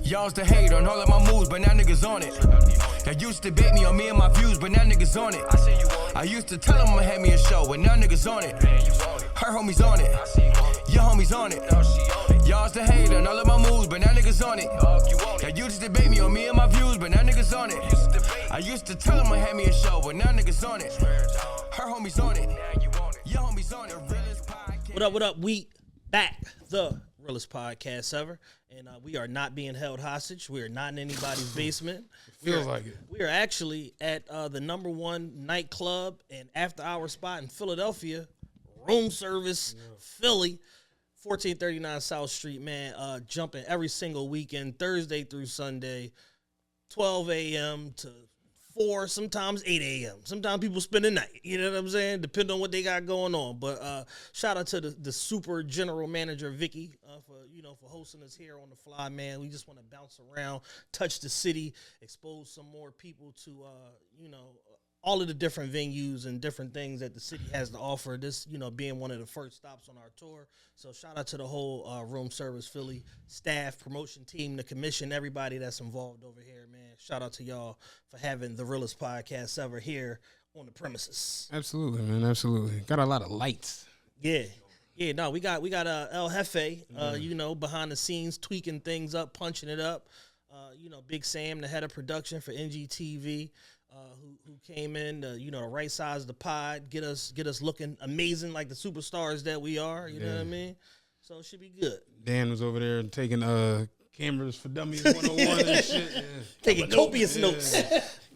Y'all's the hate on all of my moves, but now niggas on it. Y'all used to bait me on me and my views, but now niggas on it. I used to tell them I'ma have me a show, but now niggas on it. Her homies on it. Your homies on it. Y'all's the hate on all of my moves, but now niggas on it. Y'all used to debate me on me and my views, but now niggas on it. I used to tell them I had me a show, but now niggas on it. Her homies on it. Your homies on it. Realest podcast. What up? We back, the Realest Podcast Ever. And we are not being held hostage. We are not in anybody's basement. Feels like it. We are actually at the number one nightclub and after-hour spot in Philadelphia, room service, Philly, 1439 South Street, man. Jumping every single weekend, Thursday through Sunday, 12 a.m. to 4, sometimes 8 a.m. Sometimes people spend the night, you know what I'm saying? Depending on what they got going on. But shout out to the super general manager, Vicky, for hosting us here on the fly, man. We just want to bounce around, touch the city, expose some more people to, all of the different venues and different things that the city has to offer. This, being one of the first stops on our tour. So shout out to the whole room service Philly staff, promotion team, the commission, everybody that's involved over here, man. Shout out to y'all for having the Realest Podcast Ever here on the premises. Absolutely, man. Absolutely. Got a lot of lights. Yeah. Yeah, no, we got El Jefe, behind the scenes, tweaking things up, punching it up. Big Sam, the head of production for NGTV, who came in, to right size the pod, get us looking amazing like the superstars that we are. You know what I mean? So it should be good. Dan was over there taking cameras for dummies 101 and shit. Yeah. Taking copious notes.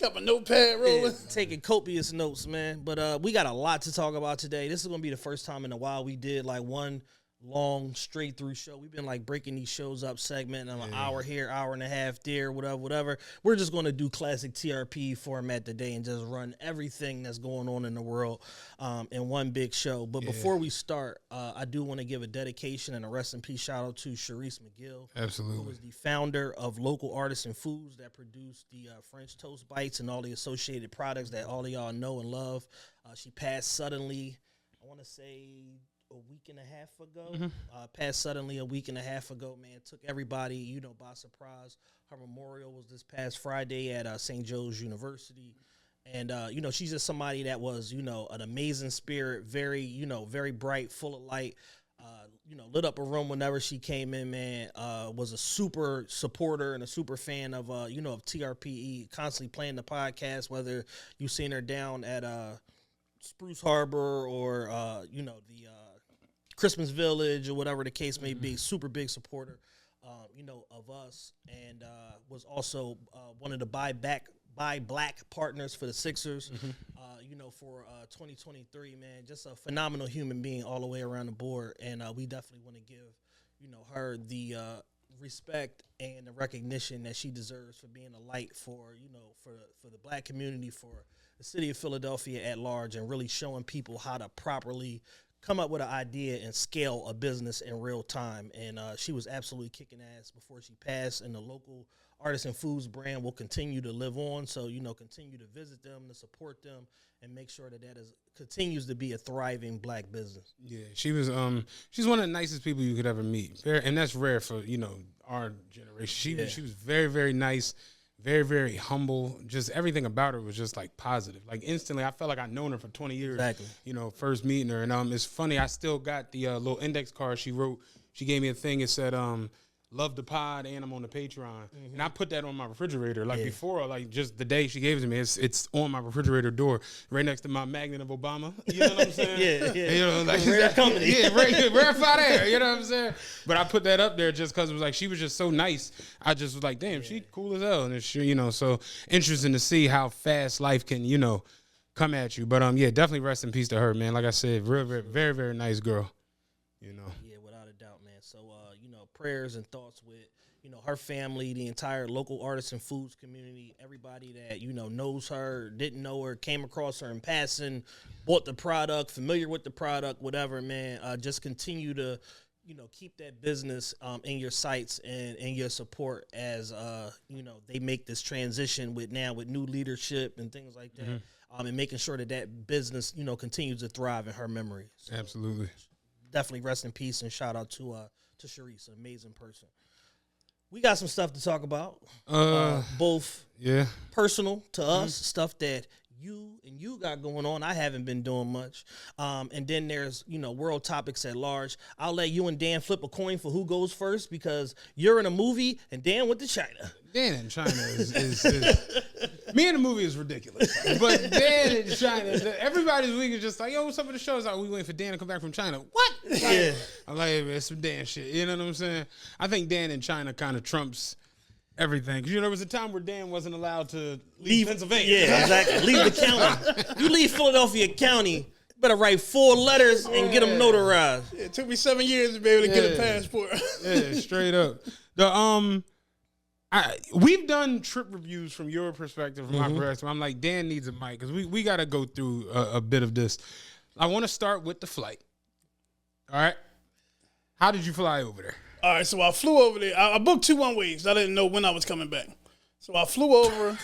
Got my notepad rolling. Yeah, taking copious notes, man. But we got a lot to talk about today. This is going to be the first time in a while we did like one long straight through show. We've been like breaking these shows up, segmenting them an hour here, hour and a half there, whatever. We're just going to do classic TRPE format today and just run everything that's going on in the world in one big show. But before we start, I do want to give a dedication and a rest in peace shout out to Sharice McGill. Absolutely. Who is the founder of Local Artisan Foods that produce the French Toast Bites and all the associated products that all of y'all know and love. She passed suddenly, I want to say, a week and a half ago. Passed suddenly a week and a half ago, man. Took everybody, by surprise. Her memorial was this past Friday at St. Joe's University. And, she's just somebody that was, an amazing spirit, very, very bright, full of light. Lit up a room whenever she came in, man. Was a super supporter and a super fan of, of TRPE, constantly playing the podcast, whether you've seen her down at Spruce Harbor or, the Christmas Village or whatever the case may be. Super big supporter, of us, and was also one of the buy black partners for the Sixers, for 2023, man. Just a phenomenal human being all the way around the board, and we definitely want to give, her the respect and the recognition that she deserves for being a light for the black community, for the city of Philadelphia at large, and really showing people how to properly come up with an idea and scale a business in real time. And she was absolutely kicking ass before she passed, and the Local Artisan Foods brand will continue to live on. So, continue to visit them, to support them, and make sure that continues to be a thriving black business. Yeah, she was she's one of the nicest people you could ever meet. And that's rare for, our generation. She was very, very nice. Very, very humble. Just everything about her was just like positive. Like instantly, I felt like I'd known her for 20 years. Exactly. First meeting her. And it's funny, I still got the little index card she wrote. She gave me a thing. It said, love the pod and I'm on the Patreon. And I put that on my refrigerator. Like before, like just the day she gave it to me, it's on my refrigerator door right next to my magnet of Obama. You know what I'm saying? yeah. Like rare company. Yeah, rarefied air. You know what I'm saying? But I put that up there just because it was like she was just so nice. I just was like, damn, she cool as hell. And she, so interesting to see how fast life can, come at you. But definitely rest in peace to her, man. Like I said, very, very, very nice girl. Yeah, without a doubt, man. So, prayers and thoughts with, her family, the entire Local Artisan Foods community, everybody that, knows her, didn't know her, came across her in passing, bought the product, familiar with the product, whatever, man. Just continue to, keep that business in your sights and in your support as, they make this transition with new leadership and things like that, and making sure that business, continues to thrive in her memory. So, absolutely. Definitely rest in peace and shout out to Sharice, an amazing person. we got some stuff to talk about. Both personal to us, stuff that you got going on. I haven't been doing much. And then there's, world topics at large. I'll let you and Dan flip a coin for who goes first because you're in a movie and Dan went to China. Dan in China is me in the movie is ridiculous. But Dan in China, everybody's week is just like, yo, what's up with the show? It's like, we waiting for Dan to come back from China. What? Yeah. I'm like, hey, man, it's some Dan shit. You know what I'm saying? I think Dan in China kind of trumps everything. Because, there was a time where Dan wasn't allowed to leave Pennsylvania. Yeah, exactly. Leave the county. You leave Philadelphia County, better write 4 letters and get them notarized. It took me 7 years to be able to get a passport. Yeah, straight up. We've done trip reviews from your perspective, from my perspective. I'm like, Dan needs a mic because we got to go through a bit of this. I want to start with the flight. All right. How did you fly over there? All right, so I flew over there. I booked 2 one-ways. I didn't know when I was coming back. So I flew over.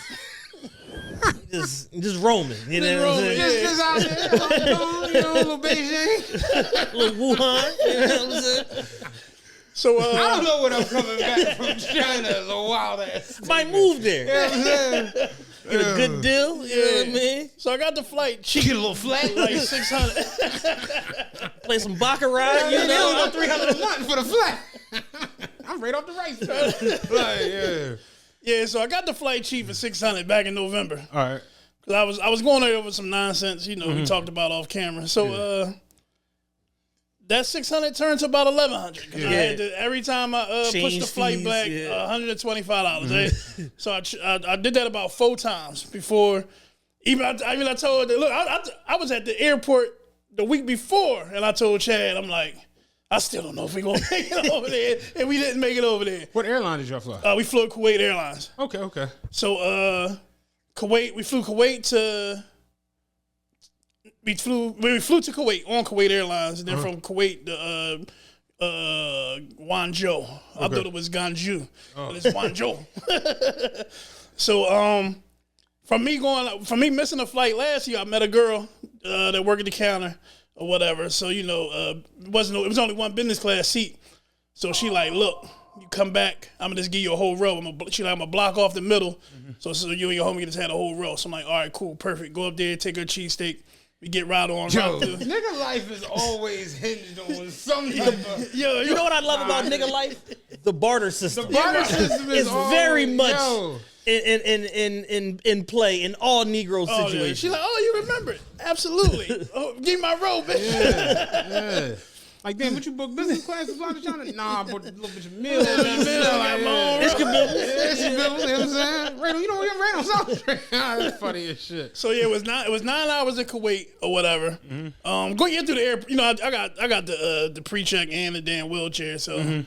just roaming. You know what I'm saying? Just out there, a little Beijing. A little Wuhan. You know what I'm saying? So I don't know when I'm coming back from China. It's a wild ass. Might move there. You know what I'm saying? Get a good deal. You know what I mean? So I got the flight cheap. Get a little flat. Like 600. Play some baccarat. You know, 300 a month for the flat. I'm right off the right side. Yeah, so I got the flight cheap for 600 back in November. All right. Cause I was going there over some nonsense, we talked about off camera. So that 600 turned to about 1,100. Cause I had to, every time I pushed the flight back, $125. So I did that about 4 times before. I told her, look, I was at the airport the week before, and I told Chad, I'm like, I still don't know if we're going to make it over there. And we didn't make it over there. What airline did y'all fly? We flew Kuwait Airlines. Okay. So, Kuwait, we flew Kuwait to... We flew to Kuwait on Kuwait Airlines. And then from Kuwait to Guangzhou. I thought it was Ganju. But it's Guangzhou. So, from me missing a flight last year, I met a girl that worked at the counter. Or whatever, so it was only 1 business class seat. So she like, look, you come back, I'm gonna just give you a whole row. I'm gonna block off the middle, so you and your homie just had a whole row. So I'm like, all right, cool, perfect. Go up there, take her cheesesteak. We get right on. Yo, nigga life is always hinged on some type of. Yo, you know what I love about nigga life? The barter system. The barter system is very much in play in all Negro situations. Yeah. She's like, oh, you remember it? Absolutely. Oh, give me my roll, bitch. Yeah. Like, damn, what you book business class to fly to China? Nah, I bought a little bit of meals. It's good business. You know what I'm saying? Randall, you know we ran on South Street. That's funny as shit. So yeah, it was 9 hours in Kuwait or whatever. Going through the airport, I got the pre-check and the damn wheelchair, so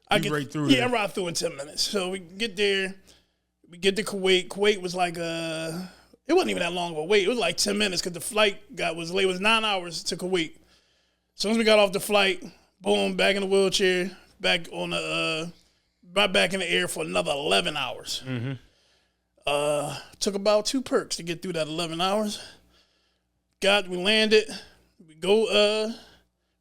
I get right through. Yeah, I ride through in 10 minutes. So we get there. We get to Kuwait. Kuwait was like it wasn't even that long of a wait. It was like 10 minutes because the flight was late. It was 9 hours to Kuwait. As soon as we got off the flight, boom, back in the wheelchair, back on back in the air for another 11 hours. Took about 2 perks to get through that 11 hours. We landed. We go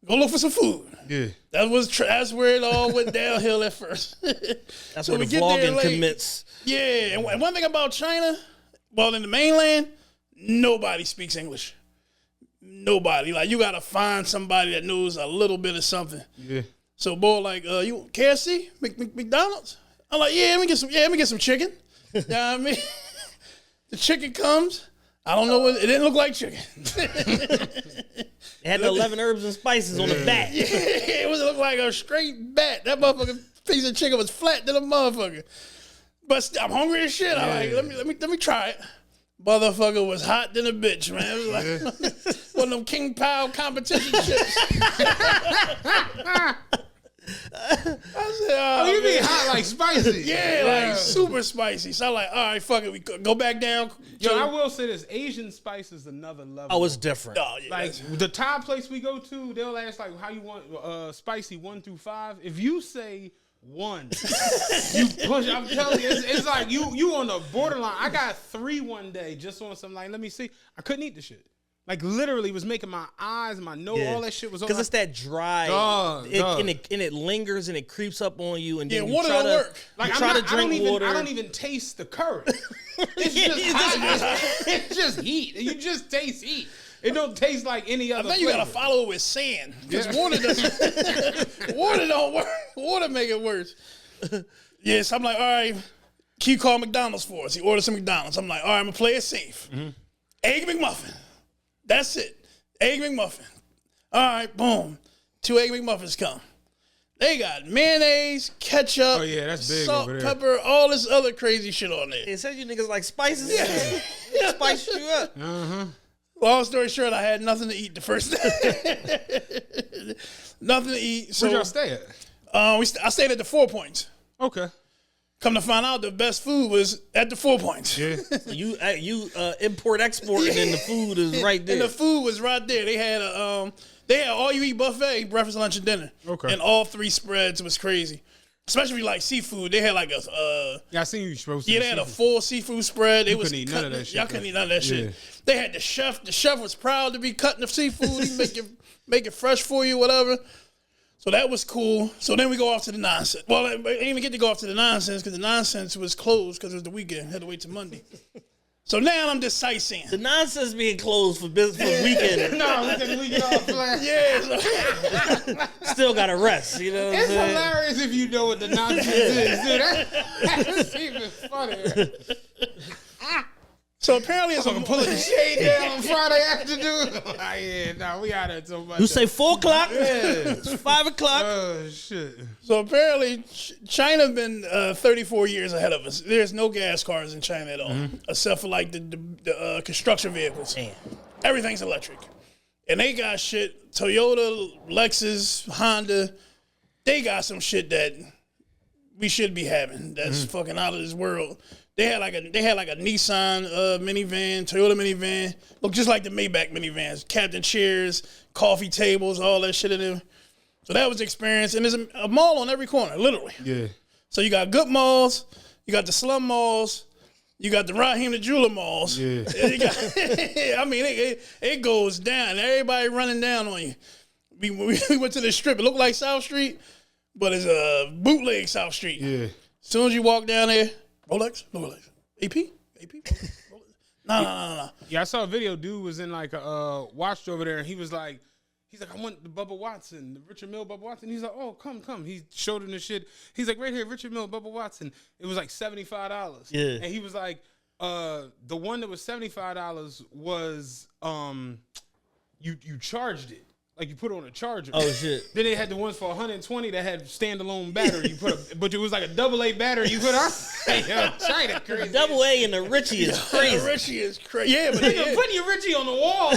look for some food. Yeah, that's where it all went downhill at first. That's where the vlogging commits. Yeah, and one thing about China, well, in the mainland, nobody speaks English. Nobody. Like, you got to find somebody that knows a little bit of something. Yeah. So, boy, like, you KFC? McDonald's? I'm like, let me get some chicken. You know what I mean? The chicken comes. I don't know what, it didn't look like chicken. It had the 11 herbs and spices on the back. Yeah, it looked like a straight bat. That motherfucking piece of chicken was flat to the motherfucker. But I'm hungry as shit. I'm like, let me try it. Motherfucker was hot than a bitch, man. It was like one of them King Pow competition chips. I said, oh, you mean hot like spicy? Yeah, like super spicy. So I'm like, all right, fuck it. We go back down. Yo, I will say this. Asian spice is another level. Oh, it's different. Oh, yeah, like, the Thai place we go to, they'll ask, like, how you want spicy 1 through 5. If you say 1, you push. I'm telling you, it's like you on the borderline. I got 3 one day just on some, like, let me see. I couldn't eat the shit. Like literally was making my eyes, my nose, all that shit was. Because it's that dry, and it lingers and it creeps up on you, and then you water try don't work. Like try to drink water. I don't even taste the curd. It's just hot. It's just heat. You just taste heat. It don't taste like any other. I think you gotta follow it with sand because water doesn't. Water don't work. Water make it worse. Yes, I'm like, all right. Can you call McDonald's for us? He orders some McDonald's. I'm like, all right, I'm gonna play it safe. Egg McMuffin. That's it. Egg McMuffin. All right, boom. 2 Egg McMuffins come. They got mayonnaise, ketchup, that's big salt, over there. pepper, all this other crazy shit on there. It says you niggas like spices. Yeah. Spice you up. Long story short, I had nothing to eat the first day. Nothing to eat. So where'd y'all stay at? I stayed at the 4 Points. Okay. Come to find out, the best food was at the 4 Points. Yeah. You import export, and then the food is right there. And the food was right there. They had all you eat buffet, breakfast, lunch, and dinner. Okay. And all 3 spreads was crazy. Especially if you like seafood. They had like I seen you supposed to. Yeah, they had a full seafood spread. You couldn't eat none of that shit. Y'all couldn't eat none of that shit. They had the chef. The chef was proud to be cutting the seafood. He make it fresh for you, whatever. So that was cool. So then we go off to the nonsense. Well, I didn't even get to go off to the nonsense because the nonsense was closed because it was the weekend. I had to wait till Monday. So now I'm just sightseeing. The nonsense being closed for business for the weekend. No, we took the weekend off. Yeah. So. Still got to rest. You know what I'm It's saying? hilarious if you know what the nonsense is, dude. That's even funnier. So apparently it's I'm pulling the shade down on Friday afternoon. We out there so much. You say 4 o'clock? Yeah. It's 5 o'clock. Oh, shit. So apparently China been 34 years ahead of us. There's no gas cars in China at all, except for like the construction vehicles. Damn. Everything's electric. And they got shit, Toyota, Lexus, Honda, they got some shit that we should be having that's fucking out of this world. They had like a Nissan minivan, Toyota minivan, look just like the Maybach minivans, captain chairs, coffee tables, all that shit in there. So that was the experience, and there's a mall on every corner, literally. Yeah. So you got good malls, you got the slum malls, you got the Raheem the Jeweler malls. Yeah. I mean, it goes down. Everybody running down on you. We went to the strip. It looked like South Street, but it's a bootleg South Street. Yeah. As soon as you walk down there, Rolex, AP, no. Yeah, I saw a video. Dude was in like a watch over there, and he's like, I want the Bubba Watson, the Richard Mille Bubba Watson. He's like, oh, come. He showed him the shit. He's like, right here, Richard Mille Bubba Watson. It was like $75. Yeah. And he was like, the one that was $75 was you charged it. Like you put it on a charger. Oh shit! Then they had the ones for 120 that had standalone battery. But it was like a AA battery. You put on. China crazy. AA and the Richie is crazy. The Richie is crazy. Yeah, but putting your Richie on the wall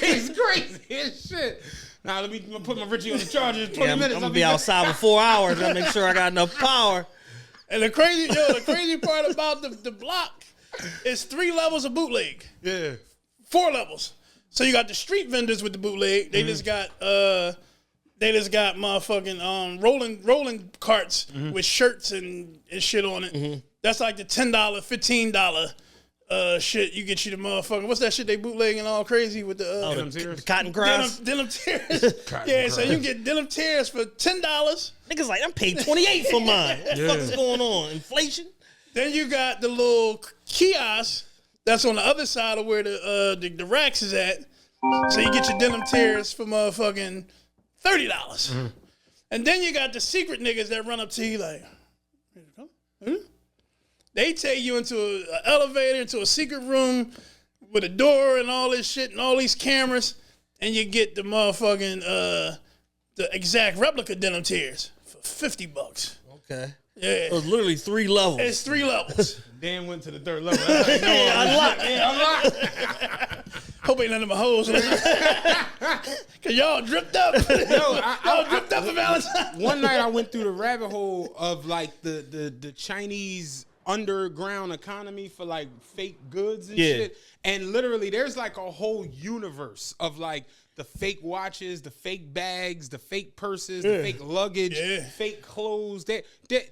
is crazy as shit. Now let me put my Richie on the charger. 20 minutes. I'm gonna be outside for 4 hours. I make sure I got enough power. And the crazy part about the block is 3 levels of bootleg. Yeah. 4 levels. So you got the street vendors with the bootleg. They just got motherfucking rolling carts with shirts and shit on it. That's like the $10, $15 shit you get you the motherfucking. What's that shit they bootlegging all crazy with the cotton cross? Denim tears. So you get denim tears for $10. Niggas like, I'm paid $28 for mine. What the fuck is going on? Inflation? Then you got the little kiosk that's on the other side of where the racks is at. So you get your denim tears for motherfucking $30. And then you got the secret niggas that run up to you like, here you go. They take you into an elevator, into a secret room with a door and all this shit and all these cameras, and you get the motherfucking the exact replica denim tears for $50. Okay. Yeah. So it's literally 3 levels. It's 3 levels. Dan went to the 3rd level. That's unlocked. Hope ain't none of my hoes. Cause y'all dripped up. Y'all dripped up for Valentine's. One night I went through the rabbit hole of like the Chinese underground economy for like fake goods and shit. And literally there's like a whole universe of like the fake watches, the fake bags, the fake purses, the fake luggage, fake clothes. They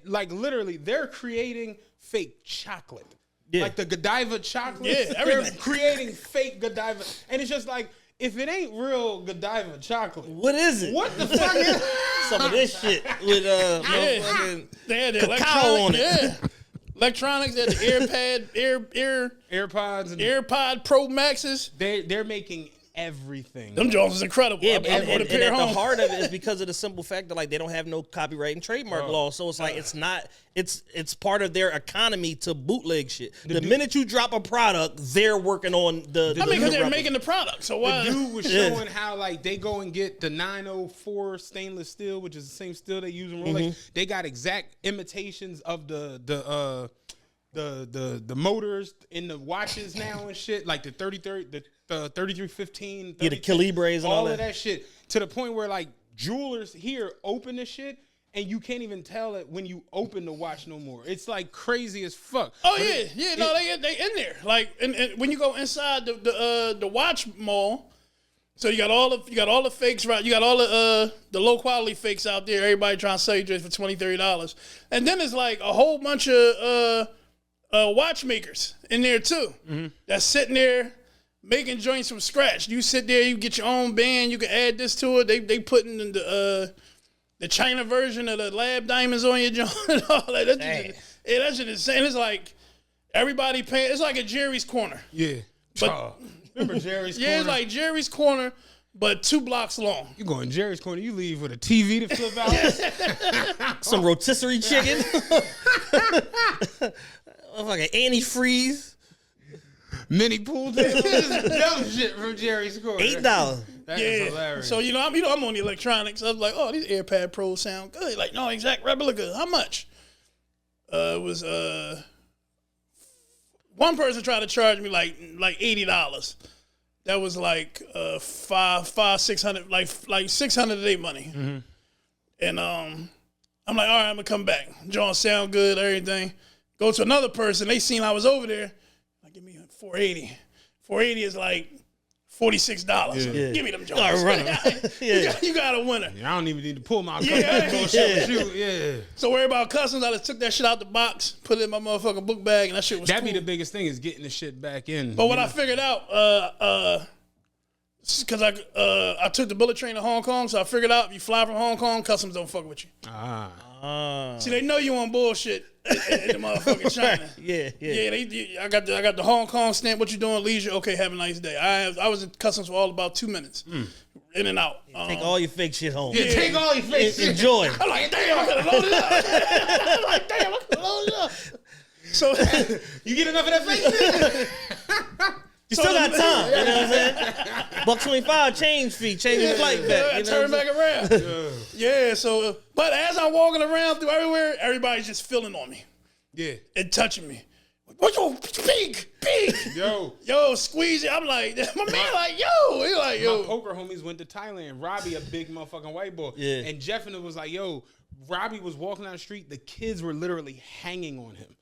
like literally they're creating fake chocolate. Like the Godiva chocolate. Yeah, everything. They're creating fake Godiva. And it's just like, if it ain't real Godiva chocolate, what is it? What the fuck is some of this shit with they had the cacao on it? Yeah. Electronics, they had the AirPods and AirPod Pro Maxes. They're making everything. Them Jones is incredible. Yeah, and at the heart of it is because of the simple fact that like they don't have no copyright and trademark law, so it's like it's part of their economy to bootleg shit. The minute you drop a product, they're working on the. I mean, because they're making the product. So why? The dude was showing how like they go and get the 904 stainless steel, which is the same steel they use in Rolex. Mm-hmm. They got exact imitations of the motors in the watches now and shit, like the 3315, the Calibres and all of that shit, to the point where like jewelers here open the shit and you can't even tell it when you open the watch no more. It's like crazy as fuck. Oh but they in there. Like and when you go inside the watch mall, so you got all the fakes, right? You got all the low quality fakes out there. Everybody trying to sell you for $20, $30, and then there's like a whole bunch of watchmakers in there too. Mm-hmm. That's sitting there making joints from scratch. You sit there, you get your own band, you can add this to it. They putting the China version of the lab diamonds on your joint and all that. That shit is insane. It's like everybody paying. It's like a Jerry's Corner. Yeah. But, remember Jerry's Corner? Yeah, it's like Jerry's Corner, but 2 blocks long. You go in Jerry's Corner, you leave with a TV to flip out. Some rotisserie chicken. Like an antifreeze. Mini pool table. Dumb shit from Jerry's Corner. $8. That is hilarious. So I'm on the electronics. I was like, oh, these AirPad Pros sound good. Like, no, exact replica. How much? It was one person tried to charge me like $80. That was like $600, like $600 of their money. Mm-hmm. And I'm like, all right, I'm gonna come back. John sound good, everything. Go to another person. They seen I was over there. Like, give me $480. $480 is like $46. Yeah. Give me them Jones. You got a winner. Yeah, I don't even need to pull my shoot. Yeah. So worry about customs. I just took that shit out the box, put it in my motherfucking book bag, and that shit was That'd cool. be the biggest thing is getting the shit back in. But what I figured out, because I took the bullet train to Hong Kong, so I figured out if you fly from Hong Kong, customs don't fuck with you. See, they know you on bullshit in the motherfucking China. Yeah. I got the Hong Kong stamp. What you doing, leisure? Okay, have a nice day. I was in customs for all about 2 minutes, in and out. Take all your fake shit home. Yeah, take all your fake shit. Enjoy. I'm like, damn, I could have loaded up. So you get enough of that fake shit? You still got time, you know what I'm saying? $1.25 change fee, change your flight back. You know turn back around. Yeah, so, but as I'm walking around through everywhere, everybody's just feeling on me. Yeah. And touching me. What's your big? Yo, squeeze it. I'm like, my man like, yo. He like, yo. My poker homies went to Thailand. Robbie, a big motherfucking white boy. Yeah. And Jeff and it was like, yo, Robbie was walking down the street. The kids were literally hanging on him.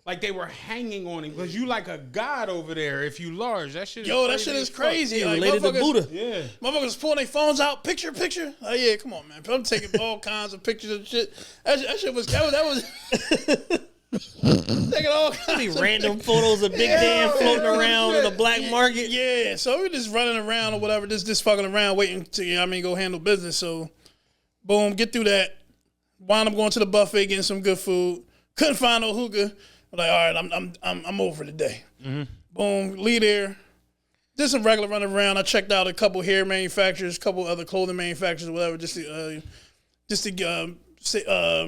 Like they were hanging on him because you like a god over there if you large. That shit is crazy. Like, related to Buddha. Yeah. Motherfuckers pulling their phones out. Picture. Oh yeah, come on, man. I'm taking all kinds of pictures and shit. That was taking all kinds of random photos of Big Dan floating around in the black market. Yeah, so we're just running around or whatever, just fucking around waiting to go handle business. So boom, get through that. Wound up going to the buffet, getting some good food. Couldn't find no hookah. I'm like, all right, I'm over today. Mm-hmm. Boom, leave there. Did some regular running around. I checked out a couple hair manufacturers, a couple other clothing manufacturers, or whatever, just to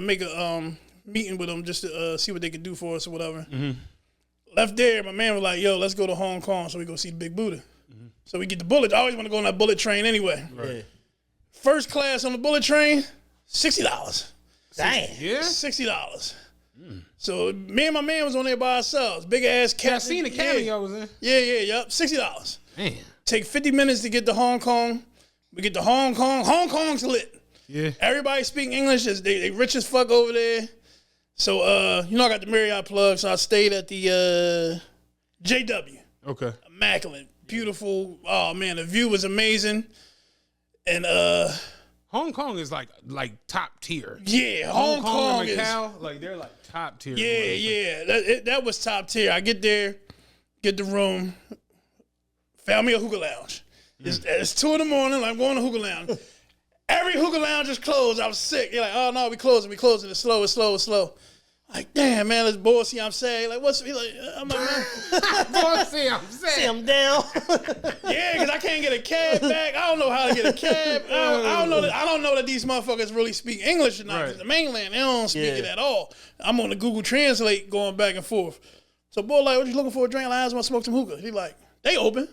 make a meeting with them, just to see what they could do for us or whatever. Mm-hmm. Left there, my man was like, yo, let's go to Hong Kong so we go see the Big Buddha. Mm-hmm. So we get the bullet. I always want to go on that bullet train anyway. Right. Yeah. First class on the bullet train, $60. Damn. Yeah? $60. So me and my man was on there by ourselves. Big ass cat. Yeah, I seen the cameo was in. Yup. $60. Man. Take 50 minutes to get to Hong Kong. We get to Hong Kong. Hong Kong's lit. Yeah. Everybody speaking English. They rich as fuck over there. So I got the Marriott plug, so I stayed at the JW. Okay. Immaculate. Beautiful. Oh man, the view was amazing. And Hong Kong is like top tier. Yeah, Hong Kong and Macau, like they're like top tier. Yeah. That was top tier. I get there, get the room, found me a hookah lounge. It's 2 in the morning. I'm going to hookah lounge. Every hookah lounge is closed. I was sick. You're like, oh no, we closing. It's slow. Like, damn, man, let's bossy. I'm saying, like, what's he like? I'm like, man, bossy. I'm saying, see him down. yeah, because I can't get a cab back. I don't know how to get a cab. I don't know that these motherfuckers really speak English or not. Right. The mainland, they don't speak it at all. I'm on the Google Translate going back and forth. So, boy, like, what you looking for a drink? Like, I just want to smoke some hookah. He like, they open.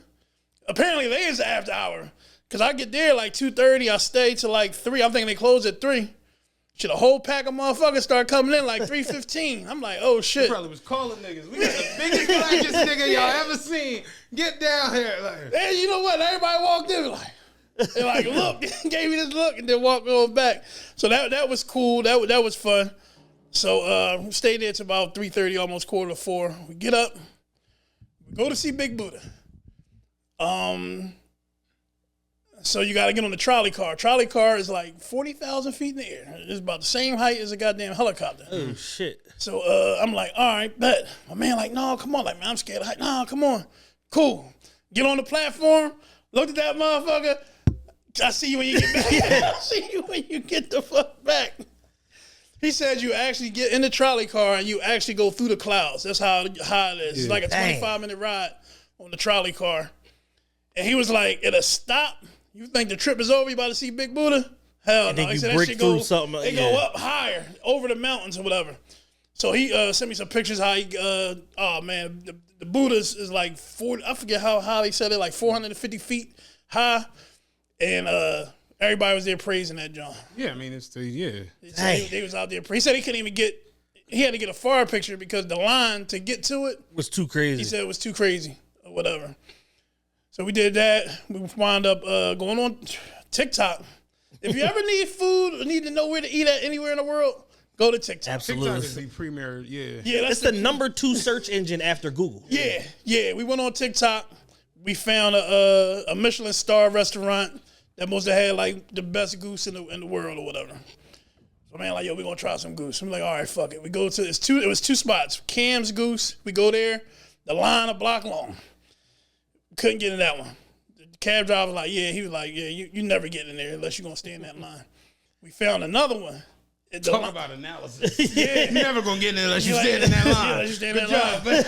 Apparently, they is after hour. Because I get there like 2:30. I stay till like 3. I'm thinking they close at 3. Shit, a whole pack of motherfuckers start coming in like 3:15. I'm like, oh shit. He probably was calling niggas. We got the biggest, blackest nigga y'all ever seen. Get down here. Like, and you know what? Everybody walked in like, they're like, look, gave me this look, and then walked on back. So that was cool. That was fun. So we stayed there till about 3:30, almost 3:45. We get up, we go to see Big Buddha. So you got to get on the trolley car. Trolley car is like 40,000 feet in the air. It's about the same height as a goddamn helicopter. Oh, shit. So I'm like, all right, bet. My man like, no, come on. Like, man, I'm scared of height. No, come on. Cool. Get on the platform. Looked at that motherfucker. I see you when you get back. I see you when you get the fuck back. He said you actually get in the trolley car and you actually go through the clouds. That's how it is. Yeah. It's like a 25-minute ride on the trolley car. And he was like, it'll stop. You think the trip is over? You about to see Big Buddha? Hell no. He said that shit go up higher, over the mountains or whatever. So he sent me some pictures how he, oh man, the Buddha is like 40, I forget how high he said it, like 450 feet high. And everybody was there praising that John. Yeah, I mean, it's the, yeah. He was out there. He said he couldn't even he had to get a far picture because the line to get to it was too crazy. He said it was too crazy or whatever. So we did that. We wound up going on TikTok. If you ever need food or need to know where to eat at anywhere in the world, go to TikTok. Absolutely. TikTok is the premier, yeah. It's the number 2 search engine after Google. Yeah. We went on TikTok. We found a Michelin star restaurant that must have had like the best goose in the world or whatever. So man, like, yo, we gonna try some goose. I'm like, all right, fuck it. We go to it was 2 spots. Cam's Goose. We go there. The line a block long. Couldn't get in that one. The cab driver was like, he was like, you never get in there unless you're going to stay in that line. We found another one. Talk about analysis. You're never going to get in there unless you stand in that line. Unless you stand in that line.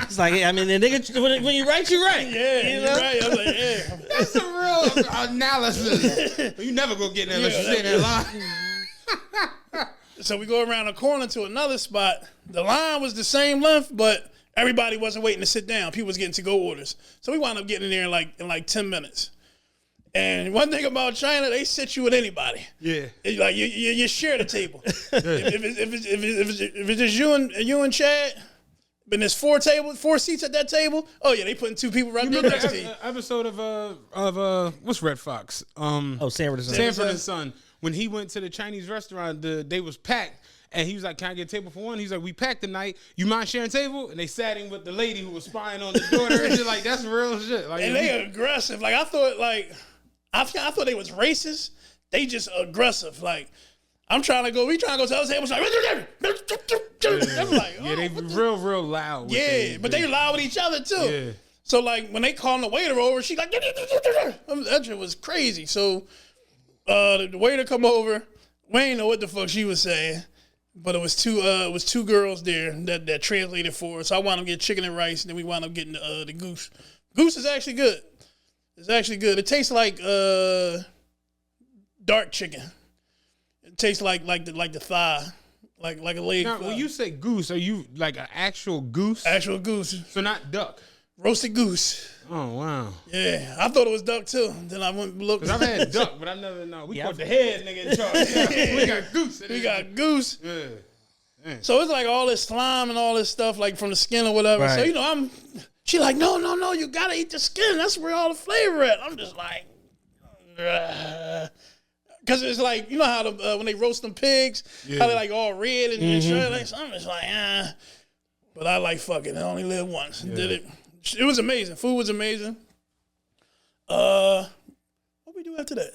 It's like, I mean, the nigga, when you right, you're right. Yeah, you know? You're right. I was like, yeah. That's a real analysis. You never going to get in there unless you stay in that line. So we go around the corner to another spot. The line was the same length, but everybody wasn't waiting to sit down. People was getting to-go orders. So we wound up getting in there in like 10 minutes. And one thing about China, they sit you with anybody. Yeah. It's like you share the table. If it's just you and Chad, but there's 4 seats at that table. Oh yeah, they putting 2 people right there next to you. Episode of what's Red Fox? Sanford and Son. When he went to the Chinese restaurant, they was packed. And he was like, can I get a table for one? He's like, we packed tonight. You mind sharing a table? And they sat in with the lady who was spying on the daughter. And shit, like, that's real shit. Like, and they aggressive. Like, I thought they was racist. They just aggressive. Like, we trying to go to the other table. Like, I'm like, oh, yeah, they real loud. Yeah, but they loud with each other, too. Yeah. So, like, when they calling the waiter over, she like, that shit was crazy. So, the waiter come over. We ain't know what the fuck she was saying. But it was two girls there that translated for us. So I wound up getting chicken and rice, and then we wound up getting the goose. Goose is actually good. It's actually good. It tastes like dark chicken. It tastes like the thigh, like a leg. Now, when you say goose, are you like an actual goose? Actual goose. So not duck. Roasted goose. Oh wow. Yeah, I thought it was duck too. Then I went and looked. Cause I've had duck, but I never know. We put the head nigga in charge. We got goose. We got goose. Yeah. Man. So it's like all this slime and all this stuff, like from the skin or whatever. Right. So she like, no, you gotta eat the skin. That's where all the flavor at. I'm just like, because it's like, you know how when they roast them pigs, how they like all red and shit. Like, so I'm just like, But I like fucking. I only live once. Yeah. Did it. It was amazing. Food was amazing. What we do after that?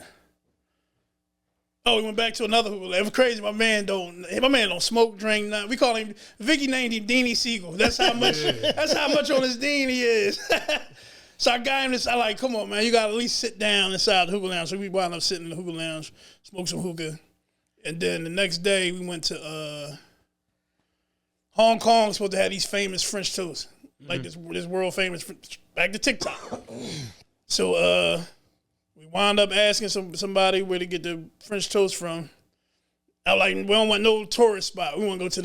Oh, we went back to another hookah. It was crazy. My man don't smoke, drink, nothing. We call him Vicky named him Deanie Siegel. That's how much. That's how much on his Dean he is. So I got him this. I like, come on, man. You got to at least sit down inside the hookah lounge. So we wound up sitting in the hookah lounge, smoke some hookah. And then the next day we went to Hong Kong. Supposed to have these famous French toasts. Like this world famous, back to TikTok. So we wound up asking somebody where to get the French toast from. I was like, we don't want no tourist spot. We want to go to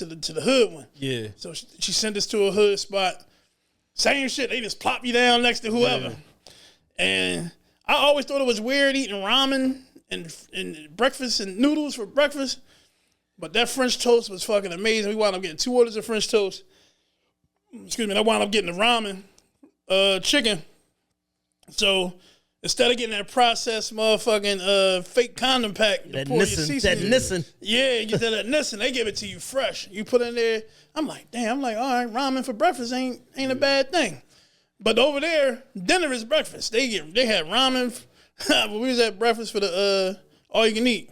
the hood one. Yeah. So she sent us to a hood spot. Same shit. They just plop you down next to whoever. Yeah. And I always thought it was weird eating ramen and breakfast and noodles for breakfast. But that French toast was fucking amazing. We wound up getting 2 orders of French toast. Excuse me. I wound up getting the ramen chicken. So instead of getting that processed motherfucking fake condom pack, that Nissan. Yeah, you get that Nissan. They give it to you fresh. You put in there. I'm like, damn. All right, ramen for breakfast ain't a bad thing. But over there, dinner is breakfast. They had ramen. When we was at breakfast for the all you can eat.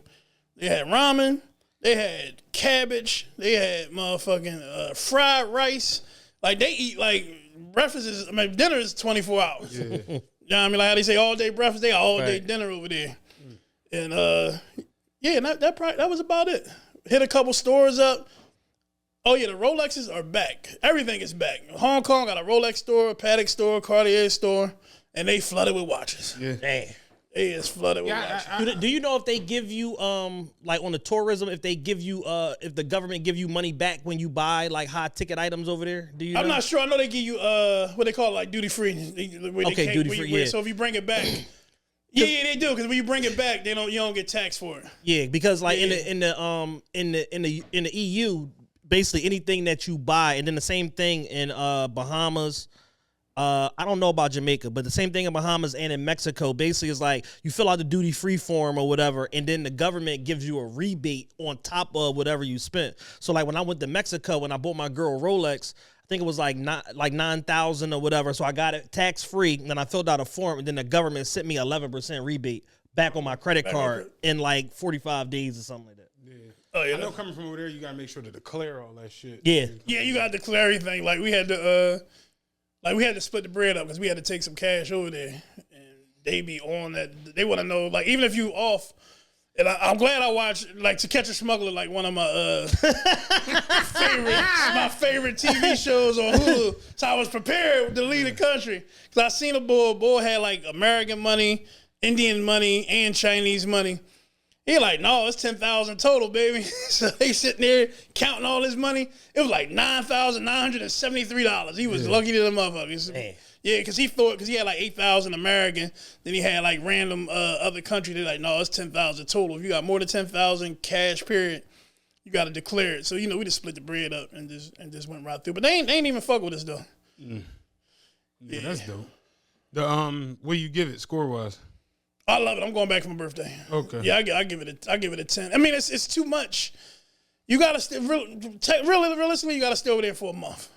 They had ramen. They had cabbage. They had motherfucking fried rice. Like they eat like breakfast is. I mean, dinner is 24 hours. Yeah. You know what I mean? Like how they say all day breakfast, they all day dinner over there. And that was about it. Hit a couple stores up. Oh yeah, the Rolexes are back. Everything is back. Hong Kong got a Rolex store, a Patek store, Cartier store, and they flooded with watches. Yeah. Damn. They is flooded with watches. Do you know if they give you like on the tourism, if they give you if the government give you money back when you buy like high ticket items over there? Do you know? I'm not sure. I know they give you what they call like duty free. Okay, duty free. Yeah. So if you bring it back. Yeah, they do, because when you bring it back, you don't get taxed for it. Yeah, because like in the EU, basically anything that you buy, and then the same thing in Bahamas. I don't know about Jamaica, but the same thing in Bahamas and in Mexico. Basically, is like you fill out the duty free form or whatever, and then the government gives you a rebate on top of whatever you spent. So like when I went to Mexico, when I bought my girl Rolex, I think it was like $9,000 or whatever. So I got it tax free, and then I filled out a form, and then the government sent me 11% rebate back on my credit card in like 45 days or something like that. Yeah. Oh yeah. I know coming from over there, you gotta make sure to declare all that shit. Yeah. Yeah, you gotta declare everything. Like we had to split the bread up because we had to take some cash over there, and they be on that. They want to know, like, even if you off. And I'm glad I watched, like, To Catch a Smuggler, like one of my favorite TV shows on Hulu. So I was prepared to leave the country because I seen a boy had like American money, Indian money, and Chinese money. He like, no, it's 10,000 total, baby. So they sitting there counting all his money. It was like $9,973. He was lucky to the motherfuckers. Man. Yeah, because he had like 8,000 American. Then he had like random other country. They're like, no, it's 10,000 total. If you got more than 10,000 cash, period, you got to declare it. So we just split the bread up and just went right through. But they ain't even fuck with us though. Mm. Yeah, that's dope. The what do you give it score wise? I love it. I'm going back for my birthday. Okay. Yeah, I give it a 10. I mean, it's too much. You gotta realistically, you gotta stay over there for a month.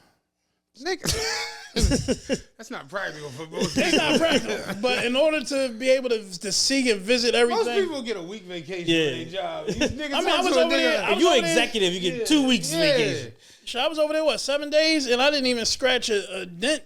That's not practical for most people. It's not practical. But in order to be able to see and visit everything. Most people get a week vacation for their job. These niggas I was over there. If you're executive, you get 2 weeks vacation. So I was over there, 7 days? And I didn't even scratch a dent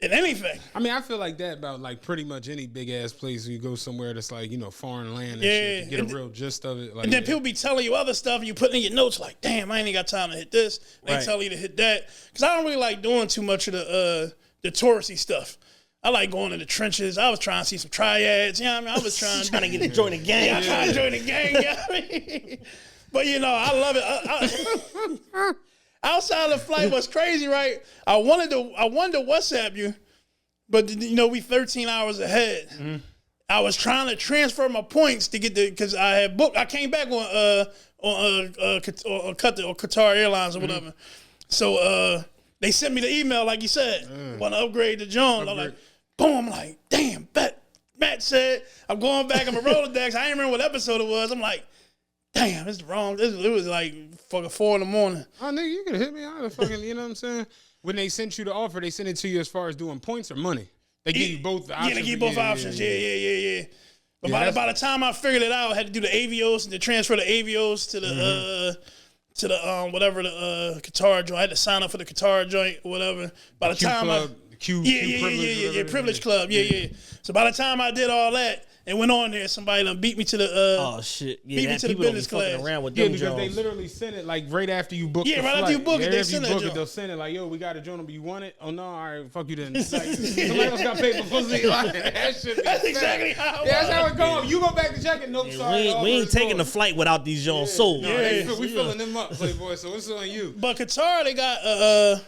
in anything. I mean, I feel like that about like pretty much any big ass place where you go somewhere that's like, foreign land and shit to get a real gist of it. Like, and then people be telling you other stuff and you put in your notes like, damn, I ain't got time to hit this. They tell you to hit that. Because I don't really like doing too much of the touristy stuff. I like going in the trenches. I was trying to see some triads. You know what I mean? I was trying to get to join the gang. Yeah, I tried to join the gang. You know what I mean? But I love it. Outside of the flight was crazy, right? I wanted to WhatsApp you, but we 13 hours ahead. Mm-hmm. I was trying to transfer my points to get because I had booked. I came back on Qatar Airlines or whatever. So they sent me the email like you said. Want to upgrade to Jones? I'm like, boom! I'm like, damn. Matt said I'm going back on my Rolodex. I didn't remember what episode it was. I'm like, damn, it's wrong. It was like fucking 4 a.m. Oh, nigga, you could hit me out of fucking, you know what I'm saying? When they sent you the offer, they sent it to you as far as doing points or money? They give you both the options. Yeah, they give you both options. Yeah. But by the time I figured it out, I had to do the Avios and to transfer the Avios to the whatever the Qatar joint. I had to sign up for the Qatar joint or whatever. By the time the Q Privilege Club. Yeah. So by the time I did all that and went on there, somebody done beat me to the oh shit, beat me to the business class. Around with Yeah, them because they Jones. literally send it like right after you book. Yeah, the right flight. after you book it, they send it. They'll send it like, yo, we got a joint, but you want it? Oh no, all right, fuck you then. Like, somebody else got paid for pussy. Like, that shit. That's exactly how. Yeah, that's how it goes. You go back to check it. Nope, sorry. We ain't taking the flight without these Jones sold. We filling them up, Playboy. So it's on you. But Qatar, they got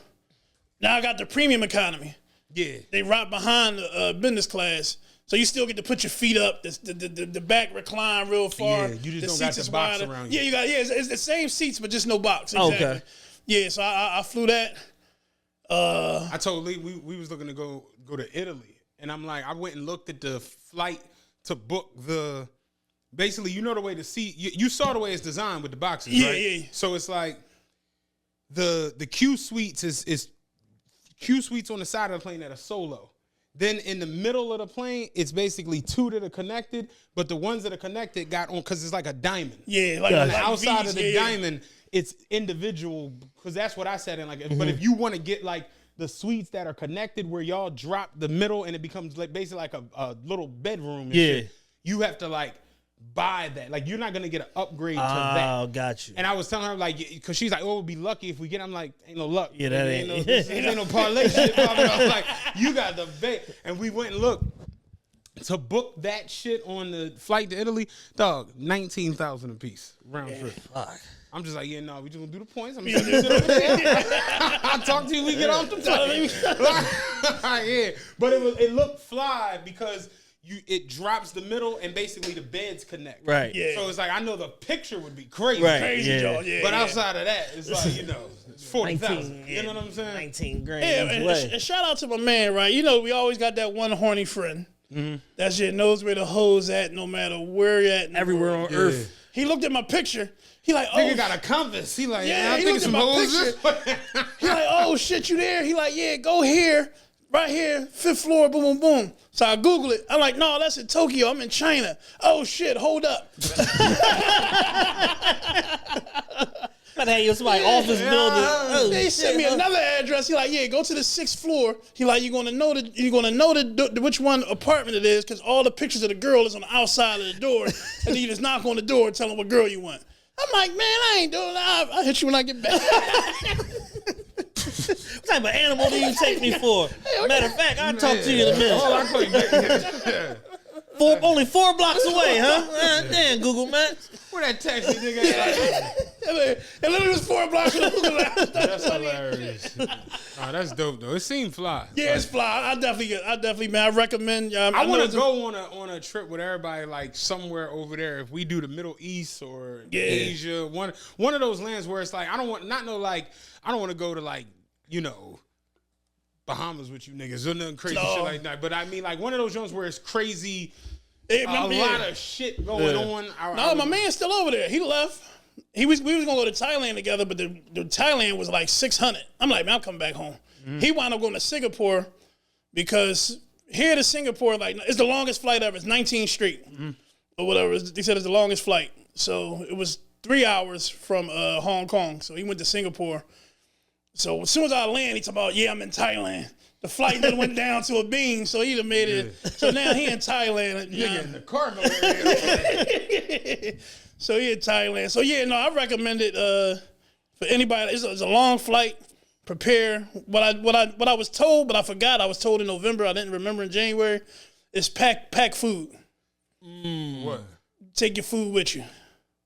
now I got the premium economy. Yeah, they right behind the business class, so you still get to put your feet up. The back recline real far. Yeah, you just the don't got the box wider. around you. Yeah, you got it's the same seats, but just no box. Exactly. Okay. Yeah, so I flew that. I told Lee we was looking to go to Italy, and I'm like, I went and looked at the flight to book the. Basically, you know the way the seat. You saw the way it's designed with the boxes, right? Yeah. So it's like the Q suites is Q suites on the side of the plane that are solo. Then in the middle of the plane, it's basically two that are connected, but the ones that are connected got on because it's like a diamond. Yeah, like the outside V's, of the diamond, it's individual because that's what I said in like. But if you want to get like the suites that are connected where y'all drop the middle and it becomes like basically like a little bedroom. And shit, you have to like buy that. Like you're not gonna get an upgrade to that. Oh, got you. And I was telling her like, because she's like, oh, we'll be lucky if we get. I'm like, ain't no luck. Yeah, that ain't. Ain't no parlay shit. I was like, you got the bait. And we went and looked to book that shit on the flight to Italy. Dog, $19,000 a piece round trip. Fuck. I'm just like, yeah, no, we just gonna do the points. I'm just gonna sit over there. I'll talk to you when we get off the plane. Yeah, but it looked fly because. It drops the middle and basically the beds connect. Right. Yeah. So it's like I know the picture would be crazy. Right. Crazy, Yeah. yeah. But outside of that, it's like, it's 40,000. 19, You know what I'm saying? 19 grand. Yeah, and shout out to my man, right? You know, we always got that one horny friend. That shit knows where the hoes at, no matter where you're at. Everywhere on earth. He looked at my picture. He like, oh, Nigga got a compass. He like, Yeah, I he think looked some at my hoes. he like, oh shit, you there? He like, yeah, go here, right here, 5th floor, boom, boom, boom. So I Google it. I'm like, no, that's in Tokyo. I'm in China. Oh shit, hold up. But hey, it's my office building. Oh, They sent me another address. He like, yeah, go to the 6th floor. He like, you're gonna know which one apartment it is because all the pictures of the girl is on the outside of the door, and then you just knock on the door and tell them what girl you want. I'm like, man, I ain't doing that. I'll hit you when I get back. What type of animal do you take me for? Matter of fact, I'll talk to you in a minute. Oh, I call you back. Only 4 blocks away, huh? Damn, Google Maps. Where that taxi nigga at? It literally was 4 blocks from the Google Maps. That's hilarious. Oh, that's dope though. It seemed fly. Yeah, it's fly. I definitely, man. I recommend. I want to go on a trip with everybody, like somewhere over there. If we do the Middle East or Asia, one of those lands where it's like I don't want to go to like Bahamas with you niggas or nothing crazy shit like that. But I mean like one of those joints where it's crazy. A lot of shit going on. No, my man's still over there. He left. We was gonna go to Thailand together, but the Thailand was like 600. I'm like, man, I'm coming back home. He wound up going to Singapore because here to Singapore, like it's the longest flight ever. It's 19 straight or whatever. They said it's the longest flight. So it was 3 hours from Hong Kong. So he went to Singapore. So as soon as I land, he talking about, yeah, I'm in Thailand. The flight then went down to a beam, so he done made it. So now he in Thailand. Nigga in the Cardinal area. So he in Thailand. So yeah, no, I recommend it for anybody. It's a long flight. Prepare. What I was told, but I forgot. I was told in November. I didn't remember in January. Is pack food. What? Take your food with you.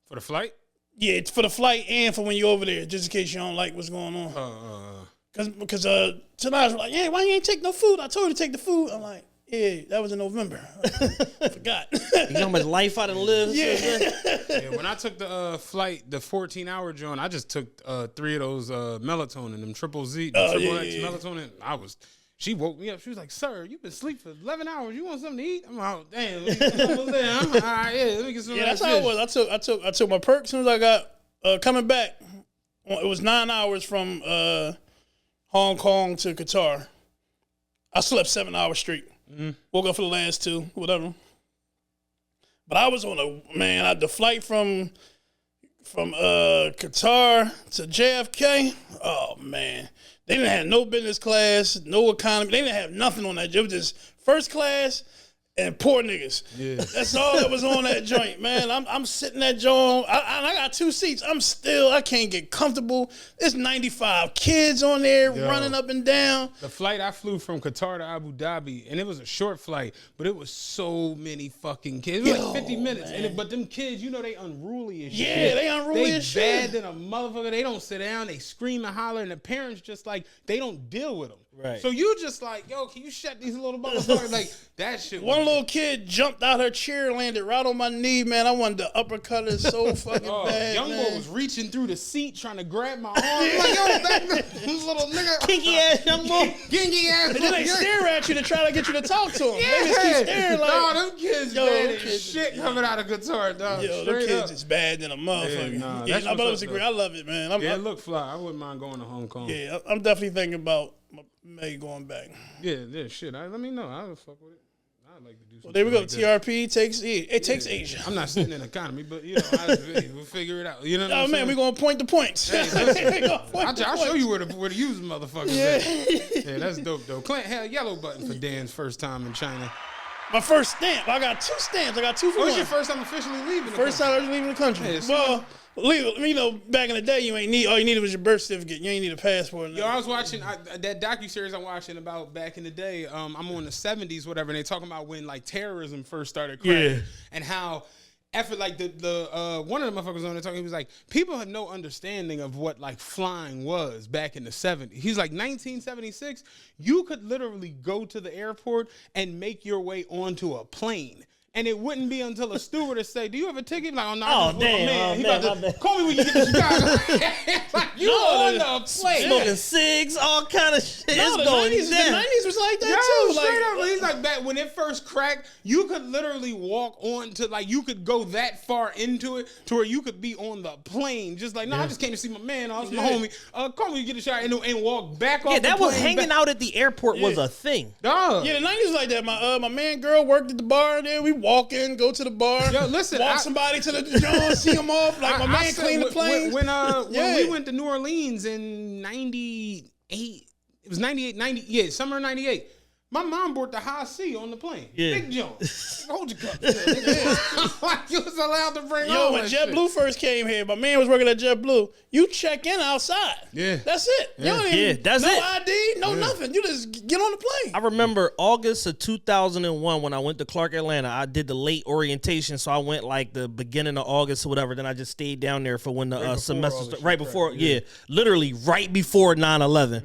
For the flight? Yeah, it's for the flight and for when you're over there, just in case you don't like what's going on. Because tonight I was like, yeah, why you ain't take no food? I told you to take the food. I'm like, yeah, that was in November. I forgot. You know how much life I done lived? Yeah, when I took the flight, the 14-hour joint, I just took 3 of those melatonin, them triple X melatonin. She woke me up. She was like, sir, you've been asleep for 11 hours. You want something to eat? I'm like, damn. Let me get some of that. All right, let me get some of that. That's how it was. I took my perk as soon as I got coming back. It was 9 hours from Hong Kong to Qatar. I slept 7 hours straight. Woke up for the last 2, whatever. But I was on the flight from from Qatar to JFK. Oh man, they didn't have no business class, no economy. They didn't have nothing on that. It was just first class and poor niggas. Yeah. That's all that was on that joint, man. I'm sitting that joint. I got 2 seats. I can't get comfortable. There's 95 kids on there running up and down. The flight I flew from Qatar to Abu Dhabi, and it was a short flight, but it was so many fucking kids. It was like 50 minutes. But them kids, you know, they unruly as shit. Yeah, they unruly as shit. They bad than a motherfucker. They don't sit down. They scream and holler, and the parents just like, they don't deal with them. Right. So you just like, yo, can you shut these little motherfuckers? Like, that shit. One little kid jumped out her chair, landed right on my knee, man. I wanted to uppercut her so fucking bad. Young boy was reaching through the seat trying to grab my arm. Like, yo, that little nigga. Kinky ass young boy. Kinky ass. And then they stare at you to try to get you to talk to them. Yeah. They just keep staring like. No, them kids bad as shit coming out of Qatar, dog. Yo, them kids is bad than a motherfucker. Yeah, but I disagree. I love it, man. It look fly. I wouldn't mind going to Hong Kong. Yeah, I'm definitely thinking about May going back. Yeah, shit. Let me know. I would fuck with it. I'd like to do something. Well, there we go. Like TRPE takes Asia. I'm not sitting in economy, but you know, we'll figure it out. You know what I'm saying? Man, we're gonna point the points. Hey, I'll show you where to use motherfuckers. Yeah, that's dope though. Clint had a yellow button for Dan's first time in China. My first stamp. I got 2 stamps. I got 2 for one. What's your first time officially leaving? First time I was leaving the country. Well, you know, back in the day, all you needed was your birth certificate. You ain't need a passport. Yo, I was watching that docuseries I'm watching about back in the day. I'm on the 70s, whatever, and they talking about when like terrorism first started cracking and how after like the one of the motherfuckers on there talking, he was like, people have no understanding of what like flying was back in the 70s. He's like 1976, you could literally go to the airport and make your way onto a plane. And it wouldn't be until a stewardess say, "Do you have a ticket?" Like, "Oh no, man, he about to call me when you get to Chicago." Like, you on the plane, smoking cigs, all kind of shit. No, the 90s was like that too. Straight up, he's like that. When it first cracked, you could literally walk on to like you could go that far into it to where you could be on the plane, just like, I just came to see my man, my homie. Call me when you get a shot and walk back off. Yeah, that was hanging out at the airport was a thing. Dog. Yeah, the 90s was like that. My man girl worked at the bar there. We walk in, go to the bar. Yo, listen, walk somebody to the John, see them off. Like my man clean the plane. When we went to New Orleans in 98, it was 98, summer 98. My mom bought the high C on the plane. Yeah. Big John. Hold your cup. Like you was allowed to bring on when JetBlue first came here, my man was working at JetBlue. You check in outside. Yeah. That's it. Yeah. No ID, nothing. You just get on the plane. I remember August of 2001 when I went to Clark, Atlanta. I did the late orientation, so I went like the beginning of August or whatever. Then I just stayed down there for when the semester started. Right before, literally right before 9/11.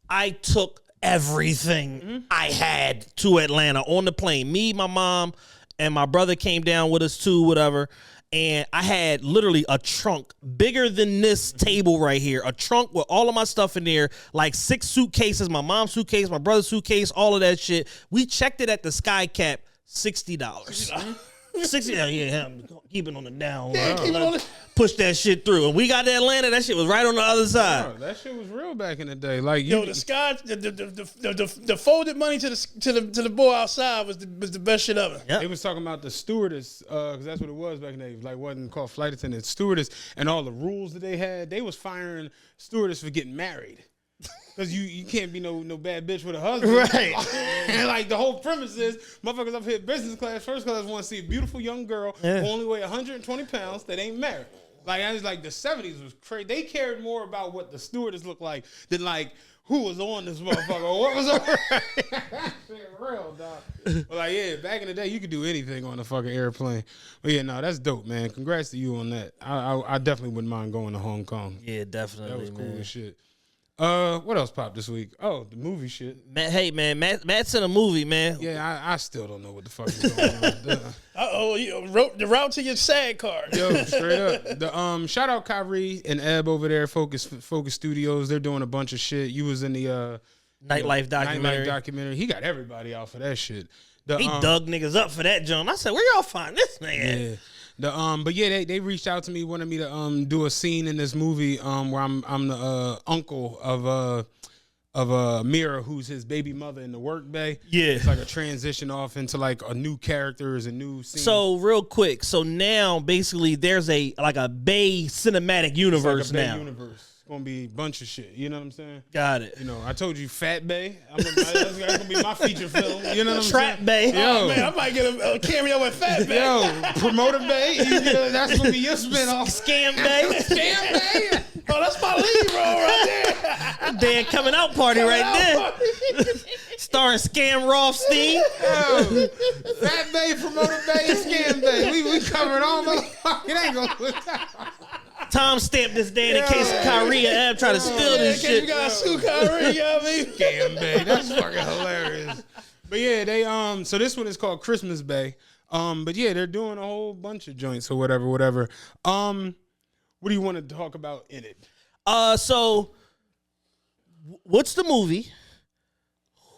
I took everything I had to Atlanta on the plane. Me, my mom, and my brother came down with us too, whatever. And I had literally a trunk bigger than this table right here. A trunk with all of my stuff in there, like 6 suitcases, my mom's suitcase, my brother's suitcase, all of that shit. We checked it at the Sky Cap, $60. 60, yeah, I'm keeping on the down. Yeah, keep it on the... Push that shit through. And we got to Atlanta, that shit was right on the other side. Oh, that shit was real back in the day. Like the Sky, the folded money to the boy outside was the best shit ever. Yep. They was talking about the stewardess, because that's what it was back in the day. Like wasn't called flight attendant, stewardess, and all the rules that they had. They was firing stewardess for getting married. Because you can't be no bad bitch with a husband. Right. And like the whole premise is motherfuckers up here business class, first class want to see a beautiful young girl who only weigh 120 pounds that ain't married. Like I was like the 70s was crazy. They cared more about what the stewardess looked like than like who was on this motherfucker or what was on that shit real, dog. But like, yeah, back in the day you could do anything on a fucking airplane. But yeah, no, that's dope, man. Congrats to you on that. I definitely wouldn't mind going to Hong Kong. Yeah, definitely. That was cool as shit. What else popped this week? Oh, the movie shit. Matt's in a movie, man. Yeah, I still don't know what the fuck is going on. You wrote the route to your SAG card. Yo, straight up. The shout out Kyrie and Eb over there, Focus Studios. They're doing a bunch of shit. You was in the Nightlife documentary. He got everybody out for that shit. He dug niggas up for that, John. I said, where y'all find this nigga? Yeah. But yeah, they reached out to me, wanted me to do a scene in this movie where I'm the uncle of Mira, who's his baby mother in the work bay. Yeah. It's like a transition off into like a new characters and new scenes. So real quick, so now basically there's a Bay cinematic universe like a Bay now. universe. It's gonna be a bunch of shit. You know what I'm saying? Got it. You know, I told you Fat Bay. That's gonna be my feature film. You know what I'm Trap saying? Bay. Yo. Oh, man, I might get a cameo with Fat Bay. Yo, Promoter Bay. That's gonna be your spinoff. Scam Bay. Scam Bay. Oh, that's my lead role right there. Dan coming out party right there. Starring Scam Rothstein. Yo, Fat Bay, Promoter Bay, and Scam Bay. We covered all the. It ain't gonna. Tom stamped this Dan in case Kyrie and Ab try to steal this In case shit. you gotta sue Kyrie, you know what I mean? Scam Bay. That's fucking hilarious. But yeah, they so this one is called Christmas Bay. But yeah, they're doing a whole bunch of joints or whatever. What do you want to talk about in it? So what's the movie?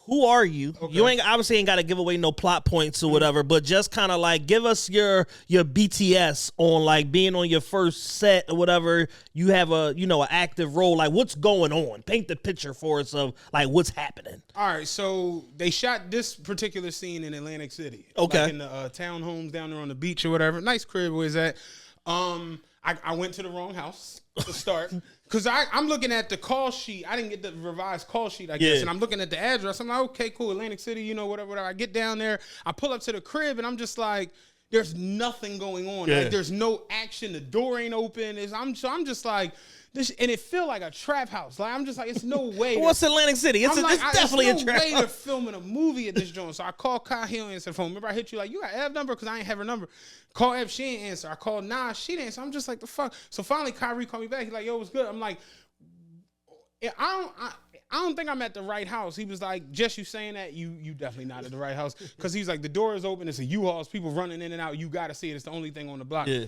Who are you? Okay. You obviously ain't got to give away no plot points or whatever, but just kind of like give us your BTS on like being on your first set or whatever. You have an active role. Like what's going on? Paint the picture for us of like what's happening. All right, so they shot this particular scene in Atlantic City. Okay. Like in the townhomes down there on the beach or whatever. Nice crib, where's that? I went to the wrong house to start. Because I'm looking at the call sheet. I didn't get the revised call sheet, I guess. Yeah. And I'm looking at the address. I'm like, okay, cool, Atlantic City, whatever. I get down there. I pull up to the crib, and I'm just like, there's nothing going on. Yeah. Like, there's no action. The door ain't open. I'm just like, this, and it feel like a trap house. Like, I'm just like, it's no way. What's Atlantic City? It's definitely it's a no trap. way to filming a movie at this joint. So I called Kai, he don't answer the phone. Remember I hit you like, you got Ev number? Because I ain't have her number. Call Ev, she ain't answer. I called Nas, she didn't answer. I'm just like, the fuck? So finally Kyrie called me back. He's like, yo, what's good? I'm like, I don't think I'm at the right house. He was like, just you saying that, you definitely not at the right house. Because he's like, the door is open. It's a U-Haul. It's people running in and out. You got to see it. It's the only thing on the block. Yeah.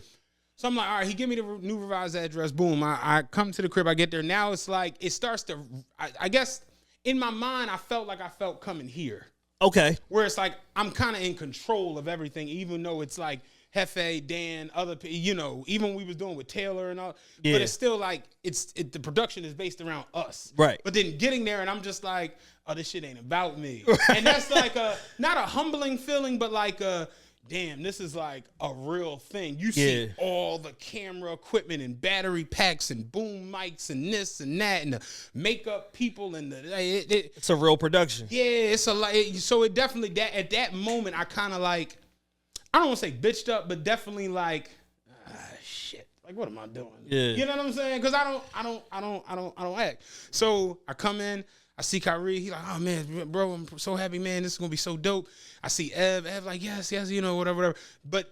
So I'm like, all right, he give me the new revised address. Boom. I come to the crib. I get there. Now it's like, it starts to, I guess in my mind, I felt coming here. Okay. Where it's like, I'm kind of in control of everything, even though it's like, Hefe, Dan, other people, even we was doing with Taylor and all, Yeah. but it's still like the production is based around us, Right. But then getting there and I'm just like, oh, this shit ain't about me, and that's like not a humbling feeling, but like damn, this is like a real thing. You see all the camera equipment and battery packs and boom mics and this and that and the makeup people and It's a real production. Yeah, it's a lot. So it definitely at that moment I kind of like. I don't want to say bitched up, but definitely like, shit. Like, what am I doing? Yeah. You know what I'm saying? Because I don't act. So I come in, I see Kyrie. He like, oh man, bro, I'm so happy, man. This is gonna be so dope. I see Ev like, yes, whatever. But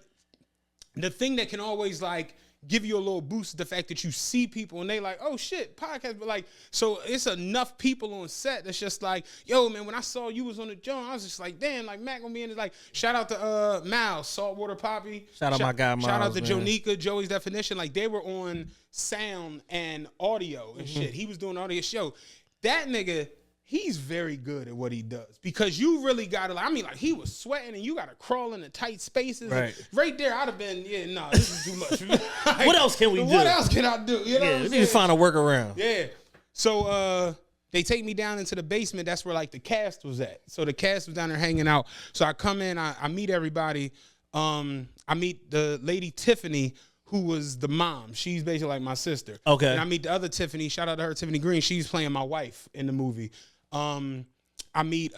the thing that can always like give you a little boost is the fact that you see people and they like, oh shit, podcast. But like, so it's enough people on set that's just like, yo, man, when I saw you was on the joint, I was just like, damn, like Mac gonna be in it. Like, shout out to Miles, Saltwater Poppy. Shout out my guy, Miles. Shout out to man. Jonika, Joey's Definition. Like, they were on sound and audio and shit. He was doing all this show. That nigga, he's very good at what he does because you really got to, like, I mean, like, he was sweating and you got to crawl in the tight spaces. Right. Right there, I'd have been, this is too much. Like, What else can we do? What else can I do? You know what I'm We need saying? to find a workaround. Yeah. So they take me down into the basement. That's where like the cast was at. So the cast was down there hanging out. So I come in, I meet everybody. I meet the lady Tiffany, who was the mom. She's basically like my sister. Okay. And I meet the other Tiffany. Shout out to her, Tiffany Green. She's playing my wife in the movie. I meet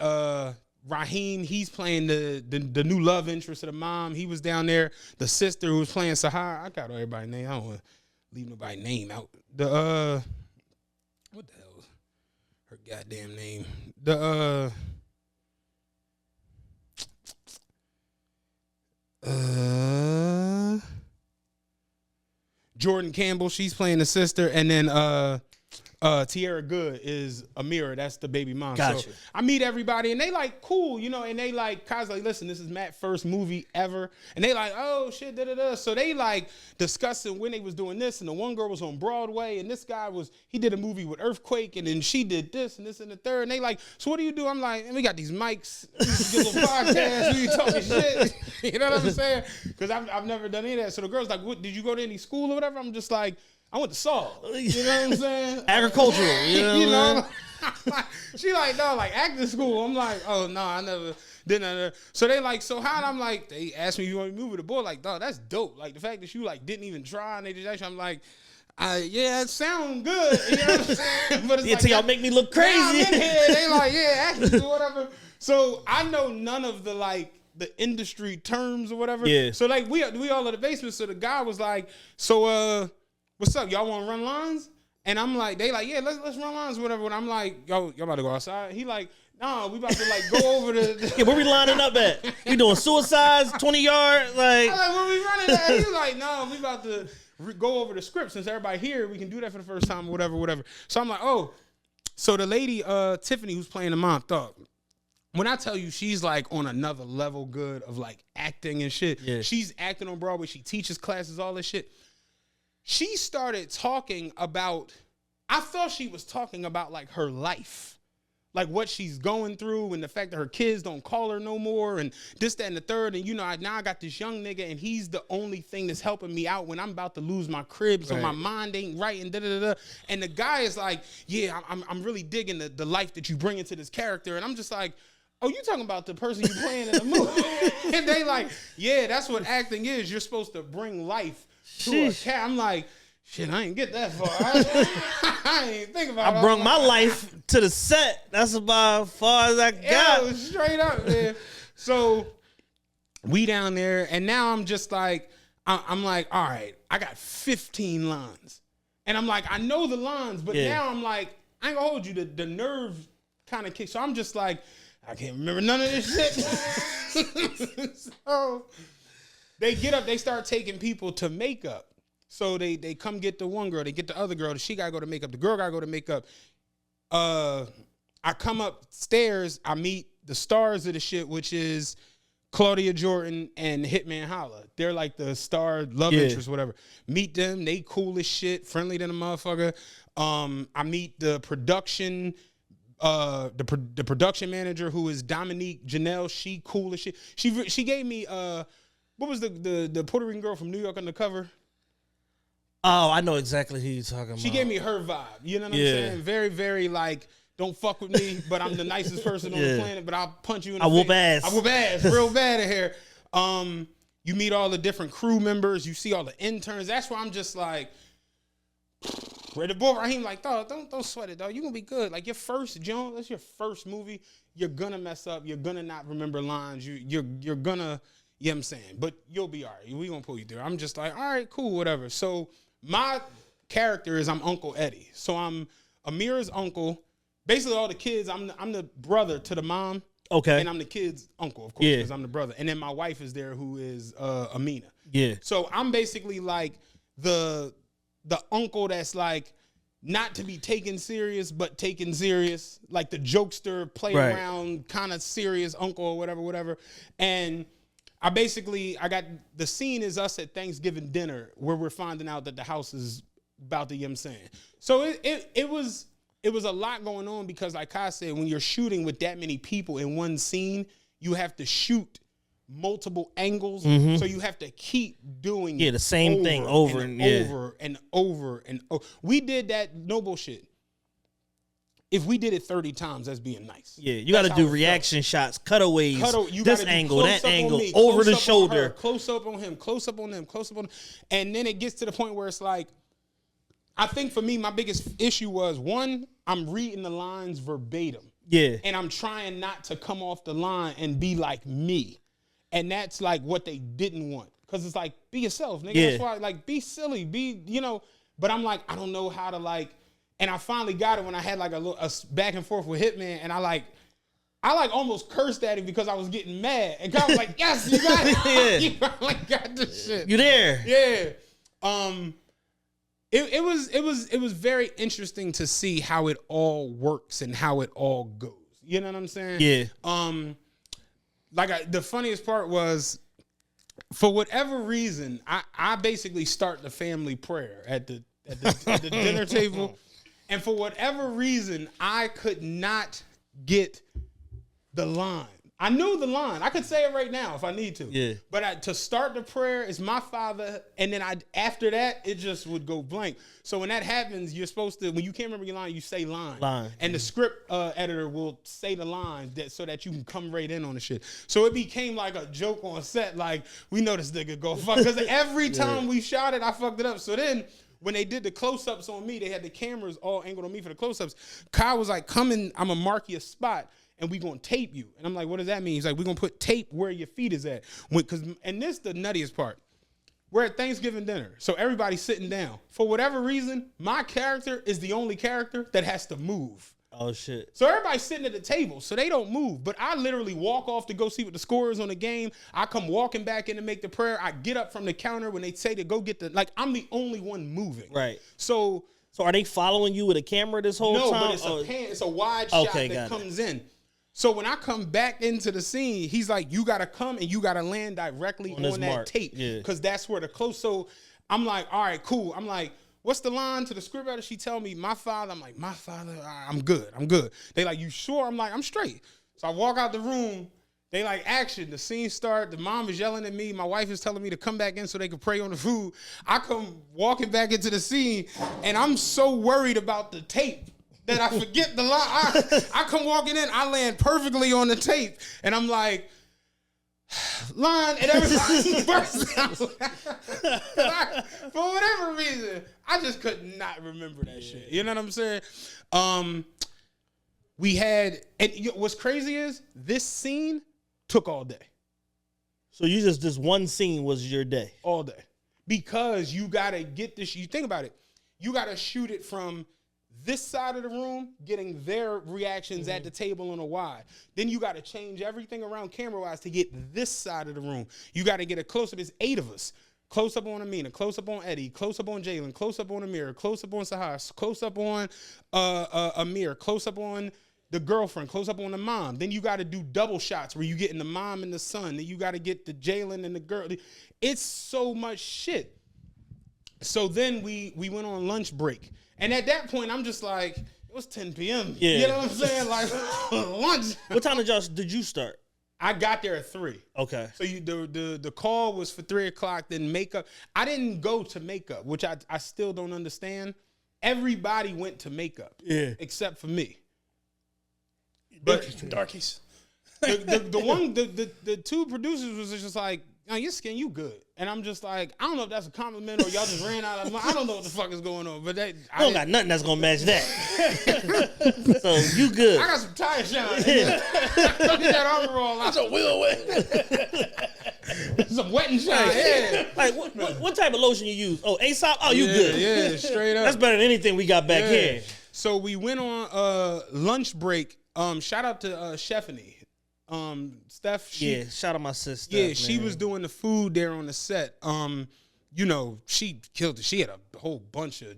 Raheem. He's playing the new love interest of the mom. He was down there. The sister who was playing Sahar. I got everybody's name. I don't want to leave nobody's name out. The what the hell is her goddamn name? The Jordan Campbell, she's playing the sister, and then Tierra Good is Amira, that's the baby mom. Gotcha. So I meet everybody and they like cool, and they like Kai's like, listen, this is Matt's first movie ever. And they like, oh shit, da-da-da. So they like discussing when they was doing this, and the one girl was on Broadway, and this guy he did a movie with Earthquake, and then she did this and this and the third. And they like, so what do you do? I'm like, and we got these mics, we get a little podcast, we talking shit. You know what I'm saying? Because I've never done any of that. So the girl's like, what, did you go to any school or whatever? I'm just like, I went to Saul. You know what I'm saying? Agricultural. You know, She like, no, like acting school. I'm like, oh no, I never did none of that. So they like, so how? And I'm like, they asked me if you want to move with the boy. Like, dog, that's dope. Like the fact that you like didn't even try and they just actually, I'm like, yeah, it sound good. You know what I'm saying? But it's like, y'all make me look crazy. I'm in here. They like, yeah, acting school, whatever. So I know none of the like the industry terms or whatever. Yeah. So like we all in the basement. So the guy was like, so what's up? Y'all want to run lines? And I'm like, they like, yeah, let's run lines or whatever. And I'm like, y'all about to go outside? He like, no, we about to like go over the yeah, where we lining up at? We doing suicides, 20 yards? Like, I'm like, where we running at? He's like, no, we about to go over the script. Since everybody here, we can do that for the first time or whatever. So I'm like, oh. So the lady, Tiffany, who's playing the mom, thought, when I tell you she's like on another level good of like acting and shit, she's acting on Broadway, she teaches classes, all this shit. She started talking about, I thought she was talking about like her life, like what she's going through and the fact that her kids don't call her no more and this, that, and the third. And, you know, now I got this young nigga and he's the only thing that's helping me out when I'm about to lose my crib. So my mind ain't right and da-da-da-da. And the guy is like, yeah, I'm really digging the life that you bring into this character. And I'm just like, oh, you talking about the person you playing in the movie? And they like, yeah, that's what acting is. You're supposed to bring life to a cat. I'm like, shit, I ain't get that far. I ain't think about it. I brung my life to the set. That's about as far as I got. Yeah, straight up, man. So we down there, and now I'm just like, I'm like, all right, I got 15 lines. And I'm like, I know the lines, but now I'm like, I ain't gonna hold you. The nerve kind of kicks. So I'm just like, I can't remember none of this shit. So they get up, they start taking people to makeup. So they come get the one girl, they get the other girl, she gotta go to makeup, the girl gotta go to makeup. I come upstairs, I meet the stars of the shit, which is Claudia Jordan and Hitman Holla. They're like the star love interest, whatever. Meet them, they cool as shit, friendly than a motherfucker. I meet the production the production manager, who is Dominique Janelle. She cool as shit. She gave me what was the Puerto Rican girl from New York Undercover? Oh, I know exactly who you're talking about. She gave me her vibe. You know what I'm saying? Very, very like, don't fuck with me, but I'm the nicest person on the planet, but I'll punch you in the face. I whoop ass real bad in here. You meet all the different crew members. You see all the interns. That's why I'm just like, ready to boy Raheem, like, dog, don't sweat it, dog. You're going to be good. Like, your first, Joan, that's your first movie. You're going to mess up. You're going to not remember lines. You're going to, you know what I'm saying? But you'll be all right. We going to pull you through. I'm just like, all right, cool, whatever. So my character is I'm Uncle Eddie. So I'm Amira's uncle. Basically, all the kids, I'm the brother to the mom. Okay. And I'm the kid's uncle, of course, because I'm the brother. And then my wife is there, who is Amina. Yeah. So I'm basically like the uncle that's like not to be taken serious, but taken serious, like the jokester, play around, kind of serious uncle or whatever. And I got the scene is us at Thanksgiving dinner where we're finding out that the house is about to, you know what I'm saying? So it was a lot going on because, like I said, when you're shooting with that many people in one scene, you have to shoot multiple angles. Mm-hmm. So you have to keep doing the same thing over and over and over and over. We did that, no bullshit. If we did it 30 times, that's being nice. Yeah, you got to do reaction shots, cutaways, this angle, that angle, over the shoulder. Close up on him, close up on them, close up on them. And then it gets to the point where it's like, I think for me, my biggest issue was, one, I'm reading the lines verbatim. Yeah. And I'm trying not to come off the line and be like me. And that's like what they didn't want. Because it's like, be yourself, nigga. Yeah. That's why, like, be silly, but I'm like, I don't know how to like, and I finally got it when I had like a back and forth with Hitman, and I almost cursed at him because I was getting mad. And God was like, yes, you got it. You finally got this shit. You there. Yeah. It was very interesting to see how it all works and how it all goes. You know what I'm saying? Yeah. The funniest part was, for whatever reason, I basically start the family prayer at the dinner table, and for whatever reason, I could not get the line. I knew the line. I could say it right now if I need to. Yeah. But to start the prayer is my father, and then after that, it just would go blank. So when that happens, you're supposed to, when you can't remember your line, you say line. And the script editor will say the line so that you can come right in on the shit. So it became like a joke on set, like, we know this nigga go fuck. Because every time we shot it, I fucked it up. So then, when they did the close-ups on me, they had the cameras all angled on me for the close-ups. Kyle was like, come in, I'm going to mark you a spot, and we going to tape you. And I'm like, what does that mean? He's like, we're going to put tape where your feet is at. And this is the nuttiest part. We're at Thanksgiving dinner, so everybody's sitting down. For whatever reason, my character is the only character that has to move. Oh, shit. So everybody's sitting at the table, so they don't move. But I literally walk off to go see what the score is on the game. I come walking back in to make the prayer. I get up from the counter when they say to go get I'm the only one moving. Right. So are they following you with a camera this whole time? No, but it's a wide shot that comes in. So when I come back into the scene, he's like, you got to come and you got to land directly on that mark. Tape. Because that's where the close. So I'm like, all right, cool. I'm like, what's the line to the script editor? She tell me, my father. I'm like, my father, I'm good. They like, you sure? I'm like, I'm straight. So I walk out the room. They like, action. The scene start. The mom is yelling at me. My wife is telling me to come back in so they could pray on the food. I come walking back into the scene, and I'm so worried about the tape that I forget the line. I come walking in. I land perfectly on the tape, and I'm like, line, and everybody bursts out. For whatever reason, I just could not remember that shit. You know what I'm saying? We had, and what's crazy is this scene took all day. So you just, this one scene was your day? All day. Because you got to get this, you think about it, you got to shoot it from this side of the room, getting their reactions at the table on a wide. Then you got to change everything around camera-wise to get this side of the room. You got to get a close-up. There's 8 of us. Close-up on Amina, close-up on Eddie, close-up on Jalen, close-up on Amir, close-up on Sahar, close-up on Amir, close-up on the girlfriend, close-up on the mom. Then you got to do double shots where you getting the mom and the son. Then you got to get the Jalen and the girl. It's so much shit. So then we went on lunch break. And at that point, I'm just like, it was 10 p.m. Yeah. You know what I'm saying? Like, lunch. What time did you start? I got there at 3. Okay. So the call was for 3 o'clock, then makeup. I didn't go to makeup, which I still don't understand. Everybody went to makeup. Yeah. Except for me. But darkies. The 2 producers was just like, oh, your skin, you good. And I'm just like, I don't know if that's a compliment or y'all just ran out of, I don't know what the fuck is going on. But I don't got nothing that's gonna match that. So you good. I got some tire shine. Yeah. Look at that overall. That's a wheel wet. Some wet and shine. Yeah. Like what type of lotion you use? Oh, Aesop? Oh, you good. Yeah, straight up. That's better than anything we got back here. So we went on lunch break. Shout out to Stephanie. Steph. Shout out my sister. Yeah, she was doing the food there on the set. You know, she killed it. She had a whole bunch of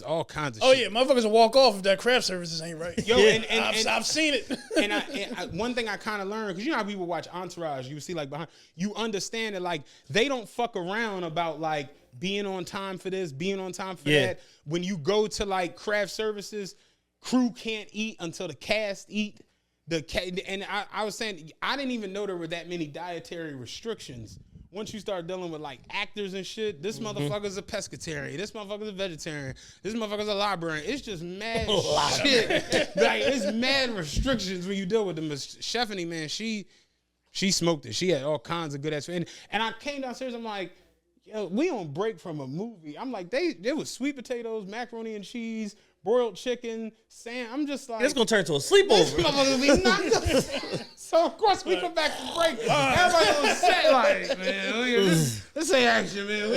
all kinds of shit. Oh yeah, motherfuckers will walk off if that craft services ain't right. Yo, and I've seen it. and I one thing I kind of learned, because you know how people watch Entourage, you see like behind, you understand that like they don't fuck around about like being on time for this, being on time for that. When you go to like craft services, crew can't eat until the cast eat. And I was saying, I didn't even know there were that many dietary restrictions. Once you start dealing with like actors and shit, this motherfucker's a pescatarian, this motherfucker's a vegetarian, this motherfucker's a librarian. It's just mad shit. Like it's mad restrictions when you deal with them. Stephanie, man, she smoked it. She had all kinds of good ass. And I came downstairs, I'm like, yo, we on break from a movie. I'm like, there was sweet potatoes, macaroni and cheese, broiled chicken, I'm just like, it's gonna turn to a sleepover. So of course we come back from break. Everybody was set like, man, this ain't action, man.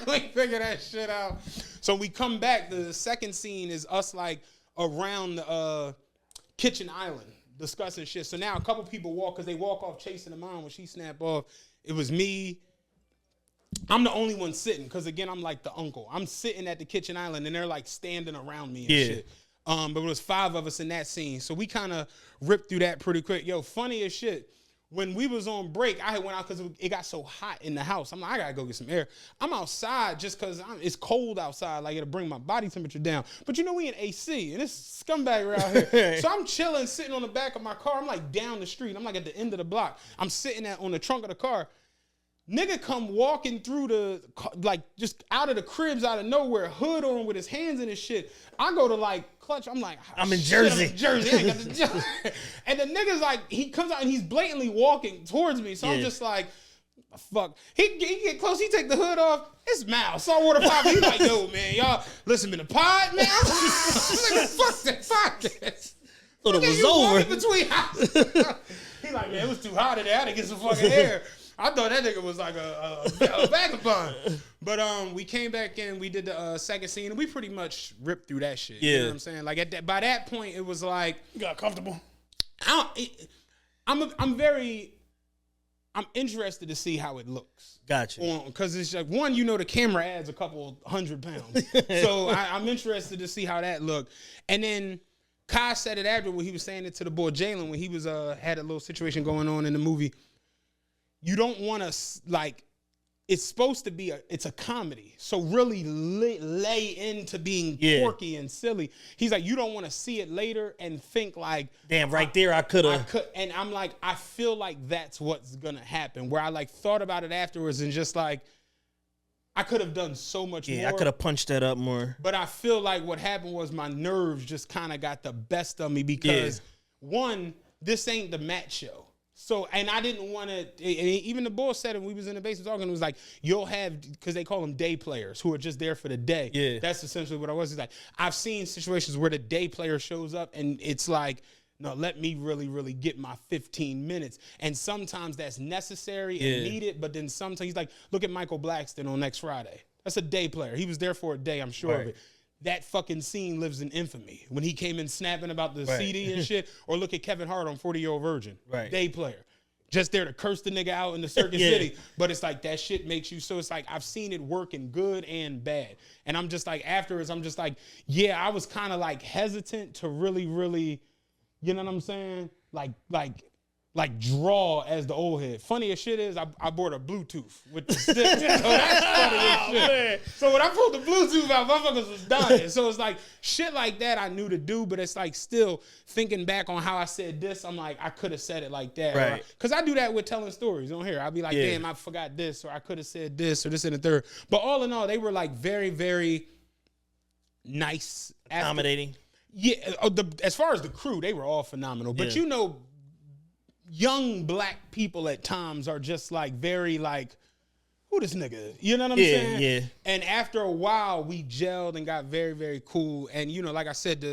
We figure that shit out. So we come back. The second scene is us like around the kitchen island discussing shit. So now a couple people walk because they walk off chasing the mom when she snapped off. It was me. I'm the only one sitting because, again, I'm like the uncle. I'm sitting at the kitchen island, and they're, like, standing around me and shit. But it was 5 of us in that scene. So we kind of ripped through that pretty quick. Yo, funny as shit. when we was on break, I had went out because it got so hot in the house. I'm like, I gotta go get some air. I'm outside just because it's cold outside. Like, it'll bring my body temperature down. But you know, we in AC, and it's scumbag around here. So I'm chilling, sitting on the back of my car. I'm like down the street. I'm like at the end of the block. I'm sitting on the trunk of the car. Nigga come walking through like just out of the cribs out of nowhere, hood on with his hands in his shit. I go to like clutch. I'm like, I'm in Jersey. I'm in Jersey. And the nigga's like, he comes out and he's blatantly walking towards me. So I'm just like, fuck. He get close. He take the hood off. It's Mal. Saltwater Pop. He's like, yo, man, y'all listen to the pod, man. I'm like, fuck that podcast. Thought it was over. Between houses. He's like, man, it was too hot in there. I had to get some fucking air. I thought that nigga was like a vagabond. But we came back in, we did the second scene, and we pretty much ripped through that shit. You know what I'm saying? Like by that point, it was like, you got comfortable. I'm interested to see how it looks. Gotcha. Because it's like, one, you know, the camera adds a couple 100 pounds. So I'm interested to see how that looked. And then Kai said it after when he was saying it to the boy Jalen when he was had a little situation going on in the movie. You don't want to, like, it's supposed to be it's a comedy. So really lay into being quirky and silly. He's like, you don't want to see it later and think like, damn, right there I could have. And I'm like, I feel like that's what's going to happen. Where I like thought about it afterwards and just like, I could have done so much more. Yeah, I could have punched that up more. But I feel like what happened was my nerves just kind of got the best of me because, one, this ain't the Matt show. So, and I didn't want to, even the boss said it when we was in the basement talking, it was like, you'll have, because they call them day players who are just there for the day. Yeah. That's essentially what I was. It's like, I've seen situations where the day player shows up and it's like, no, let me really, really get my 15 minutes. And sometimes that's necessary and needed, but then sometimes he's like, look at Michael Blackston on Next Friday. That's a day player. He was there for a day, I'm sure of it. That fucking scene lives in infamy. When he came in snapping about the CD and shit, or look at Kevin Hart on 40-Year-Old Virgin. Day player. Just there to curse the nigga out in the Circuit City. But it's like, that shit makes you, so it's like, I've seen it work in good and bad. And I'm just like, afterwards, I'm just like, yeah, I was kind of like hesitant to really, really, you know what I'm saying? Like draw as the old head. Funny as shit is, I bought a Bluetooth with the stick. So that's funny as shit. Man. So when I pulled the Bluetooth out, motherfuckers was dying. So it's like, shit like that I knew to do, but it's like still thinking back on how I said this, I'm like, I could have said it like that. Right. Because I do that with telling stories on here. I'll be like, damn, I forgot this, or I could have said this, or this and the third. But all in all, they were like very, very nice. Accommodating. As far as the crew, they were all phenomenal. But you know, young black people at times are just like very like, who this nigga? You know what I'm saying? Yeah. And after a while, we gelled and got very, very cool. And you know, like I said,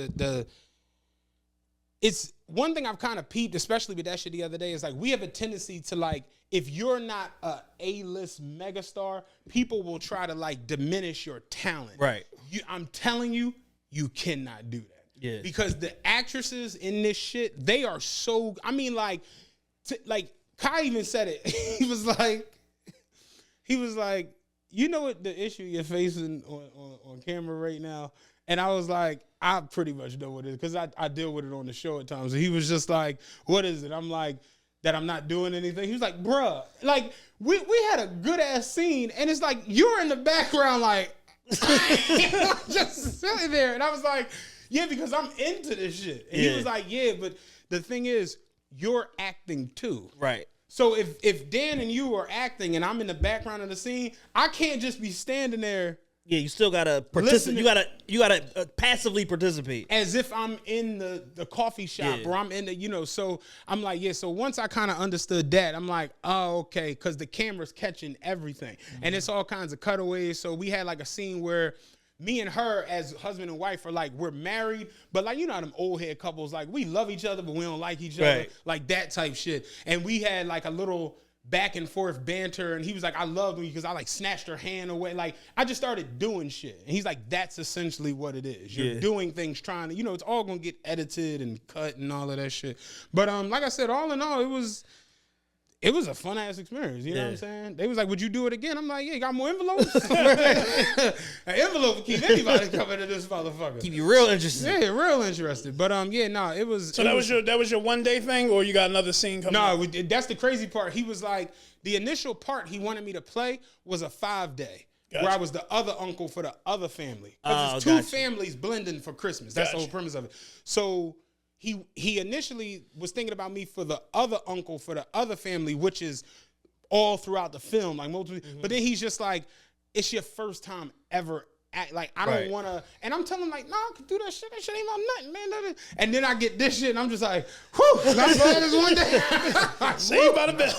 it's one thing I've kind of peeped, especially with that shit the other day, is like we have a tendency to like, if you're not a A-list megastar, people will try to like diminish your talent. Right. I'm telling you, you cannot do that. Yeah. Because the actresses in this shit, they are so, I mean, like Kai even said it. He was like, you know what the issue you're facing on camera right now? And I was like, I pretty much know what it is because I deal with it on the show at times. And he was just like, what is it? I'm like, that I'm not doing anything. He was like, bruh, like we had a good ass scene and it's like, you're in the background like, just sitting there. And I was like, yeah, because I'm into this shit. And he was like, yeah, but the thing is, you're acting too. Right. So if Dan and you are acting and I'm in the background of the scene, I can't just be standing there. Yeah, you still gotta participate. You gotta passively participate, as if I'm in the coffee shop or I'm in the, you know. So I'm like, yeah. So once I kind of understood that, I'm like, oh, okay, because the camera's catching everything, and it's all kinds of cutaways. So we had like a scene where me and her as husband and wife are like, we're married, but like, you know how them old head couples, like we love each other, but we don't like each other, like that type shit. And we had like a little back and forth banter, and he was like, I love me because I like snatched her hand away. Like I just started doing shit. And he's like, that's essentially what it is. You're doing things trying to, you know, it's all gonna get edited and cut and all of that shit. But like I said, all in all, it was a fun ass experience. You know what I'm saying? They was like, "Would you do it again?" I'm like, "Yeah, you got more envelopes." An envelope would keep anybody coming to this motherfucker. Keep you real interested. Yeah, real interested. But it was. So that was your one day thing, or you got another scene coming? No, that's the crazy part. He was like, the initial part he wanted me to play was a 5-day. Gotcha. Where I was the other uncle for the other family. Because it's two families blending for Christmas. That's the whole premise of it. So he initially was thinking about me for the other uncle for the other family, which is all throughout the film, like multiple. But then he's just like, it's your first time ever. Like, I don't want to, and I'm telling him like, no, I can do that shit ain't about nothing, man. And then I get this shit, and I'm just like, whew, I'm glad it's one day. Like, saved by the bell.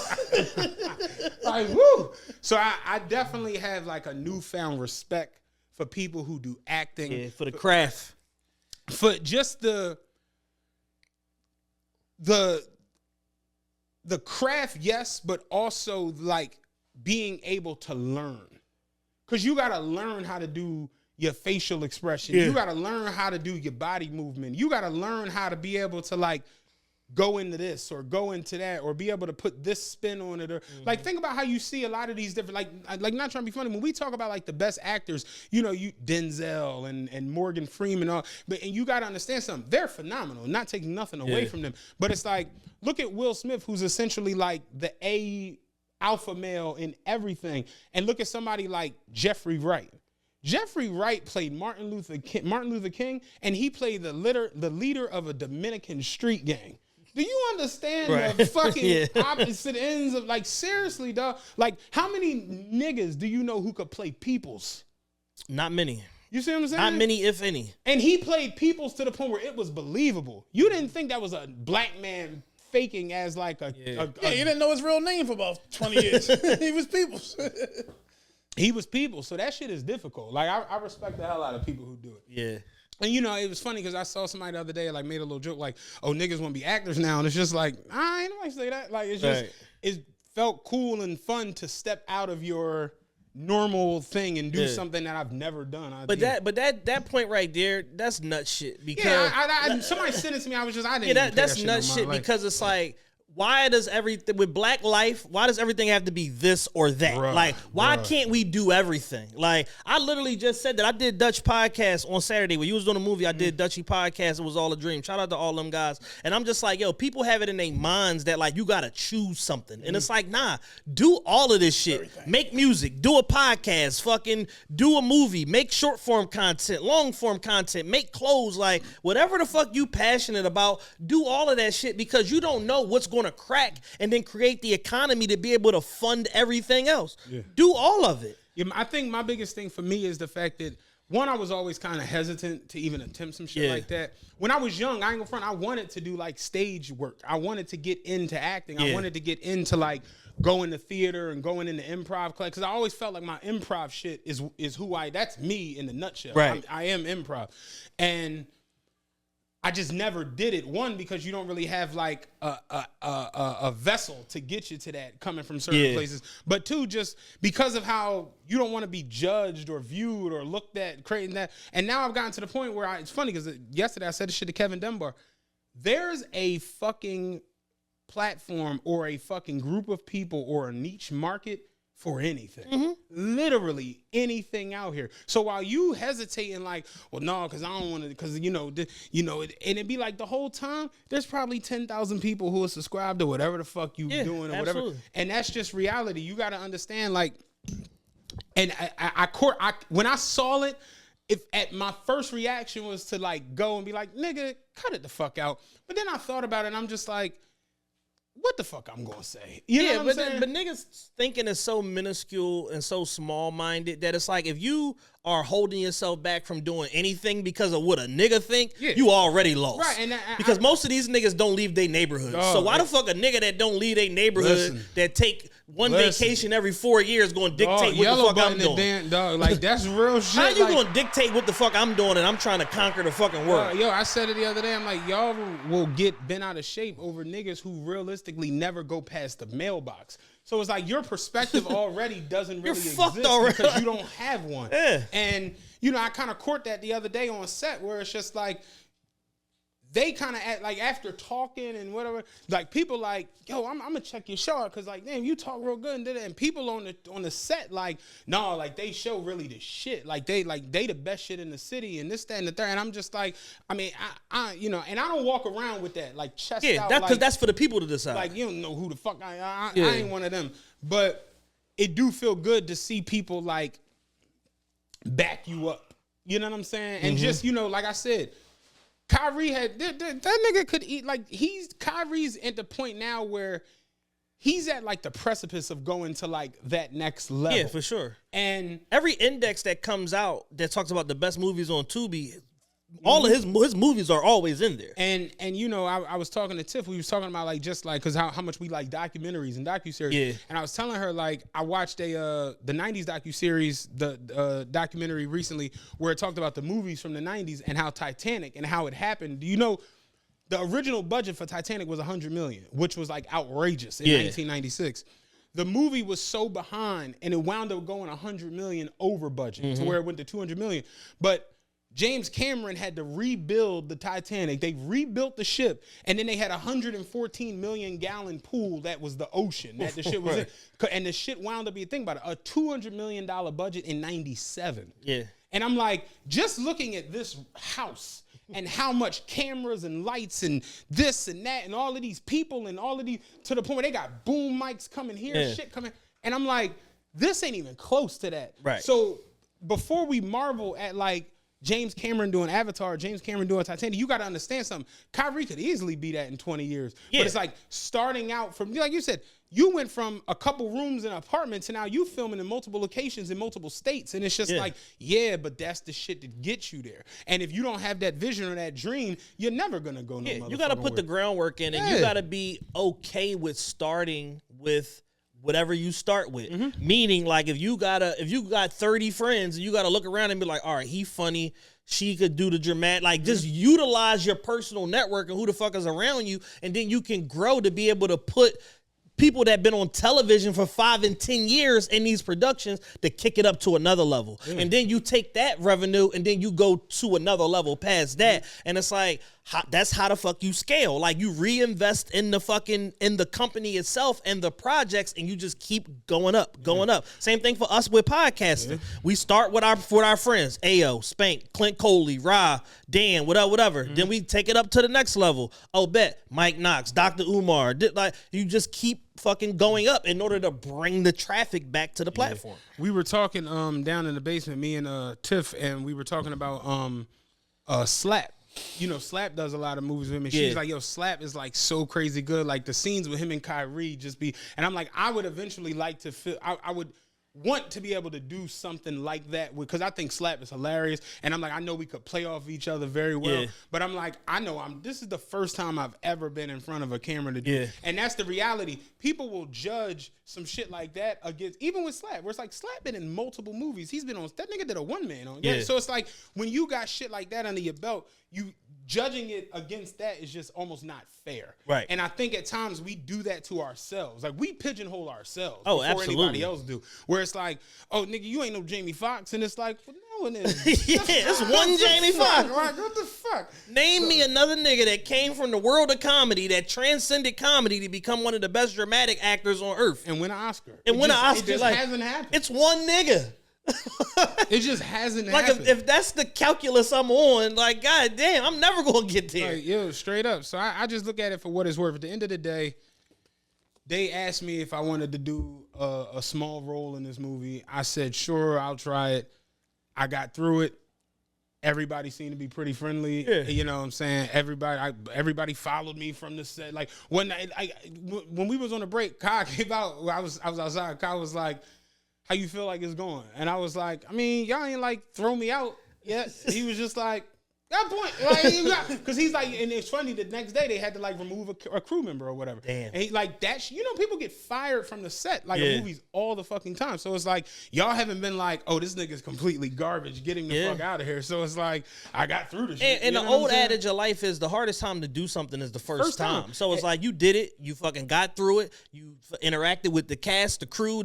Like, woo. So I definitely have like a newfound respect for people who do acting. Yeah, for the craft. For just the craft, yes, but also like being able to learn. Because you got to learn how to do your facial expression. You got to learn how to do your body movement. You got to learn how to be able to like go into this or go into that or be able to put this spin on it. Or like, think about how you see a lot of these different, like not trying to be funny, when we talk about like the best actors, you know, Denzel and Morgan Freeman, and you got to understand something. They're phenomenal, not taking nothing away from them. But it's like, look at Will Smith, who's essentially like the alpha male in everything, and look at somebody like Jeffrey Wright. Jeffrey Wright played Martin Luther King, and he played the leader of a Dominican street gang. Do you understand the fucking opposite ends of, like, seriously, dog? Like, how many niggas do you know who could play Peoples? Not many. You see what I'm saying? Not many, if any. And he played Peoples to the point where it was believable. You didn't think that was a black man faking as like you didn't know his real name for about 20 years. He was Peoples. He was Peoples. So that shit is difficult. Like, I respect the hell out of people who do it. Yeah. And, you know, it was funny because I saw somebody the other day, like, made a little joke, like, oh, niggas want to be actors now. And it's just like, I ain't nobody say that. Like, it's just, it felt cool and fun to step out of your normal thing and do something that I've never done. But that point right there, that's nut shit. Because somebody sent it to me. I was just, I didn't. Yeah, that's nut shit because it's like, why does everything with Black life? Why does everything have to be this or that? Why can't we do everything? Like, I literally just said that I did Dutch podcast on Saturday when you was doing a movie. I did Dutchy podcast. It was all a dream. Shout out to all them guys. And I'm just like, yo, people have it in their minds that like you gotta choose something, and it's like, nah, do all of this shit. Everything. Make music, do a podcast, fucking do a movie, make short form content, long form content, make clothes, like whatever the fuck you passionate about. Do all of that shit because you don't know what's going to crack and then create the economy to be able to fund everything else. Do all of it. Yeah, I think my biggest thing for me is the fact that, one, I was always kind of hesitant to even attempt some shit like that. When I was young, I ain't gonna front, I wanted to do like stage work. I wanted to get into acting. I wanted to get into like going to theater and going into improv class, because I always felt like my improv shit is who that's me in the nutshell. Right. I am improv. And I just never did it. One, because you don't really have like a vessel to get you to that coming from certain places. But two, just because of how you don't want to be judged or viewed or looked at, creating that. And now I've gotten to the point where it's funny because yesterday I said this shit to Kevin Dunbar. There's a fucking platform or a fucking group of people or a niche market for anything, literally anything out here. So while you hesitating, like, well, no, because I don't want to, because and it'd be like the whole time there's probably 10,000 people who are subscribed to whatever the fuck you doing or whatever, and that's just reality. You got to understand, like, and I when I saw it, my first reaction was to like go and be like, nigga, cut it the fuck out. But then I thought about it, and I'm just like, what the fuck I'm gonna say? You know what I'm saying? But niggas thinking is so minuscule and so small-minded that it's like if you are holding yourself back from doing anything because of what a nigga think, you already lost. Right, and because most of these niggas don't leave their neighborhood. So why the fuck a nigga that don't leave their neighborhood that take one vacation every 4 years going to dictate what the fuck I'm doing? Like, that's real shit. How you going to dictate what the fuck I'm doing and I'm trying to conquer the fucking world? Yo, I said it the other day. I'm like, y'all will get bent out of shape over niggas who realistically never go past the mailbox. So it's like your perspective already doesn't really exist because you don't have one. And, I kind of caught that the other day on set where it's just like, they kind of like after talking and whatever, like people like, yo, I'm gonna check your show out because like, damn, you talk real good and did it. And people on the set like, no, like they show really the shit. Like they the best shit in the city and this, that, and the third. And I'm just like, I mean, I you know, and I don't walk around with that like chest out. Yeah, that's for the people to decide. Like you don't know who the fuck I ain't one of them. But it do feel good to see people like back you up. You know what I'm saying? And just, you know, like I said, Kyrie had that nigga could eat like Kyrie's at the point now where he's at like the precipice of going to like that next level. Yeah, for sure. And every index that comes out that talks about the best movies on Tubi, all of his movies are always in there. And you know, I was talking to Tiff. We was talking about like just like because how much we like documentaries and docuseries. Yeah. And I was telling her like I watched the '90s docuseries, the documentary recently where it talked about the movies from the '90s and how Titanic and how it happened. Do you know the original budget for Titanic was $100 million, which was like outrageous in 1996. The movie was so behind and it wound up going $100 million over budget to where it went to $200 million, but James Cameron had to rebuild the Titanic. They rebuilt the ship, and then they had a 114 million gallon pool that was the ocean that the shit was in. And the shit wound up being, think about it, a $200 million budget in 97. Yeah. And I'm like, just looking at this house and how much cameras and lights and this and that and all of these people and all of these, to the point where they got boom mics coming here, shit coming. And I'm like, this ain't even close to that. Right. So before we marvel at like, James Cameron doing Avatar, James Cameron doing Titanic, you got to understand something. Kyrie could easily be that in 20 years. Yeah. But it's like starting out from, like you said, you went from a couple rooms in an apartment to now you filming in multiple locations in multiple states. And it's just like, but that's the shit that gets you there. And if you don't have that vision or that dream, you're never going to go no motherfucking you got to put the groundwork in and you got to be okay with starting with whatever you start with. Meaning like if you got 30 friends and you got to look around and be like, all right, he funny, she could do the dramatic, like just utilize your personal network and who the fuck is around you, and then you can grow to be able to put people that been on television for 5 and 10 years in these productions to kick it up to another level. And then you take that revenue and then you go to another level past that. And it's like, that's how the fuck you scale. Like you reinvest in the company itself and the projects, and you just keep going up. Same thing for us with podcasting. We start with our friends, Ayo, Spank, Clint Coley, Ra, Dan, whatever. Then we take it up to the next level. Bet, Mike Knox, Dr. Umar. Like you just keep fucking going up in order to bring the traffic back to the platform. We were talking down in the basement, me and Tiff, and we were talking about Slap. You know, Slap does a lot of movies with him, and she's like, yo, Slap is like so crazy good. Like the scenes with him and Kyrie just be, and I'm like, I would eventually like to feel, I would want to be able to do something like that because I think Slap is hilarious, and I'm like, I know we could play off each other very well, but I'm like, I know this is the first time I've ever been in front of a camera to do it. And that's the reality. People will judge some shit like that against, even with Slap, where it's like Slap been in multiple movies. He's been on, that nigga did a one man on. So it's like when you got shit like that under your belt, you judging it against that is just almost not fair. Right. And I think at times we do that to ourselves. Like we pigeonhole ourselves before absolutely. Anybody else do. Where it's like, oh nigga, you ain't no Jamie Foxx, and it's like, well, no, it is. It's one Jamie Foxx. Like, what the fuck? Name me another nigga that came from the world of comedy that transcended comedy to become one of the best dramatic actors on earth and win an Oscar. It just like, hasn't happened. It's one nigga. It just hasn't like happened. If that's the calculus I'm on, like, god damn, I'm never gonna get there. Like, yo, straight up. So I just look at it for what it's worth. At the end of the day, they asked me if I wanted to do a small role in this movie. I said, sure, I'll try it. I got through it. Everybody seemed to be pretty friendly. You know what I'm saying? Everybody followed me from the set. Like when we was on a break, Kyle came out. I was outside. Kyle was like, how you feel like it's going? And I was like, I mean, y'all ain't like throw me out yet. He was just like, that point. Like, because he's like, and it's funny, the next day they had to like remove a crew member or whatever. Damn. And he like that, you know, people get fired from the set like a movies all the fucking time. So it's like, y'all haven't been like, oh, this nigga's completely garbage, getting the fuck out of here. So it's like, I got through the shit. And the old adage of life is the hardest time to do something is the first time. So it's like, you did it, you fucking got through it, you interacted with the cast, the crew,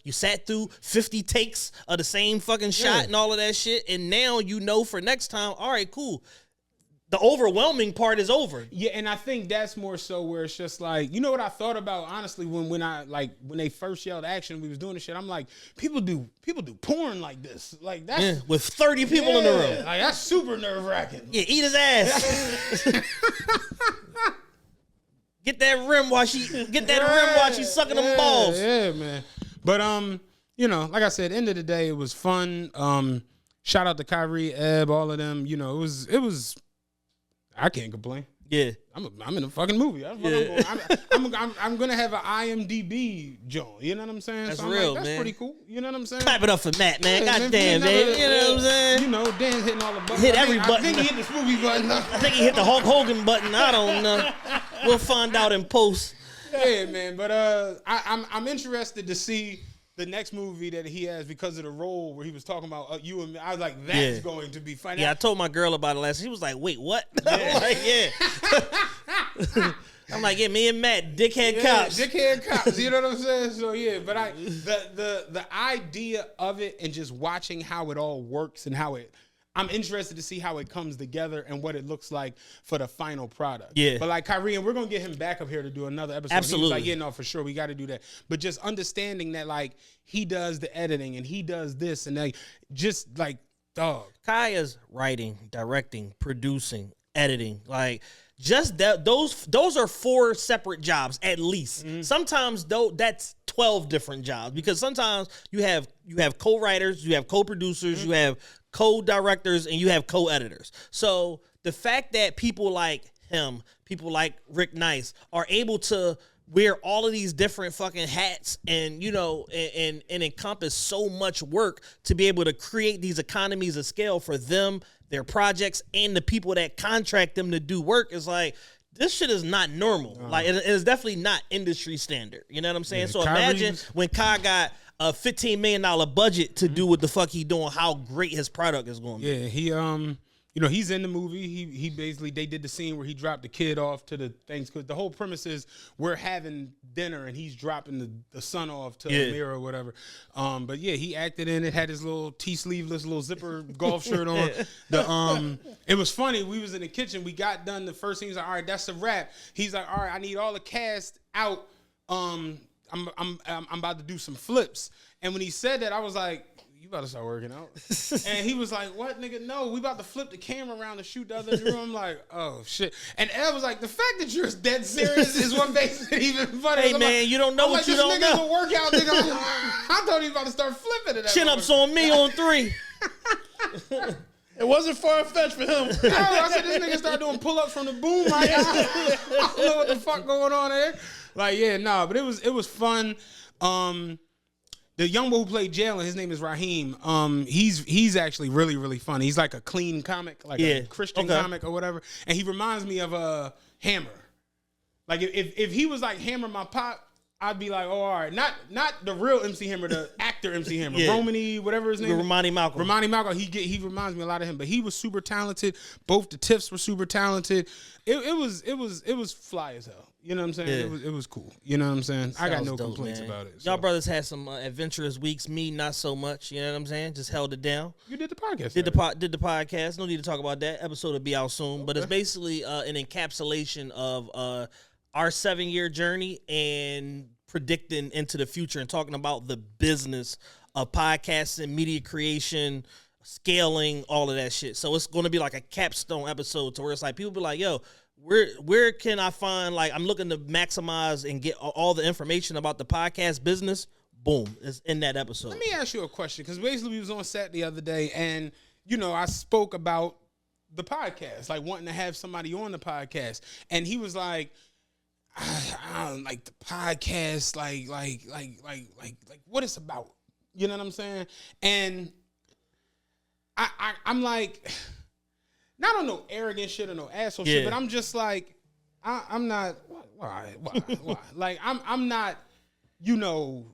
you sat through 50 takes of the same fucking shot and all of that shit. And now you know for next time, all right, cool. The overwhelming part is over. Yeah, and I think that's more so where it's just like, you know what I thought about honestly when they first yelled action, we was doing this shit. I'm like, people do porn like this, like that's with 30 people in the room. Like that's super nerve wracking. Yeah, eat his ass. Get that rim while she's sucking them balls. Yeah, man. But you know, like I said, end of the day, it was fun. Shout out to Kyrie, Ebb, all of them. You know, it was. I can't complain. Yeah, I'm in a fucking movie. I'm gonna have an IMDb joint. You know what I'm saying? That's so I'm real, like, that's man. pretty cool. You know what I'm saying? Clap it up for Matt, man. Yeah, Goddamn, baby. You know what I'm saying? You know, Dan's hitting all the buttons. Hit every button. I think he hit the Scooby button. I think he hit the Hulk Hogan button. I don't know. We'll find out in post. Yeah, man. But I'm interested to see the next movie that he has because of the role where he was talking about you and me. I was like, that's going to be funny. Yeah, I told my girl about it last. She was like, wait, what? Yeah. I'm like, yeah. I'm like, yeah, me and Matt, dickhead cops. Dickhead cops. You know what I'm saying? So yeah, but the idea of it and just watching how it all works and I'm interested to see how it comes together and what it looks like for the final product. Yeah. But like Kyrie, and we're going to get him back up here to do another episode. Absolutely. He was like, yeah, no, for sure. We got to do that. But just understanding that like he does the editing and he does this and like just like, dog. Kaya's writing, directing, producing, editing. Like just that those are 4 separate jobs at least. Mm-hmm. Sometimes though that's 12 different jobs because sometimes you have co-writers, you have co-producers, mm-hmm. you have co-directors, and you have co-editors. So the fact that people like him, people like Rick Nice, are able to wear all of these different fucking hats and, you know, and encompass so much work to be able to create these economies of scale for them, their projects, and the people that contract them to do work is like, this shit is not normal. Like, it is definitely not industry standard. You know what I'm saying? Yeah, so imagine when Kai got a $15 million budget to do what the fuck he doing, how great his product is going to be. Yeah, he you know, he's in the movie. He basically, they did the scene where he dropped the kid off to the things because the whole premise is we're having dinner and he's dropping the son off to Amira or whatever. But yeah, he acted in it, had his little sleeveless little zipper golf shirt on. It was funny. We was in the kitchen. We got done. The first thing he's like, all right, that's a wrap. He's like, all right, I need all the cast out. I'm about to do some flips. And when he said that, I was like, you about to start working out. And he was like, what, nigga? No, we about to flip the camera around to shoot the other room. I'm like, oh, shit. And Ed was like, the fact that you're dead serious is what makes it even funny. Hey, man, like, you don't know what you don't know. This nigga's a workout nigga. I thought he was about to start flipping it. Chin-ups on me on 3. It wasn't far-fetched for him. I said, this nigga started doing pull-ups from the boom. Like, I don't know what the fuck going on there. Like, yeah, nah, but it was fun. The young boy who played Jalen, his name is Raheem. He's actually really, really funny. He's like a clean comic, like a Christian comic or whatever. And he reminds me of Hammer. Like if he was like Hammer my pop, I'd be like, oh, all right. Not the real MC Hammer, the actor MC Hammer. Yeah. Romany, whatever his name is. Romani Malcolm. He reminds me a lot of him. But he was super talented. Both the Tiffs were super talented. It was fly as hell. You know what I'm saying? Yeah. It was cool. You know what I'm saying? I got no complaints about it. So. Y'all brothers had some adventurous weeks. Me, not so much. You know what I'm saying? Just held it down. You did the podcast. Did the podcast. No need to talk about that. Episode will be out soon. Okay. But it's basically an encapsulation of our 7-year journey and predicting into the future and talking about the business of podcasting, media creation, scaling, all of that shit. So it's going to be like a capstone episode to where it's like people be like, yo, where can I find, like, I'm looking to maximize and get all the information about the podcast business. Boom, it's in that episode. Let me ask you a question, because basically we was on set the other day and, you know, I spoke about the podcast, like wanting to have somebody on the podcast. And he was like, I don't like the podcast, like what it's about. You know what I'm saying? And I'm like, not on no arrogant shit or no asshole shit, but I'm just like, I'm not, why? Like, I'm not, you know,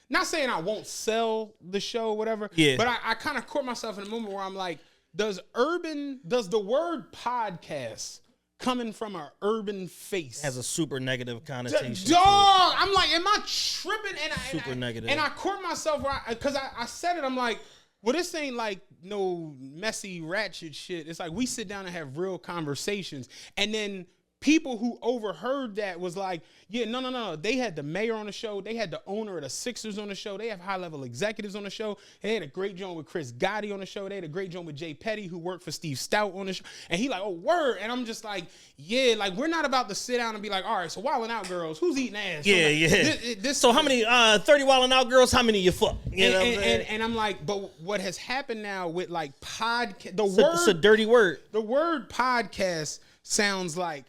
not saying I won't sell the show or whatever, but I kind of caught myself in a moment where I'm like, does the word podcast coming from an urban face has a super negative connotation? Dog, I'm like, am I tripping? And super negative. And I caught myself because I said it. I'm like, Well, this ain't like no messy ratchet shit. It's like we sit down and have real conversations. And then people who overheard that was like, yeah, no. They had the mayor on the show. They had the owner of the Sixers on the show. They have high-level executives on the show. They had a great joint with Chris Gotti on the show. They had a great joint with Jay Petty, who worked for Steve Stout on the show. And he like, oh, word. And I'm just like, yeah, like we're not about to sit down and be like, all right, so Wildin' Out girls, who's eating ass? Yeah. So how many 30 Wildin' Out girls, how many you fuck? You know what I'm saying? And I'm like, but what has happened now with like podcast, It's a dirty word. The word podcast sounds like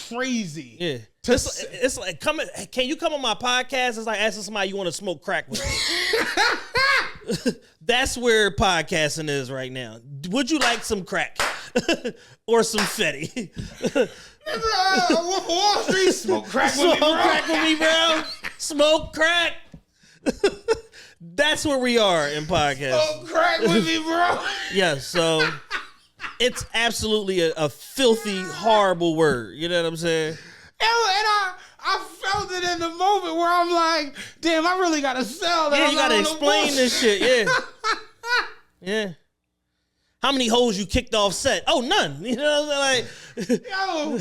crazy. Yeah. It's like can you come on my podcast? It's like asking somebody you want to smoke crack with me. That's where podcasting is right now. Would you like some crack? Or some fetty? Wall Street, smoke crack with me, bro. Smoke crack with me, bro. Smoke crack. That's where we are in podcasting. Smoke crack with me, bro. Yeah, so it's absolutely a filthy, horrible word. You know what I'm saying? And I felt it in the moment where I'm like, damn, I really gotta sell that. Yeah, you gotta explain this shit. Yeah. Yeah. How many hoes you kicked off set? Oh, none. You know what I'm saying? Like, yo,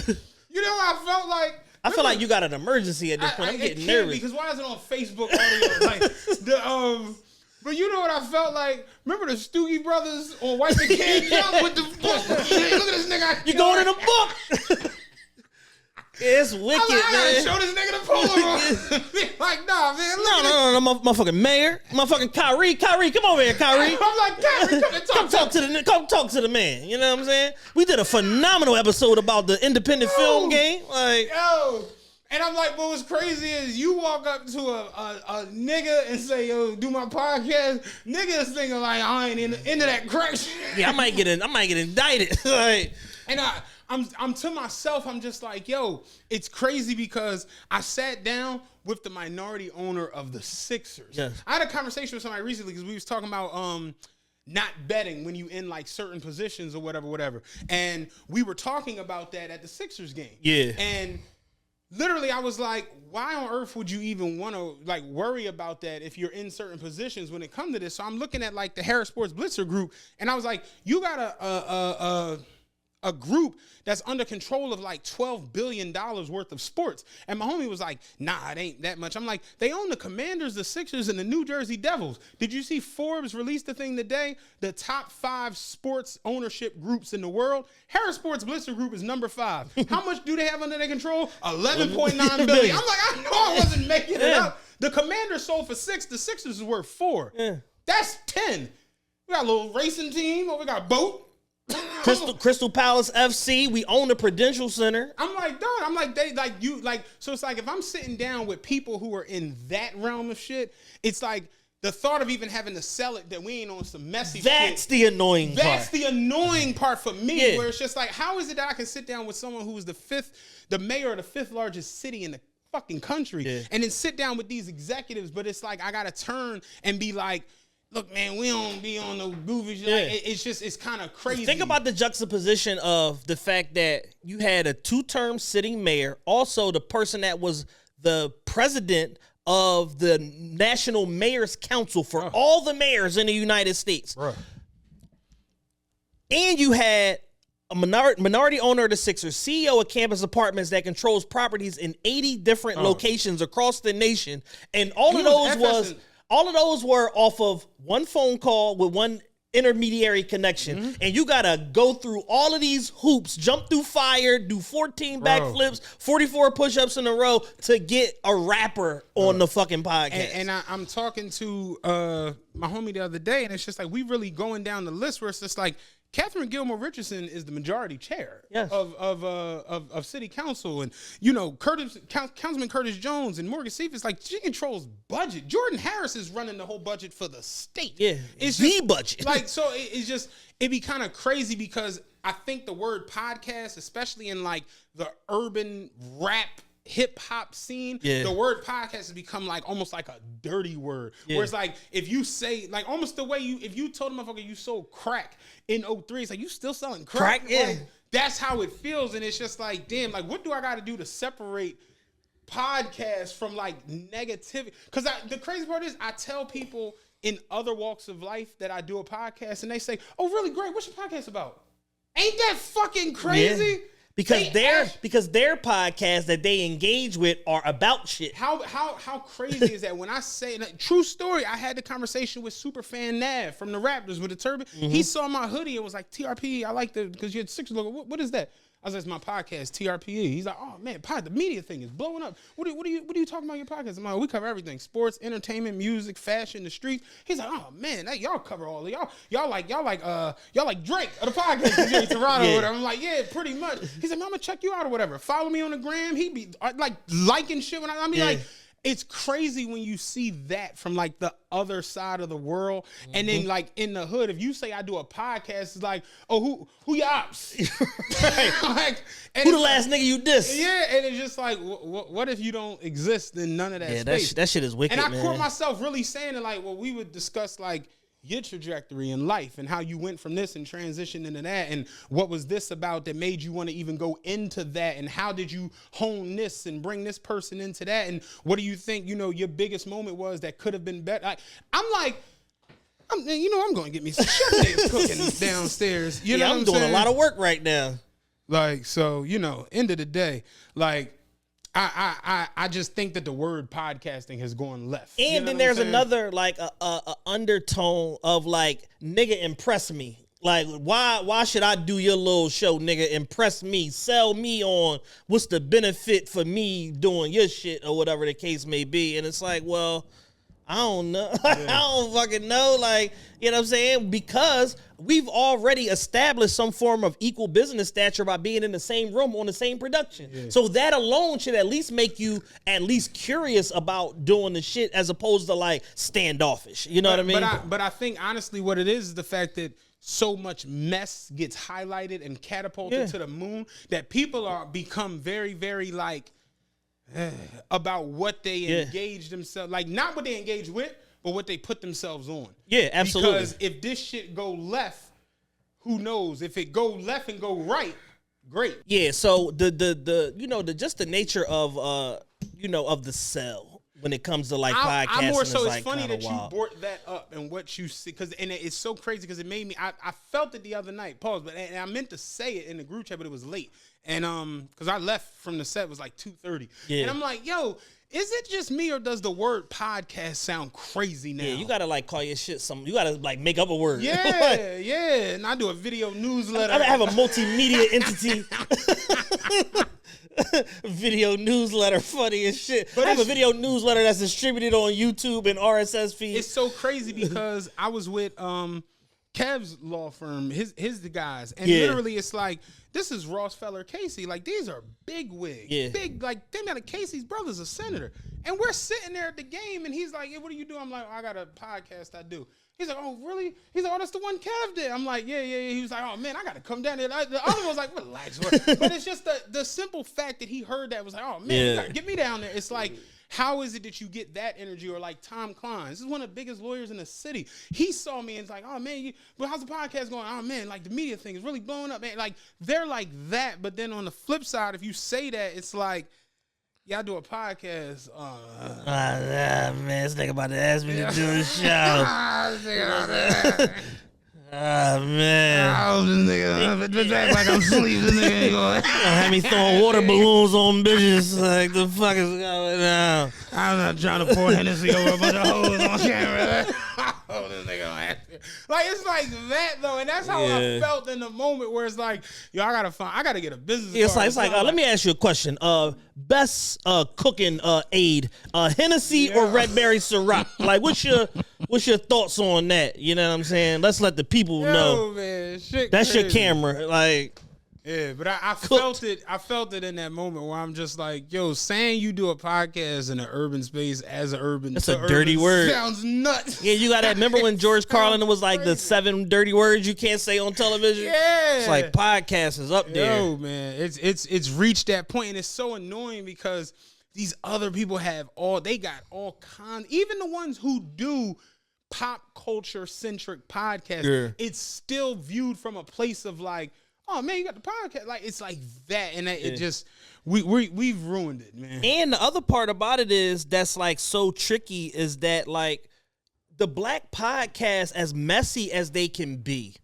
you know what I felt like? I feel like you got an emergency at this point. I'm getting nervous. Because why is it on Facebook audio? Like but you know what I felt like? Remember the Stoogie Brothers on Wipe the Can Jump with the book? Look at this nigga. You going in the book? It's wicked, I man. gotta show this nigga the Polaroid. Like, nah, man. No, motherfucking mayor, motherfucking Kyrie, come over here, Kyrie. I'm like, Kyrie, come talk to the man. You know what I'm saying? We did a phenomenal episode about the independent film game. Like, yo. And I'm like, but what's crazy is you walk up to a nigga and say, yo, do my podcast. Niggas thinking like, I ain't into that crack shit. Yeah, I might get indicted. Like, and I'm to myself, I'm just like, yo, it's crazy because I sat down with the minority owner of the Sixers. Yes. I had a conversation with somebody recently because we was talking about not betting when you in like certain positions or whatever. And we were talking about that at the Sixers game. Yeah. And literally, I was like, why on earth would you even want to like worry about that if you're in certain positions when it comes to this? So I'm looking at like the Harris Sports Blitzer group, and I was like, you got a group that's under control of like $12 billion worth of sports. And my homie was like, nah, it ain't that much. I'm like, they own the Commanders, the Sixers, and the New Jersey Devils. Did you see Forbes released the thing today? The top 5 sports ownership groups in the world. Harris Sports Blitzer Group is number 5. How much do they have under their control? $11.9 billion. I'm like, I know I wasn't making it up. The Commanders sold for 6. The Sixers is worth 4. Yeah. That's 10. We got a little racing team. We got a boat. Crystal Palace FC, we own the Prudential Center. I'm like, dog. I'm like, they like you like. So it's like if I'm sitting down with people who are in that realm of shit, it's like the thought of even having to sell it that we ain't on some messy shit. That's the annoying part. That's the annoying part for me, where it's just like, how is it that I can sit down with someone who's the mayor of the 5th largest city in the fucking country, and then sit down with these executives, but it's like I gotta turn and be like, look, man, we don't be on no goofy shit. Like, it's kind of crazy. Think about the juxtaposition of the fact that you had a 2-term sitting mayor, also the person that was the president of the National Mayor's Council for all the mayors in the United States. And you had a minority owner of the Sixers, CEO of Campus Apartments that controls properties in 80 different locations across the nation. And all of those were off of one phone call with one intermediary connection. And you got to go through all of these hoops, jump through fire, do 14 backflips, 44 push-ups in a row to get a rapper on the fucking podcast. And I'm talking to my homie the other day, and it's just like we really going down the list where it's just like Catherine Gilmore Richardson is the majority chair of city council, and you know Councilman Curtis Jones and Morgan Cephas, like she controls budget. Jordan Harris is running the whole budget for the state. Yeah, it's the budget. Like so, it'd be kind of crazy because I think the word podcast, especially in like the urban rap hip hop scene, the word podcast has become like almost like a dirty word. Where it's like if you say like almost the way if you told a motherfucker you sold crack in 03, it's like you still selling crack. Like, that's how it feels, and it's just like damn, like what do I got to do to separate podcasts from like negativity? Because the crazy part is I tell people in other walks of life that I do a podcast and they say, "Oh, really great. What's your podcast about?" Ain't that fucking crazy? Yeah. Because their podcasts that they engage with are about shit. How crazy is that? When I say true story, I had the conversation with Superfan Nav from the Raptors with the turban. He saw my hoodie and was like, "TRPE, I like the because you had 6 logo. What is that?" I was like, "It's my podcast, TRPE." He's like, "Oh man, the media thing is blowing up. What are you talking about your podcast?" I'm like, "We cover everything: sports, entertainment, music, fashion, the streets." He's like, "Oh man, y'all cover all of y'all like Drake of the podcast in Toronto." Yeah. Or whatever. I'm like, "Yeah, pretty much." He's like, "I'm gonna check you out or whatever. Follow me on the gram." He be like liking shit when I mean like. It's crazy when you see that from like the other side of the world, and then like in the hood, if you say I do a podcast, it's like, "Oh, who your ops?" Like, who the last nigga you diss? Yeah, and it's just like, what if you don't exist in none of that space? That shit is wicked, and I man. caught myself really saying it like, well, we would discuss like your trajectory in life and how you went from this and transitioned into that, and what was this about that made you want to even go into that, and how did you hone this and bring this person into that, and what do you think your biggest moment was that could have been better? I'm going to get me some chef names cooking downstairs. I'm doing a lot of work right now. Like, so end of the day, like. I just think that the word podcasting has gone left. And then there's another like a undertone of like, nigga, impress me. Like, why should I do your little show, nigga? Impress me. Sell me on what's the benefit for me doing your shit or whatever the case may be. And it's like, well, I don't know. I don't fucking know. Like, you know what I'm saying? Because we've already established some form of equal business stature by being in the same room on the same production. Yeah. So that alone should at least make you at least curious about doing the shit as opposed to like standoffish. You know what I mean? But I think honestly what it is the fact that so much mess gets highlighted and catapulted to the moon that people are become very, very like about what they engage themselves, like not what they engage with, but what they put themselves on. Yeah, absolutely. Because if this shit go left, who knows? If it go left and go right, great. Yeah. So the just the nature of of the cell when it comes to like podcasting. I'm more so. It's like funny that wild. you brought that up and what you see and it's so crazy because it made me. I felt it the other night. Pause. But and I meant to say it in the group chat, but it was late. And because I left from the set, it was like 2:30. Yeah. And I'm like, yo, is it just me or does the word podcast sound crazy now? Yeah, you gotta like call your shit something. You gotta like make up a word. Yeah, yeah. And I do a video newsletter. I have a multimedia entity. Video newsletter, funny as shit. But I have a video newsletter that's distributed on YouTube and RSS feed. It's so crazy because I was with Kev's law firm, his the guys, and literally it's like, this is Ross Feller Casey. Like, these are big wigs. Yeah. Big, like, them out of Casey's brother's a senator. And we're sitting there at the game, and he's like, "Yeah, what do you do?" I'm like, "I got a podcast I do." He's like, "Oh, really?" He's like, "Oh, that's the one Kev did." I'm like, yeah. He was like, "Oh, man, I got to come down there." The other one was like, "Relax." But it's just the simple fact that he heard that was like, "Oh, man, you got to get me down there." It's like, how is it that you get that energy? Or like Tom Klein, this is one of the biggest lawyers in the city. He saw me and was like, "Oh man, but how's the podcast going?" "Oh man, like the media thing is really blowing up, man." Like they're like that, but then on the flip side, if you say that, it's like, "Yeah, I do a podcast." Man, this nigga about to ask me to do a show. Man. Oh, this nigga, like I'm sleeping. Had me throwing water balloons on bitches. Like, the fuck is going on? I'm not trying to pour Hennessy over a bunch of hoes on camera. Oh, this nigga gonna ask me. Like, it's like that though, and that's how I felt in the moment where it's like, yo, I gotta get a business card. It's like let me ask you a question. Best cooking aid, Hennessy or Red Berry Ciroc? Like, what's your thoughts on that? You know what I'm saying? Let's let the people know. Man, shit that's crazy. Your camera, like. Yeah, but I felt it. I felt it in that moment where I'm just like, yo, saying you do a podcast in an urban space as an urban. That's a dirty word. Sounds nuts. Yeah, you got that. Remember when George Carlin was like the 7 dirty words you can't say on television? Yeah, it's like podcast is up there. Yo, man, it's reached that point, and it's so annoying because these other people have they got all kinds. Even the ones who do pop culture centric podcasts, it's still viewed from a place of like, "Oh man, you got the podcast." Like, it's like that, and it just we've ruined it, man. And the other part about it is that's like so tricky is that like the black podcasts, as messy as they can be,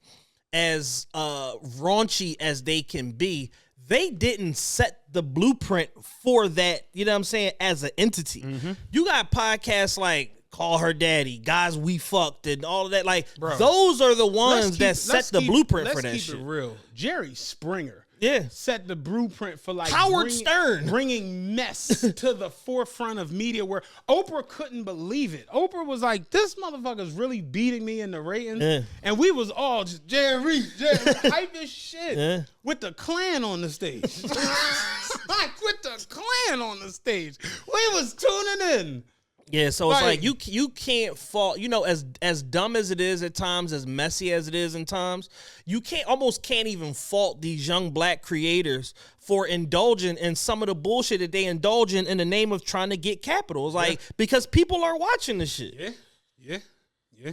as raunchy as they can be, they didn't set the blueprint for that, you know what I'm saying, as an entity. You got podcasts like Call Her Daddy, Guys We Fucked, and all of that. Like, bro, those are the ones that set the blueprint for that shit. Let's keep it real. Jerry Springer set the blueprint for like Howard Stern bringing mess to the forefront of media, where Oprah couldn't believe it. Oprah was like, this motherfucker's really beating me in the ratings. And we was all just Jerry hype as shit with the Klan on the stage. Like, with the Klan on the stage. We was tuning in. Yeah, so it's like you can't fault, you know, as dumb as it is at times, as messy as it is in times, you almost can't even fault these young black creators for indulging in some of the bullshit that they indulge in the name of trying to get capital. It's like, because people are watching this shit. Yeah.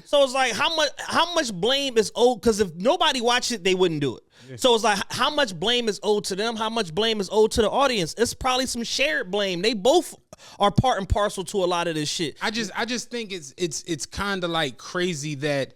So it's like, how much blame is owed? Because if nobody watched it, they wouldn't do it. So it's like, how much blame is owed to them? How much blame is owed to the audience? It's probably some shared blame. They both are part and parcel to a lot of this shit. I just think it's kind of like crazy that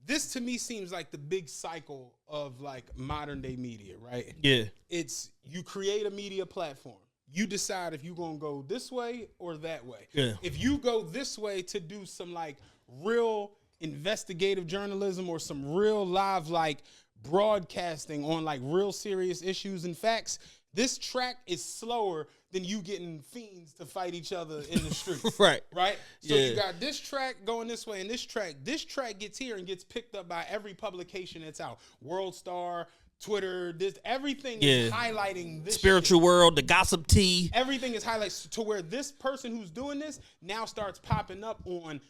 this, to me, seems like the big cycle of like modern day media, right? Yeah. It's, you create a media platform. You decide if you're going to go this way or that way. Yeah. If you go this way to do some like real investigative journalism or some real live like broadcasting on like real serious issues and facts, this track is slower than you getting fiends to fight each other in the streets. Right. So you got this track going this way, and this track gets here and gets picked up by every publication that's out. World Star, Twitter, everything is highlighting this Spiritual shit. World, the Gossip Tea. Everything is highlighted to where this person who's doing this now starts popping up on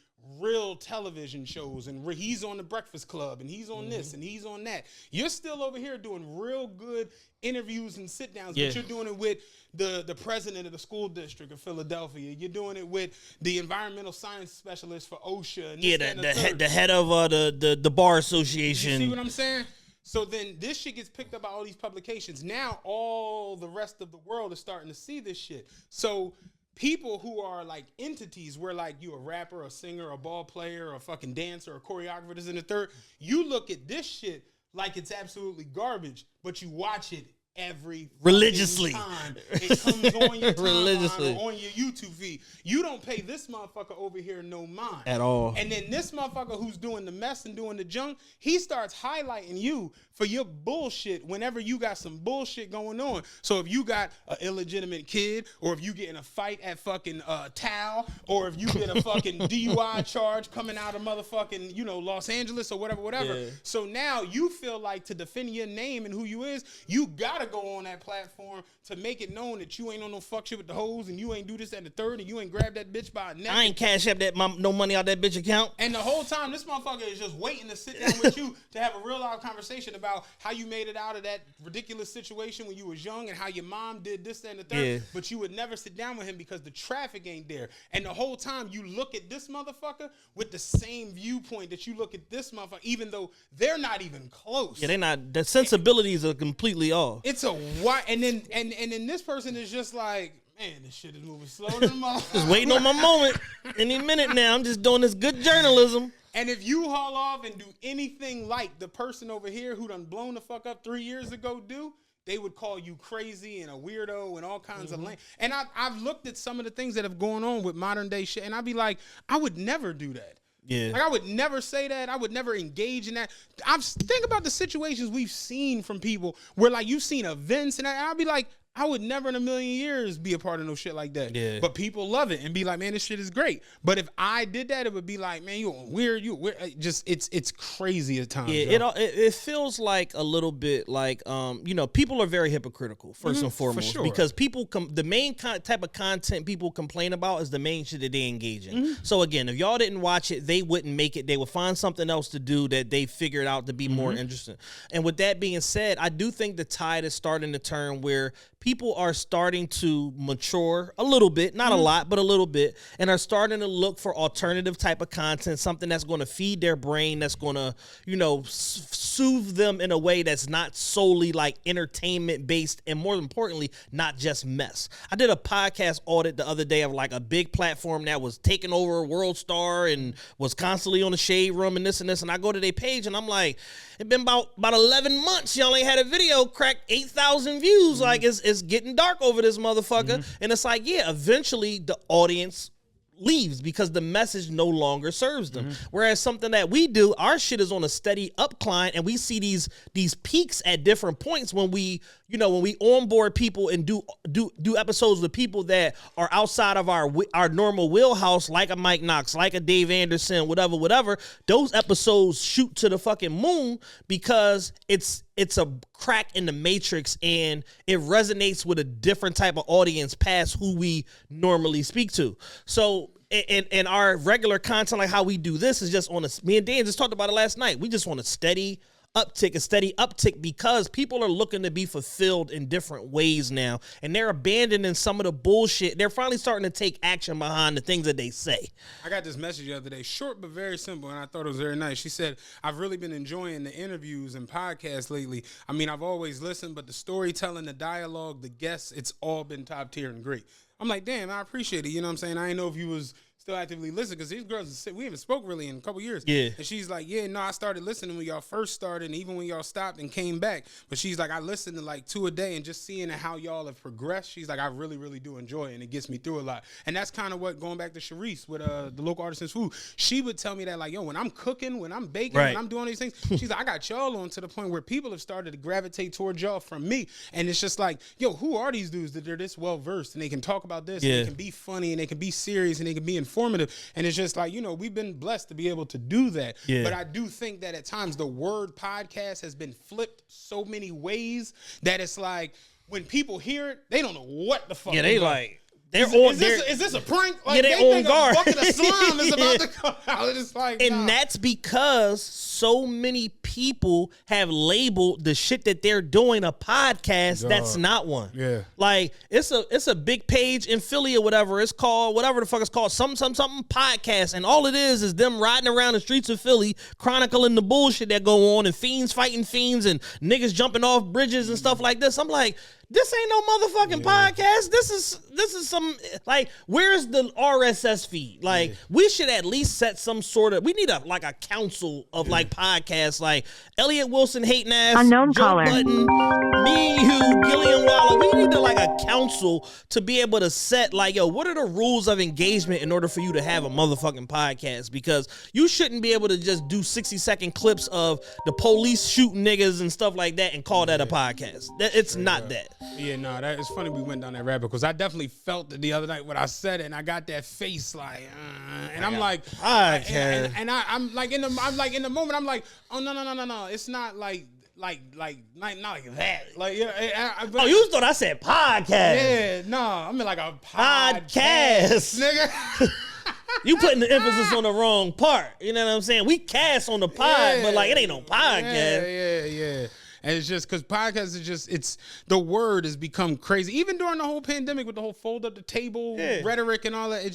real television shows, and he's on the Breakfast Club, and he's on this, and he's on that. You're still over here doing real good interviews and sit downs, but you're doing it with the president of the school district of Philadelphia. You're doing it with the environmental science specialist for OSHA. And the head of the bar association. You see what I'm saying? So then this shit gets picked up by all these publications. Now all the rest of the world is starting to see this shit. So people who are like entities, where like you a rapper, a singer, a ball player, a fucking dancer, a choreographer, this and the third, you look at this shit like it's absolutely garbage, but you watch it every religiously time it comes on your religiously or on your YouTube feed. You don't pay this motherfucker over here no mind at all. And then this motherfucker who's doing the mess and doing the junk, he starts highlighting you for your bullshit whenever you got some bullshit going on. So if you got an illegitimate kid, or if you get in a fight at fucking Tao, or if you get a fucking DUI charge coming out of motherfucking, you know, Los Angeles or whatever. Yeah. So now you feel like to defend your name and who you is, you gotta go on that platform to make it known that you ain't on no fuck shit with the hoes, and you ain't do this and the third, and you ain't grab that bitch by a neck. I ain't cash up no money out that bitch account. And the whole time, this motherfucker is just waiting to sit down with you to have a real live conversation about how you made it out of that ridiculous situation when you was young, and how your mom did this and the third. Yeah. But you would never sit down with him because the traffic ain't there. And the whole time you look at this motherfucker with the same viewpoint that you look at this motherfucker, even though they're not even close. Yeah, they're not. The sensibilities are completely off. It's a why, and then this person is just like, man, this shit is moving slow to the motherfucker. Just waiting on my moment. Any minute now, I'm just doing this good journalism. And if you haul off and do anything like the person over here who done blown the fuck up 3 years ago do, they would call you crazy and a weirdo and all kinds of lame. And I've looked at some of the things that have gone on with modern day shit, and I'd be like, I would never do that. Yeah. Like, I would never say that. I would never engage in that. Think about the situations we've seen from people where, like, you've seen events, and I'd be like, I would never in a million years be a part of no shit like that. Yeah. But people love it and be like, man, this shit is great. But if I did that, it would be like, man, you weird. Just it's crazy at times. Yeah, it feels like a little bit like people are very hypocritical first and foremost, for sure. because people the main type of content people complain about is the main shit that they engage in. So again, if y'all didn't watch it, they wouldn't make it. They would find something else to do that they figured out to be more interesting. And with that being said, I do think the tide is starting to turn where people are starting to mature a little bit, not a lot, but a little bit, and are starting to look for alternative type of content, something that's going to feed their brain, that's going to, you know, soothe them in a way that's not solely like entertainment based, and more importantly, not just mess. I did a podcast audit the other day of like a big platform that was taking over World Star and was constantly on the Shade Room and this, and I go to their page and I'm like, it's been about 11 months. Y'all ain't had a video crack 8,000 views. Like it's getting dark over this motherfucker. And it's like, yeah, eventually the audience leaves because the message no longer serves them. Whereas something that we do, our shit is on a steady upcline, and we see these peaks at different points when we, you know, when we onboard people and do episodes with people that are outside of our normal wheelhouse, like a Mike Knox, like a Dave Anderson, whatever. Those episodes shoot to the fucking moon because it's a crack in the matrix and it resonates with a different type of audience past who we normally speak to. So and our regular content, like how we do this, is just on me and Dan just talked about it last night. We just want a steady uptick because people are looking to be fulfilled in different ways now, and they're abandoning some of the bullshit. They're finally starting to take action behind the things that they say. I got this message the other day, short but very simple, and I thought it was very nice. She said, I've really been enjoying the interviews and podcasts lately. I mean, I've always listened, but the storytelling, the dialogue, the guests, it's all been top tier and great. I'm like, damn, I appreciate it. You know what I'm saying? I didn't know if you was still actively listening, because these girls, we haven't spoke really in a couple years. Yeah. And she's like, yeah, no, I started listening when y'all first started, and even when y'all stopped and came back. But she's like, I listened to like 2 a day, and just seeing how y'all have progressed, she's like, I really, really do enjoy it, and it gets me through a lot. And that's kind of what, going back to Sharice with the local artisans food, she would tell me that, like, yo, when I'm cooking, when I'm baking, when I'm doing these things, she's like, I got y'all on to the point where people have started to gravitate towards y'all from me. And it's just like, yo, who are these dudes that they're this well versed and they can talk about this, and they can be funny, and they can be serious, and they can be informative. And it's just like, you know, we've been blessed to be able to do that. But I do think that at times the word podcast has been flipped so many ways that it's like, when people hear it, they don't know what the fuck. Yeah, they like, they're is this a prank? Like, they think on guard. A bucket of slime is about to come out. It's like, and that's because so many people have labeled the shit that they're doing a podcast. That's not one. Yeah. Like, it's a big page in Philly or whatever it's called, whatever the fuck it's called, something podcast, and all it is them riding around the streets of Philly chronicling the bullshit that go on, and fiends fighting fiends, and niggas jumping off bridges and stuff like this. I'm like, this ain't no motherfucking podcast. This is some, like, where's the RSS feed? Like, we should at least set some sort of, we need a council of like podcasts, like Elliot Wilson hating ass, unknown Joe caller, Budden, me, you, Gillian Waller. We need like a council to be able to set, like, yo, what are the rules of engagement in order for you to have a motherfucking podcast? Because you shouldn't be able to just do 60-second clips of the police shooting niggas and stuff like that and call that a podcast. It's not that. Yeah, no, that it's funny we went down that rabbit, because I definitely felt it the other night when I said it, and I got that face like, and I'm like, and I'm like in the moment, I'm like, oh no, it's not like not like that, like, yeah. Oh, you thought I said podcast? Yeah, no, I mean like a podcast, nigga. You putting the emphasis on the wrong part. You know what I'm saying? We cast on the pod, but like it ain't no podcast. Yeah. And it's just because podcasts is just, it's, the word has become crazy. Even during the whole pandemic with the whole fold up the table rhetoric and all that,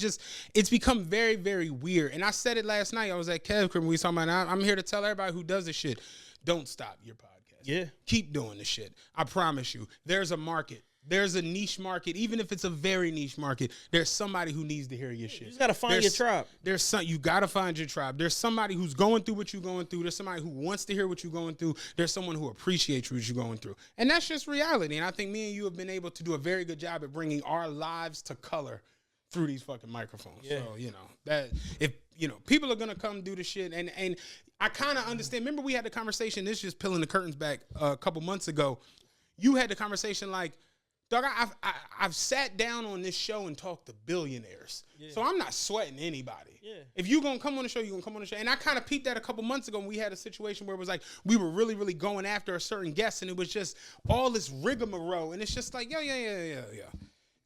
it's become very, very weird. And I said it last night. I was at Kev Crib, we was talking about, I'm here to tell everybody who does this shit, don't stop your podcast. Yeah. Keep doing this shit. I promise you, there's a market. There's a niche market, even if it's a very niche market. There's somebody who needs to hear your shit. You just gotta find your tribe. You gotta find your tribe. There's somebody who's going through what you're going through. There's somebody who wants to hear what you're going through. There's someone who appreciates what you're going through, and that's just reality. And I think me and you have been able to do a very good job at bringing our lives to color through these fucking microphones. Yeah. So that if people are gonna come do the shit, and I kind of understand. Remember we had the conversation. This is just peeling the curtains back a couple months ago. You had the conversation like, dog, I've sat down on this show and talked to billionaires. Yeah. So I'm not sweating anybody. Yeah. If you're going to come on the show, you're going to come on the show. And I kind of peeped that a couple months ago when we had a situation where it was like we were really, really going after a certain guest, and it was just all this rigmarole. And it's just like, yeah.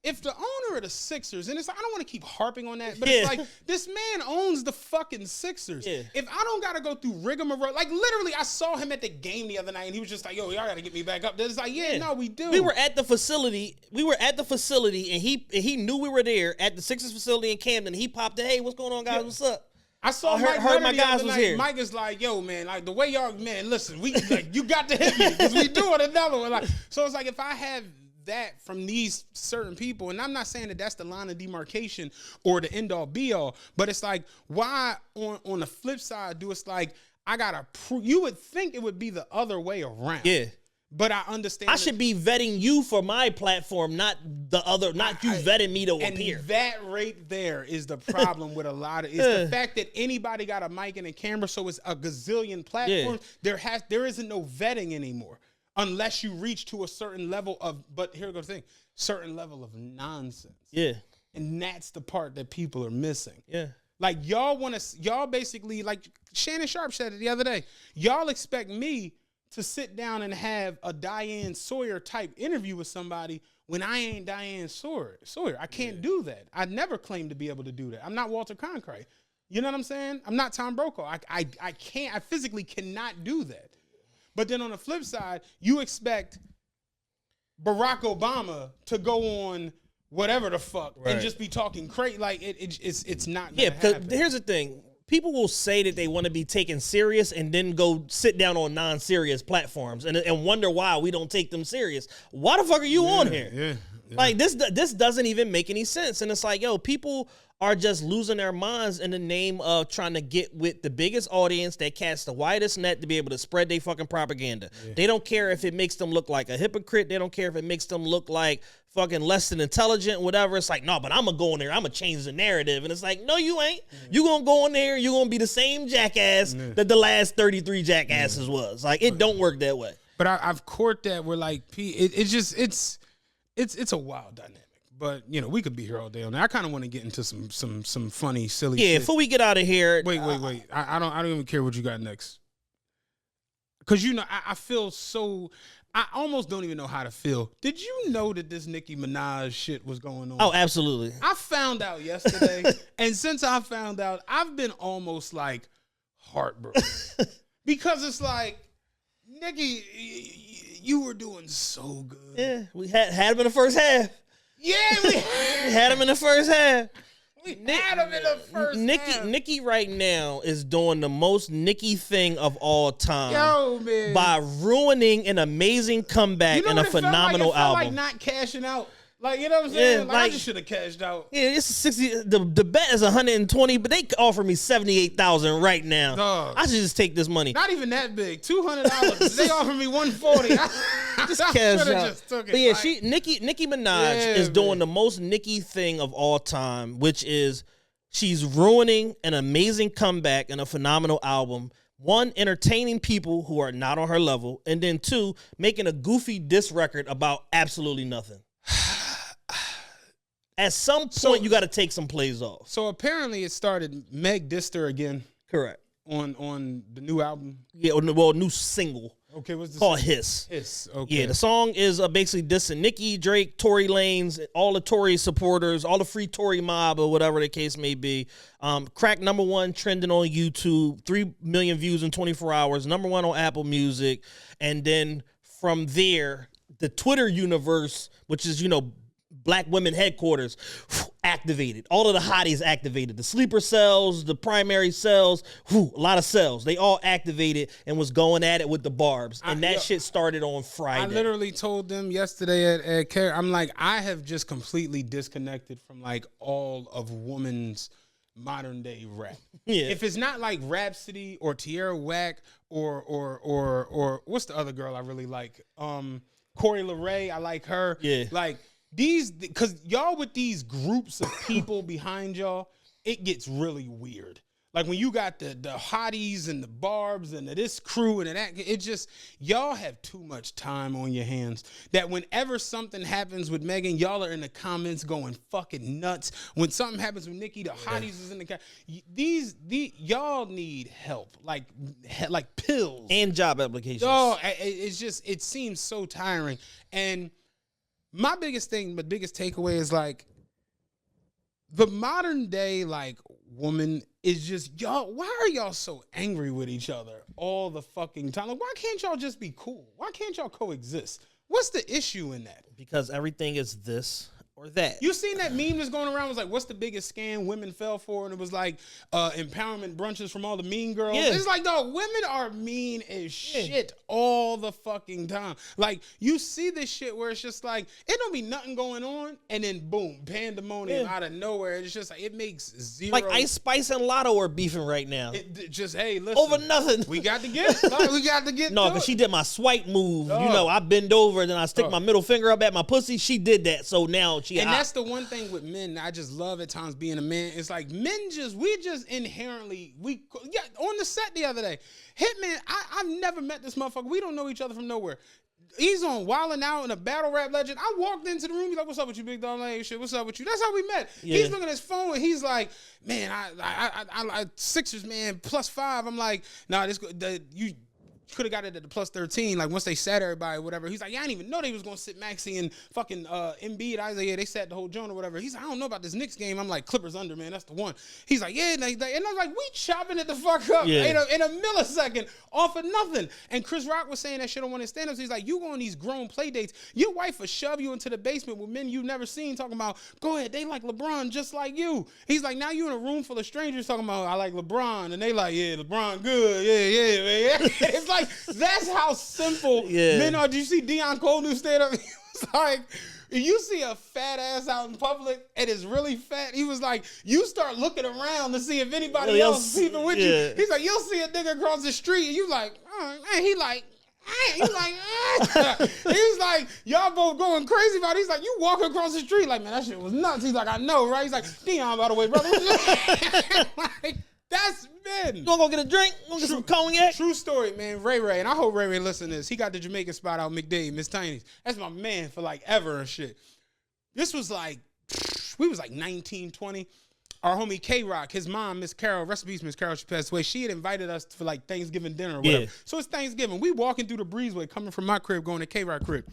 if the owner of the Sixers, and it's I don't want to keep harping on that, but it's like this man owns the fucking Sixers. Yeah. If I don't gotta go through rigmarole, like literally, I saw him at the game the other night, and he was just like, "Yo, y'all gotta get me back up." It's like, no, we do. We were at the facility. And he knew we were there at the Sixers facility in Camden. He popped in, "Hey, what's going on, guys? What's up?" I saw heard my guys was here. Mike is like, "Yo, man, like the way y'all, man, listen, we like you got to hit me because we doing another one." Like, so it's like if I have that from these certain people, and I'm not saying that that's the line of demarcation or the end all be all, but it's like why on the flip side do it's like I gotta prove? You would think it would be the other way around. Yeah. But I understand. I should be vetting you for my platform, not the other, not you vetting me to appear. And that right there is the problem with a lot of it's the fact that anybody got a mic and a camera, so it's a gazillion platforms. Yeah. There isn't no vetting anymore unless you reach to a certain level of. But here goes the thing: certain level of nonsense. Yeah, and that's the part that people are missing. Yeah, like y'all basically like Shannon Sharp said it the other day. Y'all expect me to sit down and have a Diane Sawyer type interview with somebody when I ain't Diane Sawyer. I can't do that. I never claimed to be able to do that. I'm not Walter Cronkite. You know what I'm saying? I'm not Tom Brokaw. I can't. I physically cannot do that. But then on the flip side, you expect Barack Obama to go on whatever the fuck and just be talking crazy. Like it's not. Yeah, because here's the thing. People will say that they want to be taken serious and then go sit down on non-serious platforms and wonder why we don't take them serious. Why the fuck are you on here? Yeah. Like this doesn't even make any sense. And it's like, yo, people are just losing their minds in the name of trying to get with the biggest audience that casts the widest net to be able to spread their fucking propaganda. Yeah. They don't care if it makes them look like a hypocrite. They don't care if it makes them look like fucking less than intelligent, whatever. It's like, no, but I'm going to go in there. I'm going to change the narrative. And it's like, no, you ain't. You're going to go in there. You're going to be the same jackass that the last 33 jackasses was. Like, it don't work that way. But I've court that where like, it's a wild dynamic. But you know, we could be here all day on that. I kind of want to get into some funny, silly. Yeah, shit. Before we get out of here, wait. I don't even care what you got next. Cause you know, I feel so. I almost don't even know how to feel. Did you know that this Nicki Minaj shit was going on? Oh, absolutely. I found out yesterday, and since I found out, I've been almost like heartbroken because it's like, Nicki, you were doing so good. Yeah, we had him in the first half. Yeah, we had him in the first half. Nicki right now is doing the most Nicki thing of all time. Yo, man. By ruining an amazing comeback and a phenomenal album. Like not cashing out. Like, you know what I'm saying? Yeah, like I just should have cashed out. Yeah, it's 60. The bet is 120, but they offer me 78,000 right now. Dog. I should just take this money. Not even that big. $200. They offer me 140. Just cash out. Just took it. But yeah, like, Nicki Minaj is doing the most Nicki thing of all time, which is she's ruining an amazing comeback and a phenomenal album. One, entertaining people who are not on her level, and then two, making a goofy diss record about absolutely nothing. At some point, you got to take some plays off. So apparently, it started. Meg dissed her again. Correct. On the new album. Yeah, well, new single. Okay, what's the called single? Hiss. Okay. Yeah, the song is basically dissing Nicki, Drake, Tory Lanez, all the Tory supporters, all the free Tory mob or whatever the case may be. Crack #1 trending on YouTube, 3 million views in 24 hours, #1 on Apple Music, and then from there, the Twitter universe, which is Black women headquarters, activated. All of the hotties activated. The sleeper cells, the primary cells, a lot of cells. They all activated and was going at it with the barbs. And that shit started on Friday. I literally told them yesterday at Care, I'm like, I have just completely disconnected from like all of women's modern day rap. Yeah. If it's not like Rhapsody or Tierra Whack or what's the other girl I really like? Corey LeRae, I like her. Yeah. Like, because y'all with these groups of people behind y'all, it gets really weird. Like when you got the hotties and the barbs and this crew and that, it just, y'all have too much time on your hands that whenever something happens with Megan, y'all are in the comments going fucking nuts. When something happens with Nicki, the hotties is in the y'all need help, like pills and job applications. Oh, it's just, it seems so tiring. And my biggest takeaway is like the modern day like woman is just y'all. Why are y'all so angry with each other all the fucking time? Like, why can't y'all just be cool? Why can't y'all coexist? What's the issue in that? Because everything is this or that. You seen that meme that's going around? It was like, what's the biggest scam women fell for? And it was like empowerment brunches from all the mean girls. Yeah. It's like, dog, women are mean as shit all the fucking time. Like, you see this shit where it's just like, it don't be nothing going on, and then boom, pandemonium out of nowhere. It's just like, it makes zero. Like Ice Spice and Lotto are beefing right now. It just, hey, listen. Over nothing. We got to get it. Like, we got to get No, because she did my swipe move. You know, I bend over and then I stick my middle finger up at my pussy. She did that. So now she And that's the one thing with men I just love at times being a man. It's like men we just inherently, on the set the other day, Hitman, I've never met this motherfucker. We don't know each other from nowhere. He's on Wildin' Out in a battle rap legend. I walked into the room. He's like, "What's up with you, big dog? Like, shit, what's up with you?" That's how we met. Yeah. He's looking at his phone and he's like, "Man, I Sixers, man, +5." I'm like, "Nah, you could have got it at the +13. Like once they sat everybody, or whatever." He's like, "Yeah, I didn't even know they was gonna sit Maxey and fucking Embiid." I was like, "Yeah, they sat the whole joint or whatever." He's like, "I don't know about this Knicks game." I'm like, "Clippers under, man. That's the one." He's like, "Yeah," and I was like, "We chopping it the fuck up in a millisecond off of nothing." And Chris Rock was saying that shit on one of his stand-ups. He's like, "You go on these grown play dates, your wife will shove you into the basement with men you've never seen, talking about, go ahead, they like LeBron just like you." He's like, "Now you in a room full of strangers talking about, I like LeBron," and they like, "Yeah, LeBron good, yeah, man." It's like, that's how simple men are. Did you see Deion Cole new stand up? He was like, if you see a fat ass out in public and it's really fat, he was like, you start looking around to see if anybody else is peeping with you. He's like, you'll see a nigga across the street and you like, oh, man, he like, he's like, y'all both going crazy about it. He's like, you walking across the street like, man, that shit was nuts. He's like, I know, right? He's like, Deion, by the way, brother. Like, that's men. You wanna go get a drink? You wanna get some cognac? True story, man. Ray, and I hope Ray listen to this. He got the Jamaican spot out McDade, Miss Tiny's. That's my man for like ever and shit. This was like, we was like 19, 20. Our homie K-Rock, his mom, Miss Carol, rest in peace, Miss Carol, she passed away. She had invited us for like Thanksgiving dinner or whatever. So it's Thanksgiving. We walking through the breezeway, coming from my crib, going to K-Rock crib.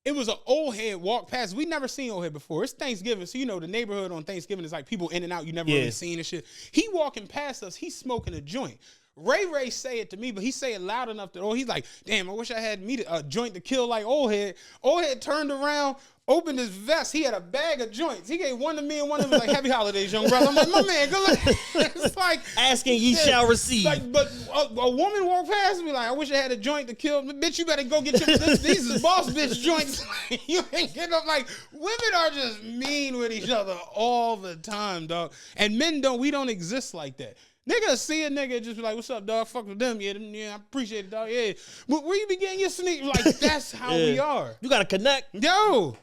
It was an old head walk past. We never seen old head before. It's Thanksgiving, so you know the neighborhood on Thanksgiving is like people in and out you never really seen and shit. He walking past us. He's smoking a joint. Ray say it to me, but he say it loud enough that he's like, damn, I wish I had a joint to kill like old head. Old head turned around, opened his vest. He had a bag of joints. He gave one to me and one of them was like, "Happy holidays, young brother." I'm like, my man, good luck. It's like asking ye shall receive. Like, but a woman walked past me like, "I wish I had a joint to kill." Bitch, you better go get your these is boss bitch joints. You ain't getting up. Like, women are just mean with each other all the time, dog. And men we don't exist like that. Nigga see a nigga just be like, "What's up, dog? Fuck with them. Yeah, I appreciate it, dog. Yeah." But where you be getting your sneakers? Like, that's how we are. You gotta connect. Yo.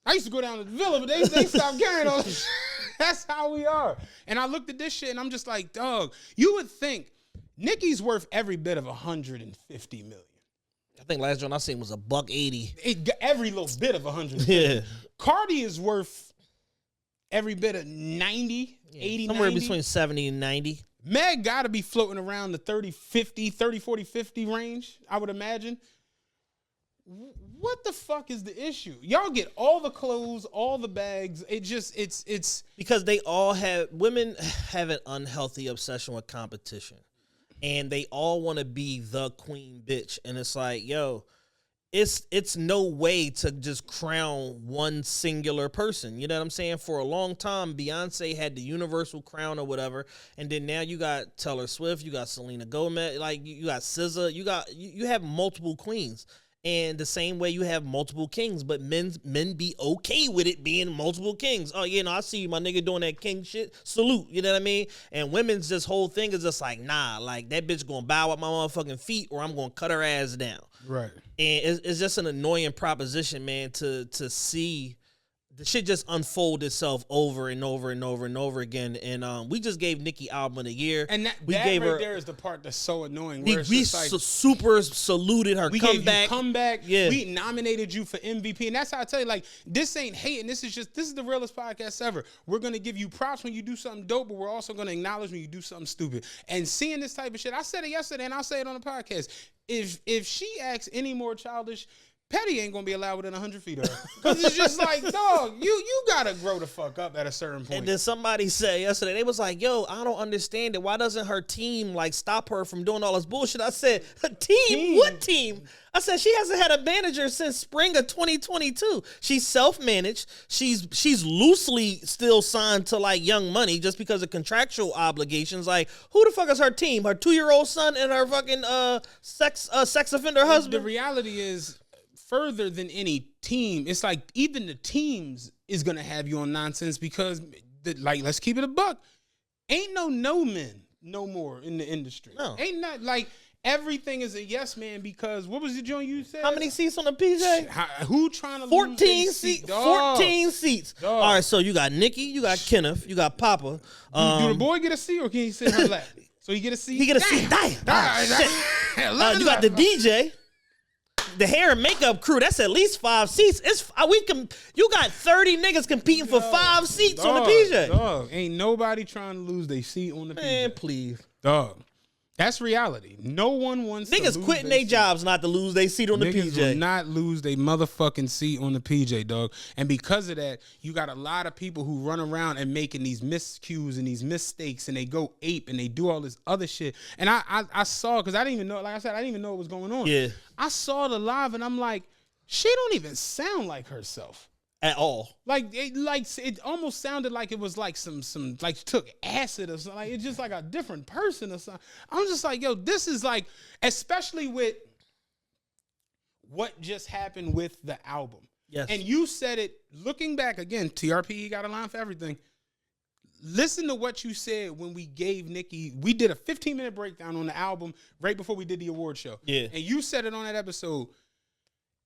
I used to go down to the Villa, but they stopped carrying all this. That's how we are. And I looked at this shit and I'm just like, dog, you would think Nicki's worth every bit of $150 million. I think last one I seen was $180. Every little bit of 100. Yeah. Cardi is worth every bit of 90, 80, somewhere 90. between 70 and 90. Meg got to be floating around the 30, 40, 50 range, I would imagine. What the fuck is the issue? Y'all get all the clothes, all the bags. It's because women have an unhealthy obsession with competition, and they all want to be the queen bitch. And it's like, yo, it's no way to just crown one singular person. You know what I'm saying? For a long time, Beyonce had the universal crown or whatever, and then now you got Taylor Swift, you got Selena Gomez, like you got SZA, you have multiple queens. And the same way you have multiple kings, but men be okay with it being multiple kings. Oh, you know, I see my nigga doing that king shit. Salute, you know what I mean? And women's this whole thing is just like, nah, like that bitch gonna bow at my motherfucking feet or I'm gonna cut her ass down. Right. And it's just an annoying proposition, man, to see the shit just unfold itself over and over and over and over again. And we just gave Nicki Album of the Year. And that right there is the part that's so annoying. We super saluted her comeback. Comeback. Yeah. We nominated you for MVP. And that's how I tell you, like, this ain't hating. This is the realest podcast ever. We're going to give you props when you do something dope, but we're also going to acknowledge when you do something stupid. And seeing this type of shit, I said it yesterday and I'll say it on the podcast. If she acts any more childish, Petty ain't gonna be allowed within 100 feet of her. Because it's just like, dog, you gotta grow the fuck up at a certain point. And then somebody said yesterday, they was like, yo, I don't understand it. Why doesn't her team like stop her from doing all this bullshit? I said, her team? What team? I said, she hasn't had a manager since spring of 2022. She's self-managed. She's loosely still signed to like Young Money just because of contractual obligations. Like, who the fuck is her team? Her 2-year-old son and her fucking sex offender husband? The reality is, further than any team, it's like even the teams is gonna have you on nonsense because, like, let's keep it a buck. Ain't no men no more in the industry. No. Ain't not like everything is a yes man because what was the joint you said? How many seats on the PJ? Who trying to 14 seats. 14 seats. Dog. All right, so you got Nicki, you got Kenneth, you got Papa. Do the boy get a seat or can he sit in her lap? So he get a seat. He get a seat. Damn. You got the DJ. The hair and makeup crew, that's at least 5 seats. You got 30 niggas competing for 5 seats on the PJ. Dog, ain't nobody trying to lose their seat on the PJ. Man, please. Dog. That's reality. No one wants to lose Niggas quitting their jobs not to lose their seat on the Niggas PJ. will not lose their motherfucking seat on the PJ, dog. And because of that, you got a lot of people who run around and making these miscues and these mistakes and they go ape and they do all this other shit. And I saw, because I didn't even know, like I said, I didn't even know what was going on. Yeah. I saw the live and I'm like, she don't even sound like herself. At all. Like it almost sounded like it was like some like she took acid or something. Like it's just like a different person or something. I'm just like, yo, this is like, especially with what just happened with the album. Yes. And you said it, looking back again, TRPE got a line for everything. Listen to what you said when we gave Nicki, we did a 15-minute breakdown on the album right before we did the award show. Yeah. And you said it on that episode.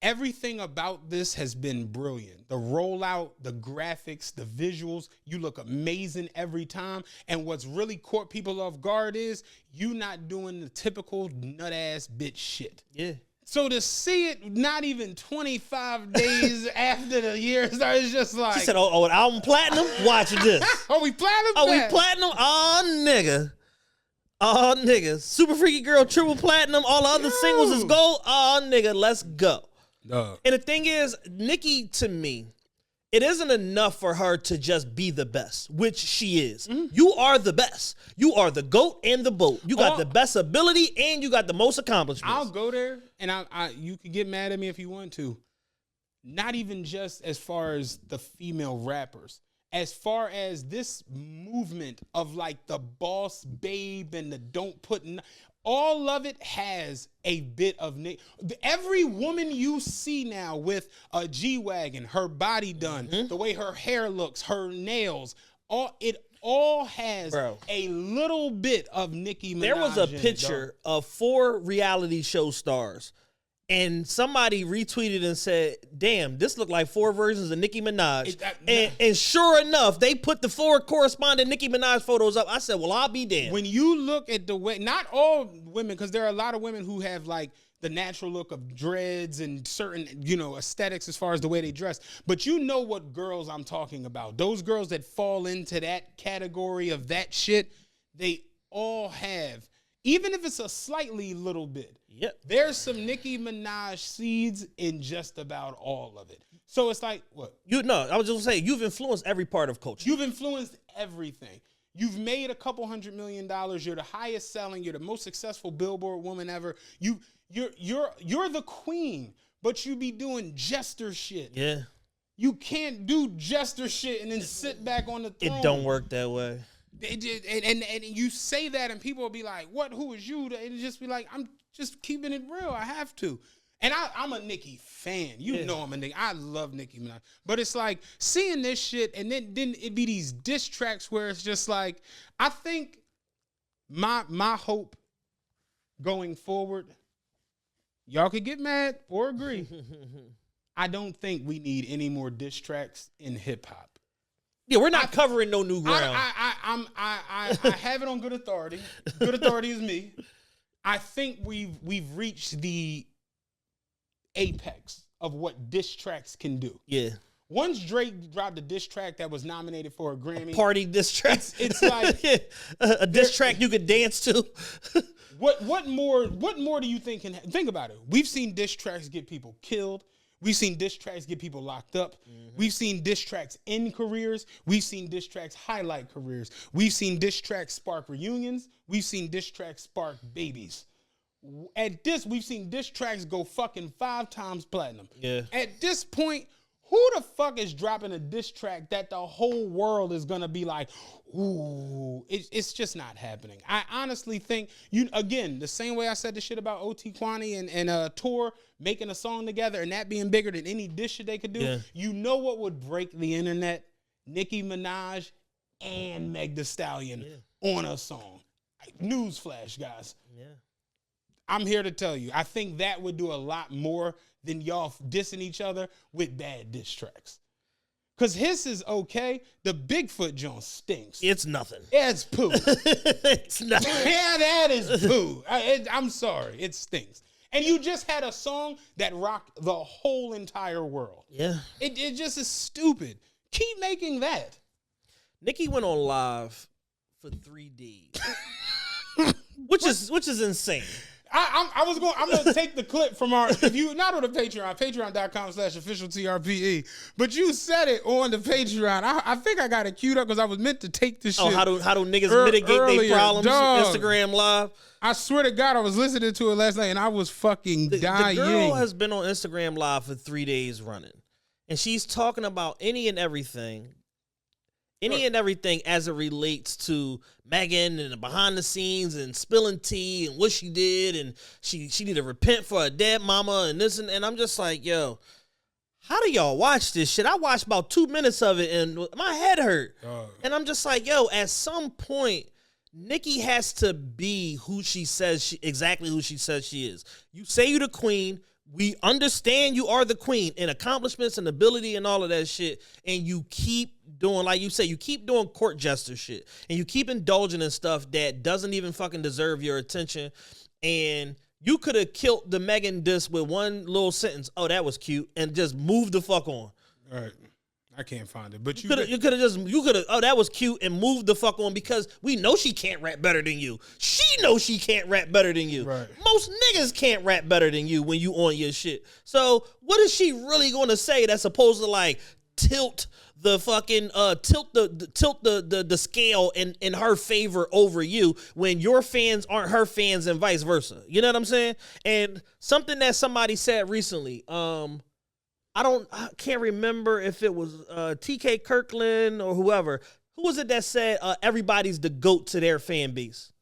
Everything about this has been brilliant. The rollout, the graphics, the visuals, you look amazing every time. And what's really caught people off guard is you not doing the typical nut-ass bitch shit. Yeah. So to see it not even 25 days after the year started, it's just like... She said, oh, album platinum? Watch this. Are we platinum? Oh, we platinum? Oh, nigga. Oh, nigga. Super Freaky Girl, triple platinum. All the other singles is gold. Oh, nigga, let's go. And the thing is, Nicki, to me, it isn't enough for her to just be the best, which she is. Mm-hmm. You are the best. You are the GOAT and the boat. You got the best ability and you got the most accomplishments. I'll go there, and you can get mad at me if you want to. Not even just as far as the female rappers. As far as this movement of like the boss babe and the don't put... all of it has a bit of Nick. Every woman you see now with a G-Wagon, her body done, the way her hair looks, her nails, it all has a little bit of Nicki Minaj. There was a picture of 4 reality show stars, and somebody retweeted and said, damn, this looked like 4 versions of Nicki Minaj. And sure enough, they put the 4 corresponding Nicki Minaj photos up. I said, well, I'll be damned. When you look at the way, not all women, because there are a lot of women who have like the natural look of dreads and certain, aesthetics as far as the way they dress. But you know what girls I'm talking about. Those girls that fall into that category of that shit, they all have, even if it's a slightly little bit, there's some Nicki Minaj seeds in just about all of it. So it's like, what? I was just saying, you've influenced every part of culture. You've influenced everything. You've made a couple $100 million. You're the highest selling. You're the most successful Billboard woman ever. You're the queen, but you be doing jester shit. Yeah. You can't do jester shit and then sit back on the throne. It don't work that way. And you say that and people will be like, what? Who is you? And just be like, I'm just keeping it real. I have to. And I'm a Nicki fan. You know I'm a Nicki. I love Nicki Minaj. But it's like seeing this shit and then it be these diss tracks where it's just like, I think my hope going forward, y'all could get mad or agree. I don't think we need any more diss tracks in hip hop. Yeah, we're not covering no new ground. I have it on good authority. Good authority is me. I think we've reached the apex of what diss tracks can do. Yeah. Once Drake dropped a diss track that was nominated for a Grammy, party diss track. It's like a diss track you could dance to. What more do you think can think about it? We've seen diss tracks get people killed. We've seen diss tracks get people locked up. We've seen diss tracks end careers. We've seen diss tracks highlight careers. We've seen diss tracks spark reunions. We've seen diss tracks spark babies. We've seen diss tracks go fucking 5 times platinum. Yeah. At this point, who the fuck is dropping a diss track that the whole world is gonna be like, ooh, it's just not happening. I honestly think, again, the same way I said the shit about OT Kwani and Tor making a song together and that being bigger than any diss shit they could do, you know what would break the internet? Nicki Minaj and Megan Thee Stallion on a song. Newsflash, guys. Yeah. I'm here to tell you, I think that would do a lot more than y'all dissing each other with bad diss tracks. Because his is okay. The Bigfoot joint stinks. It's nothing. It's poo. It's nothing. Yeah, that is poo. I'm sorry. It stinks. And you just had a song that rocked the whole entire world. Yeah. It just is stupid. Keep making that. Nicki went on live for 3 days. which is insane. I'm gonna take the clip from our, if you not on the Patreon, patreon.com/official TRPE, but you said it on the Patreon. I think I got it queued up because I was meant to take this shit. How do niggas mitigate their problems? Dog. Instagram Live. I swear to God, I was listening to it last night and I was fucking dying. The girl has been on Instagram Live for 3 days running, and she's talking about any and everything as it relates to Megan and the behind the scenes and spilling tea and what she did, and she need to repent for her dead mama and this, and I'm just like, yo, how do y'all watch this shit? I watched about 2 minutes of it and my head hurt. And I'm just like, yo, at some point, Nicki has to be exactly who she says she is. You say you're the queen. We understand you are the queen in accomplishments and ability and all of that shit. And you keep doing, like you say, you keep doing court jester shit. And you keep indulging in stuff that doesn't even fucking deserve your attention. And you could have killed the Megan diss with one little sentence. Oh, that was cute. And just move the fuck on. All right. I can't find it, but you could have. Oh, that was cute, and moved the fuck on because we know she can't rap better than you. She knows she can't rap better than you. Right. Most niggas can't rap better than you when you on your shit. So what is she really going to say that's supposed to like tilt the fucking tilt the scale in her favor over you when your fans aren't her fans and vice versa? You know what I'm saying? And something that somebody said recently. I can't remember if it was TK Kirkland or whoever. Who was it that said everybody's the GOAT to their fan base?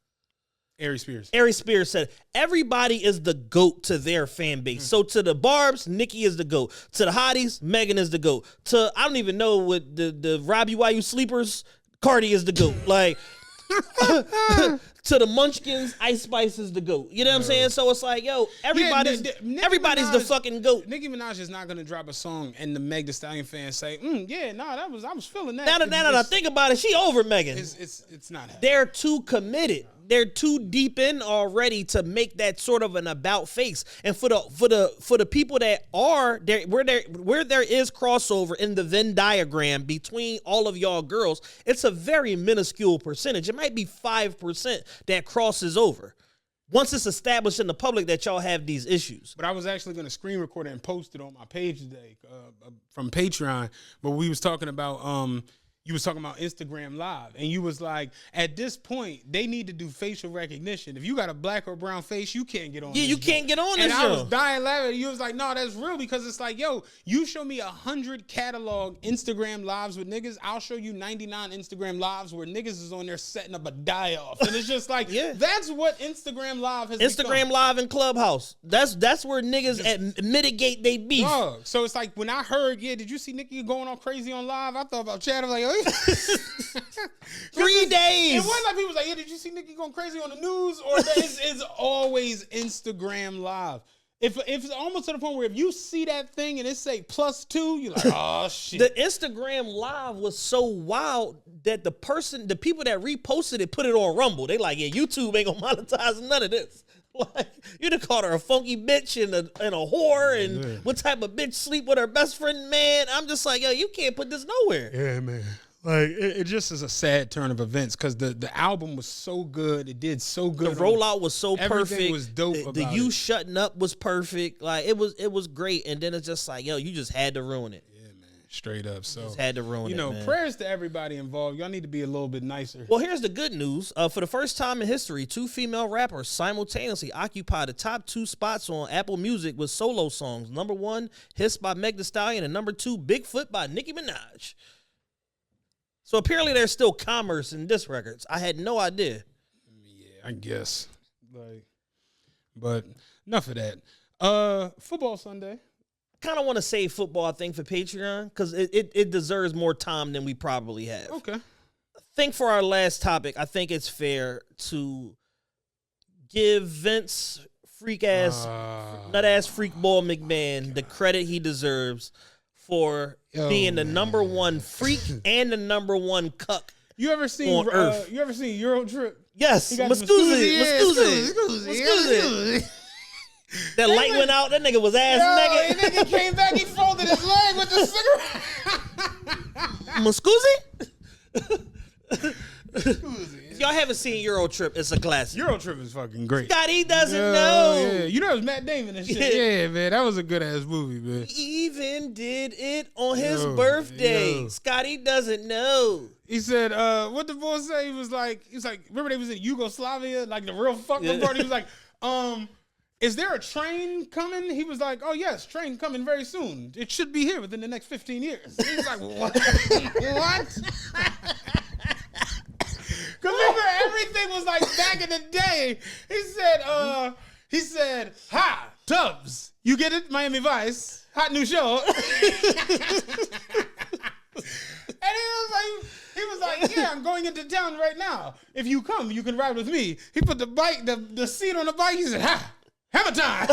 Ari Spears. Ari Spears said everybody is the GOAT to their fan base. So to the Barbs, Nicki is the GOAT. To the Hotties, Megan is the GOAT. To I don't even know what the Rob UYU sleepers, Cardi is the GOAT. Like to the Munchkins, Ice Spice is the GOAT. You know what I'm saying? So it's like, yo, everybody's the fucking GOAT. Nicki Minaj is not gonna drop a song and the Meg Thee Stallion fans say, I was feeling that. Now that I think about it, she over Megan. It's not happening. They're too committed. They're too deep in already to make that sort of an about face. And for the people that are there, where there is crossover in the Venn diagram between all of y'all girls, it's a very minuscule percentage. It might be 5% that crosses over once it's established in the public that y'all have these issues. But I was actually going to screen record it and post it on my page today from Patreon. But we was talking about you was talking about Instagram Live, and you was like, at this point, they need to do facial recognition. If you got a black or brown face, you can't get on. Yeah, you can't get on this. And I was dying laughing. You was like, no, that's real, because it's like, yo, you show me 100 catalog Instagram Lives with niggas, I'll show you 99 Instagram Lives where niggas is on there setting up a die-off. And it's just like, that's what Instagram Live has Instagram become. Live and Clubhouse. That's where niggas mitigate they beef. So it's like, when I heard, did you see Nicki going on crazy on live? I thought about Chad. I was like, 3 days. And one like people was like, did you see Nicki going crazy on the news? Or it's always Instagram Live. If it's almost to the point where if you see that thing and it say +2, you're like, oh shit. The Instagram Live was so wild that the people that reposted it put it on Rumble. They like, YouTube ain't gonna monetize none of this. Like, you'd have called her a funky bitch and a whore, and what type of bitch sleep with her best friend, man? I'm just like, yo, you can't put this nowhere. Yeah, man. Like it just is a sad turn of events because the album was so good. It did so good. The rollout was so Everything perfect. was dope The about you it. shutting up was perfect. Like it was great. And then it's just like, yo, you just had to ruin it. Yeah, man, straight up. So Just had to ruin it. Man. prayers to everybody involved. Y'all need to be a little bit nicer. Well, here's the good news. For the first time in history, 2 female rappers simultaneously occupy the top 2 spots on Apple Music with solo songs. Number 1, Hiss by Megan Thee Stallion, and number 2, Bigfoot by Nicki Minaj. So apparently there's still commerce in disc records. I had no idea. Yeah, I guess. But enough of that. Football Sunday. Kind of want to save football, I think, for Patreon because it deserves more time than we probably have. Okay. I think for our last topic, I think it's fair to give Vince nut-ass freak ball McMahon the credit he deserves for being the number 1 freak and the number 1 cuck. You ever seen Earth. You ever seen Euro Trip? Yes, Mascuzi. That light went out. That nigga was ass naked. That nigga came back. He folded his leg with the cigarette. Mascuzi? If y'all haven't seen Euro Trip, it's a classic. Euro Trip is fucking great. Scotty doesn't know. Yeah, you know it was Matt Damon and shit. Yeah, man, that was a good ass movie, man. He even did it on his birthday. Scotty doesn't know. He said, what the boy say? He was like, remember they was in Yugoslavia, like the real fucked up part. He was like, is there a train coming? He was like, oh yes, train coming very soon. It should be here within the next 15 years. He was like, what? What? Cause remember everything was like back in the day. He said, hi, Tubbs. You get it? Miami Vice. Hot new show. And he was like, yeah, I'm going into town right now. If you come, you can ride with me. He put the seat on the bike. He said, ha, hammer time.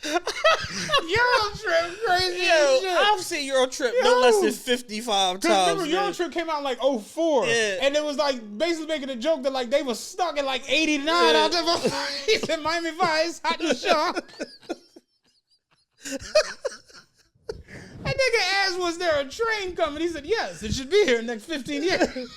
Euro Trip, crazy as shit. I've seen Euro Trip no less than 55 times. Remember, Euro Trip came out in like 04. Yeah. And it was like basically making a joke that like they was stuck in like 89 out there. He said, Miami Vice, hot new show. That nigga asked, was there a train coming? He said, yes, it should be here in the next 15 years.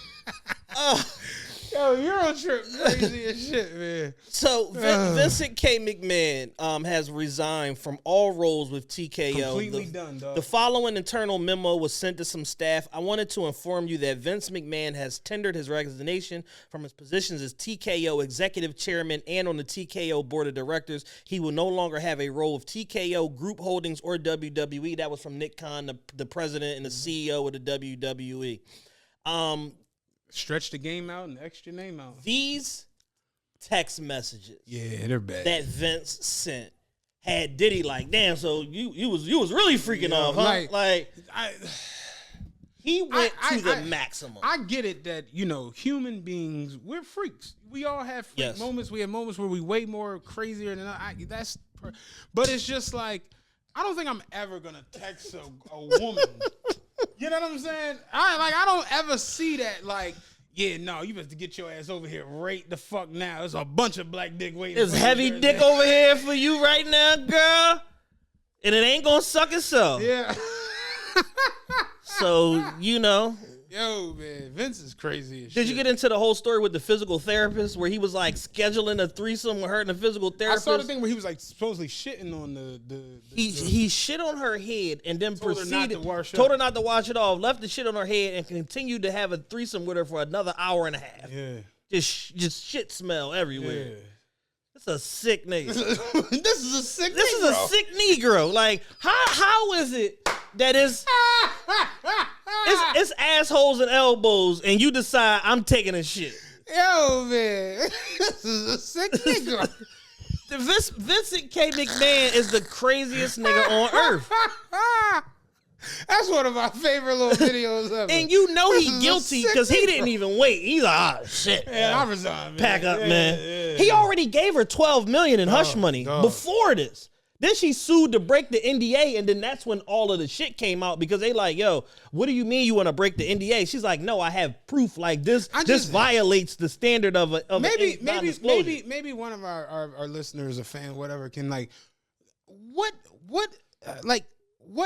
Yo, Euro Trip crazy as shit, man. So Vincent K. McMahon has resigned from all roles with TKO. Completely done, dog. The following internal memo was sent to some staff. I wanted to inform you that Vince McMahon has tendered his resignation from his positions as TKO executive chairman and on the TKO board of directors. He will no longer have a role of TKO Group Holdings or WWE. That was from Nick Khan, the president and the CEO of the WWE. Stretch the game out and extra name out. These text messages, Yeah, they're bad. that Vince sent had Diddy like, damn. So you was really freaking off, huh? He went to the maximum. I get it that human beings, we're freaks. We all have freak moments. We have moments where we way more crazier than but it's just like I don't think I'm ever gonna text a woman. You know what I'm saying? I don't ever see that like, yeah, no, you better get your ass over here right the fuck now. There's a bunch of black dick waiting. There's heavy dick over here for you right now, girl. And it ain't gonna suck itself. Yeah. So, Yo, man, Vince is crazy as shit. Did you get into the whole story with the physical therapist where he was like scheduling a threesome with her and the physical therapist? I saw the thing where he was like supposedly shitting on He shit on her head and then told her not to wash it off, left the shit on her head and continued to have a threesome with her for another hour and a half. Yeah. Just shit smell everywhere. Yeah. It's a sick nigga. This is a sick Negro. Like, how is it that it's assholes and elbows and you decide I'm taking a shit? Yo, man. This is a sick nigga. Vincent K. McMahon is the craziest nigga on earth. That's one of my favorite little videos ever. And he guilty because he didn't even wait. He's like, shit. Yeah, I resigned, man. Pack up, man. Yeah. He already gave her $12 million in hush money before this. Then she sued to break the NDA, and then that's when all of the shit came out because they like, yo, what do you mean you want to break the NDA? She's like, no, I have proof. Like this violates the standard of maybe one of our listeners, a fan, whatever, can like, what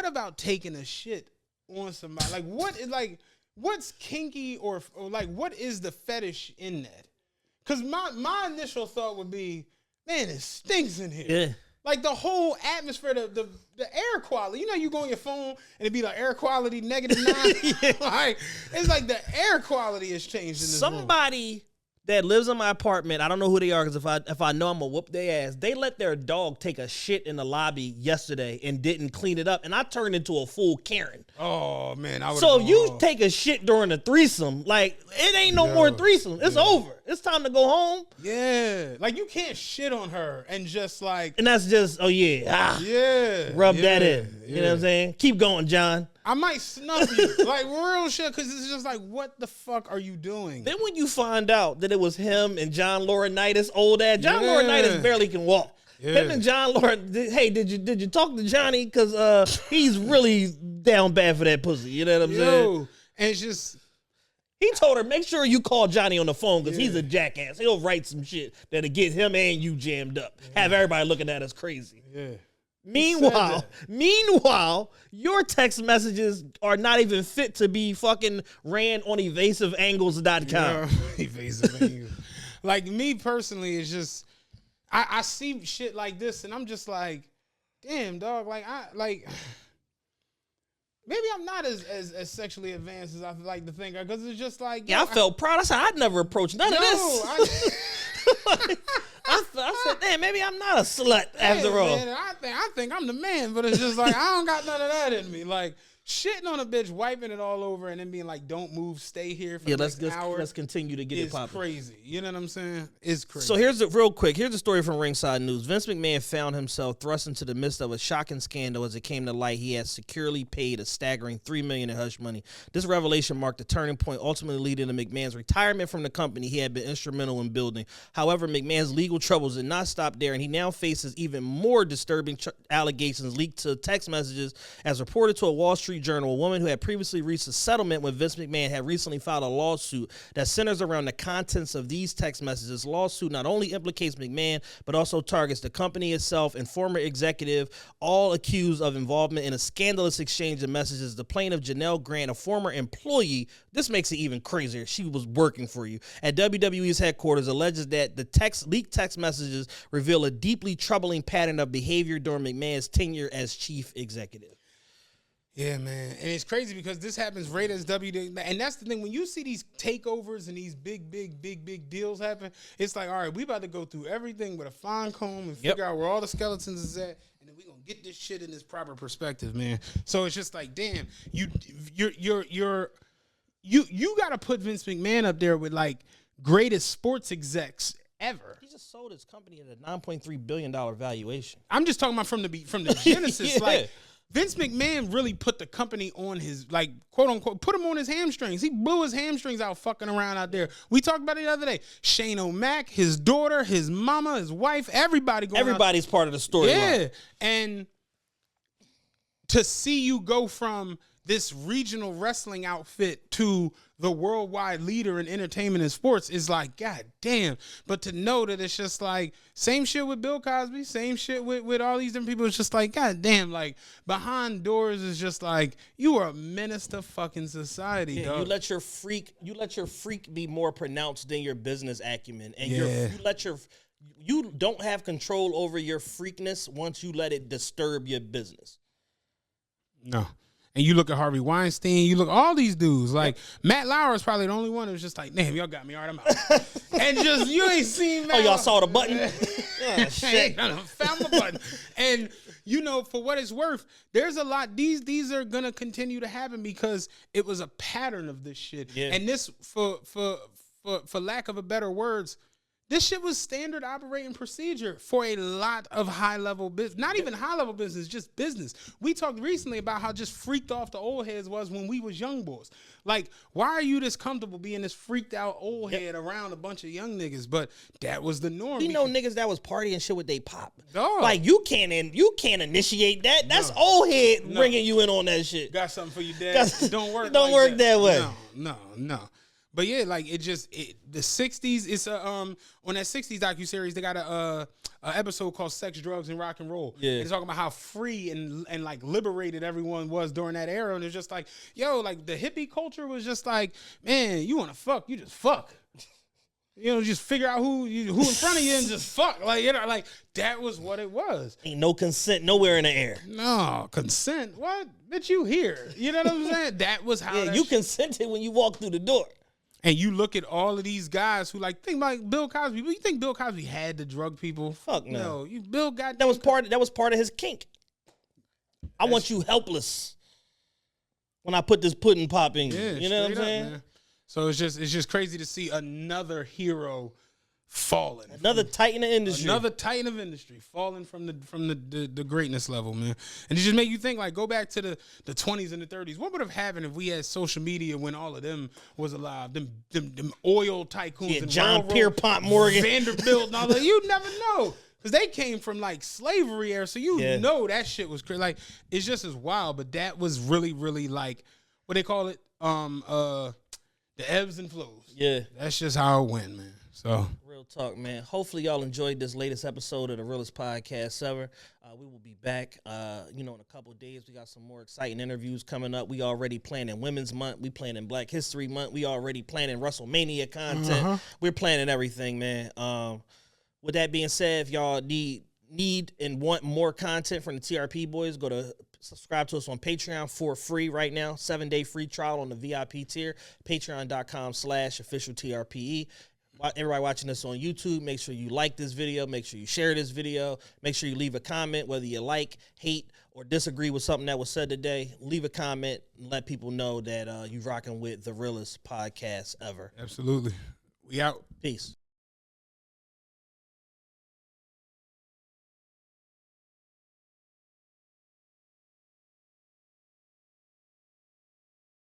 about taking a shit on somebody? Like, what's kinky or like, what is the fetish in that? Because my initial thought would be, man, it stinks in here. Yeah. Like the whole atmosphere, the air quality. You know, you go on your phone and it'd be like air quality -9. Yeah. Like, it's like the air quality has changed in this room. Somebody that lives in my apartment, I don't know who they are, because if I know, I'm gonna whoop their ass. They let their dog take a shit in the lobby yesterday and didn't clean it up, and I turned into a full Karen. Oh man, So you take a shit during a threesome, like it ain't no more threesome. It's over. It's time to go home. Yeah, like you can't shit on her and just like, and that's just rub that in. You know what I'm saying? Keep going, John. I might snuff you, like real shit, because it's just like, what the fuck are you doing? Then when you find out that it was him and John Laurinaitis, old ass John Laurinaitis barely can walk. Yeah. Him and John Laurinaitis. Hey, did you talk to Johnny? Because he's really down bad for that pussy. You know what I'm saying? And it's just. He told her, make sure you call Johnny on the phone because he's a jackass. He'll write some shit that'll get him and you jammed up. Have everybody looking at us crazy. Yeah. Meanwhile, your text messages are not even fit to be fucking ran on evasiveangles.com. Yeah, evasive angles. Like me personally, it's just I see shit like this and I'm just like, damn, dog. Like maybe I'm not as sexually advanced as I like to think, because it's just like, I felt proud. I said I'd never approach none of this. I said, damn, maybe I'm not a slut after all. Man, I think I'm the man, but it's just like, I don't got none of that in me. Like, shitting on a bitch, wiping it all over, and then being like, don't move, stay here for the next hour. Let's continue to get it popping. It's crazy. You know what I'm saying? It's crazy. So here's the story from Ringside News. Vince McMahon found himself thrust into the midst of a shocking scandal as it came to light. He had securely paid a staggering $3 million in hush money. This revelation marked a turning point, ultimately leading to McMahon's retirement from the company he had been instrumental in building. However, McMahon's legal troubles did not stop there, and he now faces even more disturbing allegations leaked to text messages. As reported to a Wall Street Journal, a woman who had previously reached a settlement with Vince McMahon had recently filed a lawsuit that centers around the contents of these text messages. This lawsuit not only implicates McMahon, but also targets the company itself and former executive, all accused of involvement in a scandalous exchange of messages. The plaintiff, Janelle Grant, a former employee, this makes it even crazier, she was working for you, at WWE's headquarters, alleges that the leaked text messages reveal a deeply troubling pattern of behavior during McMahon's tenure as chief executive. Yeah, man. And it's crazy because this happens right as WWE. And that's the thing. When you see these takeovers and these big deals happen, it's like, all right, we about to go through everything with a fine comb and figure out where all the skeletons is at. And then we going to get this shit in its proper perspective, man. So it's just like, damn, you got to put Vince McMahon up there with like greatest sports execs ever. He just sold his company at a $9.3 billion valuation. I'm just talking about from the genesis. Like, Vince McMahon really put the company on his, like, quote unquote, put him on his hamstrings. He blew his hamstrings out fucking around out there. We talked about it the other day. Shane O'Mac, his daughter, his mama, his wife, everybody's part of the story. Yeah. And to see you go from this regional wrestling outfit to the worldwide leader in entertainment and sports is like, God damn. But to know that it's just like, same shit with Bill Cosby, same shit with all these different people. It's just like, God damn, like behind doors is just like, you are a menace to fucking society. Yeah, dog. you let your freak be more pronounced than your business acumen. And you don't have control over your freakness once you let it disturb your business. No. And you look at Harvey Weinstein, you look at all these dudes. Like, Matt Lauer is probably the only one who's just like, damn, y'all got me. All right, I'm out. And just, you ain't seen Matt. Oh, y'all saw the button? Oh, shit. Found the button. And, you know, for what it's worth, there's a lot. These are going to continue to happen because it was a pattern of this shit. Yeah. And this, for lack of a better words, this shit was standard operating procedure for a lot of high-level business. Not even high-level business, just business. We talked recently about how just freaked off the old heads was when we was young boys. Like, why are you this comfortable being this freaked-out old head around a bunch of young niggas? But that was the norm. You know niggas that was partying shit with they pop. Dog. Like, you can't initiate that. That's old head bringing you in on that shit. Got something for you, Dad. Don't work that way. No. But yeah, like the 60s. It's on that 60s docuseries. They got a episode called "Sex, Drugs, and Rock and Roll." Yeah, it's talking about how free and like liberated everyone was during that era. And it's just like, yo, like the hippie culture was just like, man, you want to fuck, you just fuck. You know, just figure out who in front of you and just fuck. Like, you know, like that was what it was. Ain't no consent nowhere in the air. No consent. What? Bitch, you here? You know what I'm saying? That was how. Yeah, you consented when you walked through the door. And you look at all of these guys who like think like Bill Cosby. You think Bill Cosby had to drug people? Fuck no. Bill got that was part of his kink. I want you helpless when I put this pudding pop in you. Yeah, you know what I'm saying? Man. So it's just crazy to see another hero falling. Another titan of industry. Another titan of industry falling from the greatness level, man. And it just make you think, like, go back to the 20s and the 30s. What would have happened if we had social media when all of them was alive? Them oil tycoons and John Pierpont Morgan. Vanderbilt and all that. You never know. Because they came from, like, slavery era, so you know that shit was crazy. Like, it's just as wild, but that was really, really, like, what they call it? The ebbs and flows. Yeah. That's just how it went, man. So real talk, man. Hopefully y'all enjoyed this latest episode of the Realest Podcast Ever. We will be back, in a couple of days. We got some more exciting interviews coming up. We already planning Women's Month. We planning Black History Month. We already planning WrestleMania content. We're planning everything, man. With that being said, if y'all need and want more content from the TRPE Boyz, go to subscribe to us on Patreon for free right now. 7-day free trial on the VIP tier. Patreon.com/official TRPE. Everybody watching this on YouTube, make sure you like this video. Make sure you share this video. Make sure you leave a comment, whether you like, hate, or disagree with something that was said today. Leave a comment and let people know that you're rocking with the Realest Podcast Ever. Absolutely. We out. Peace.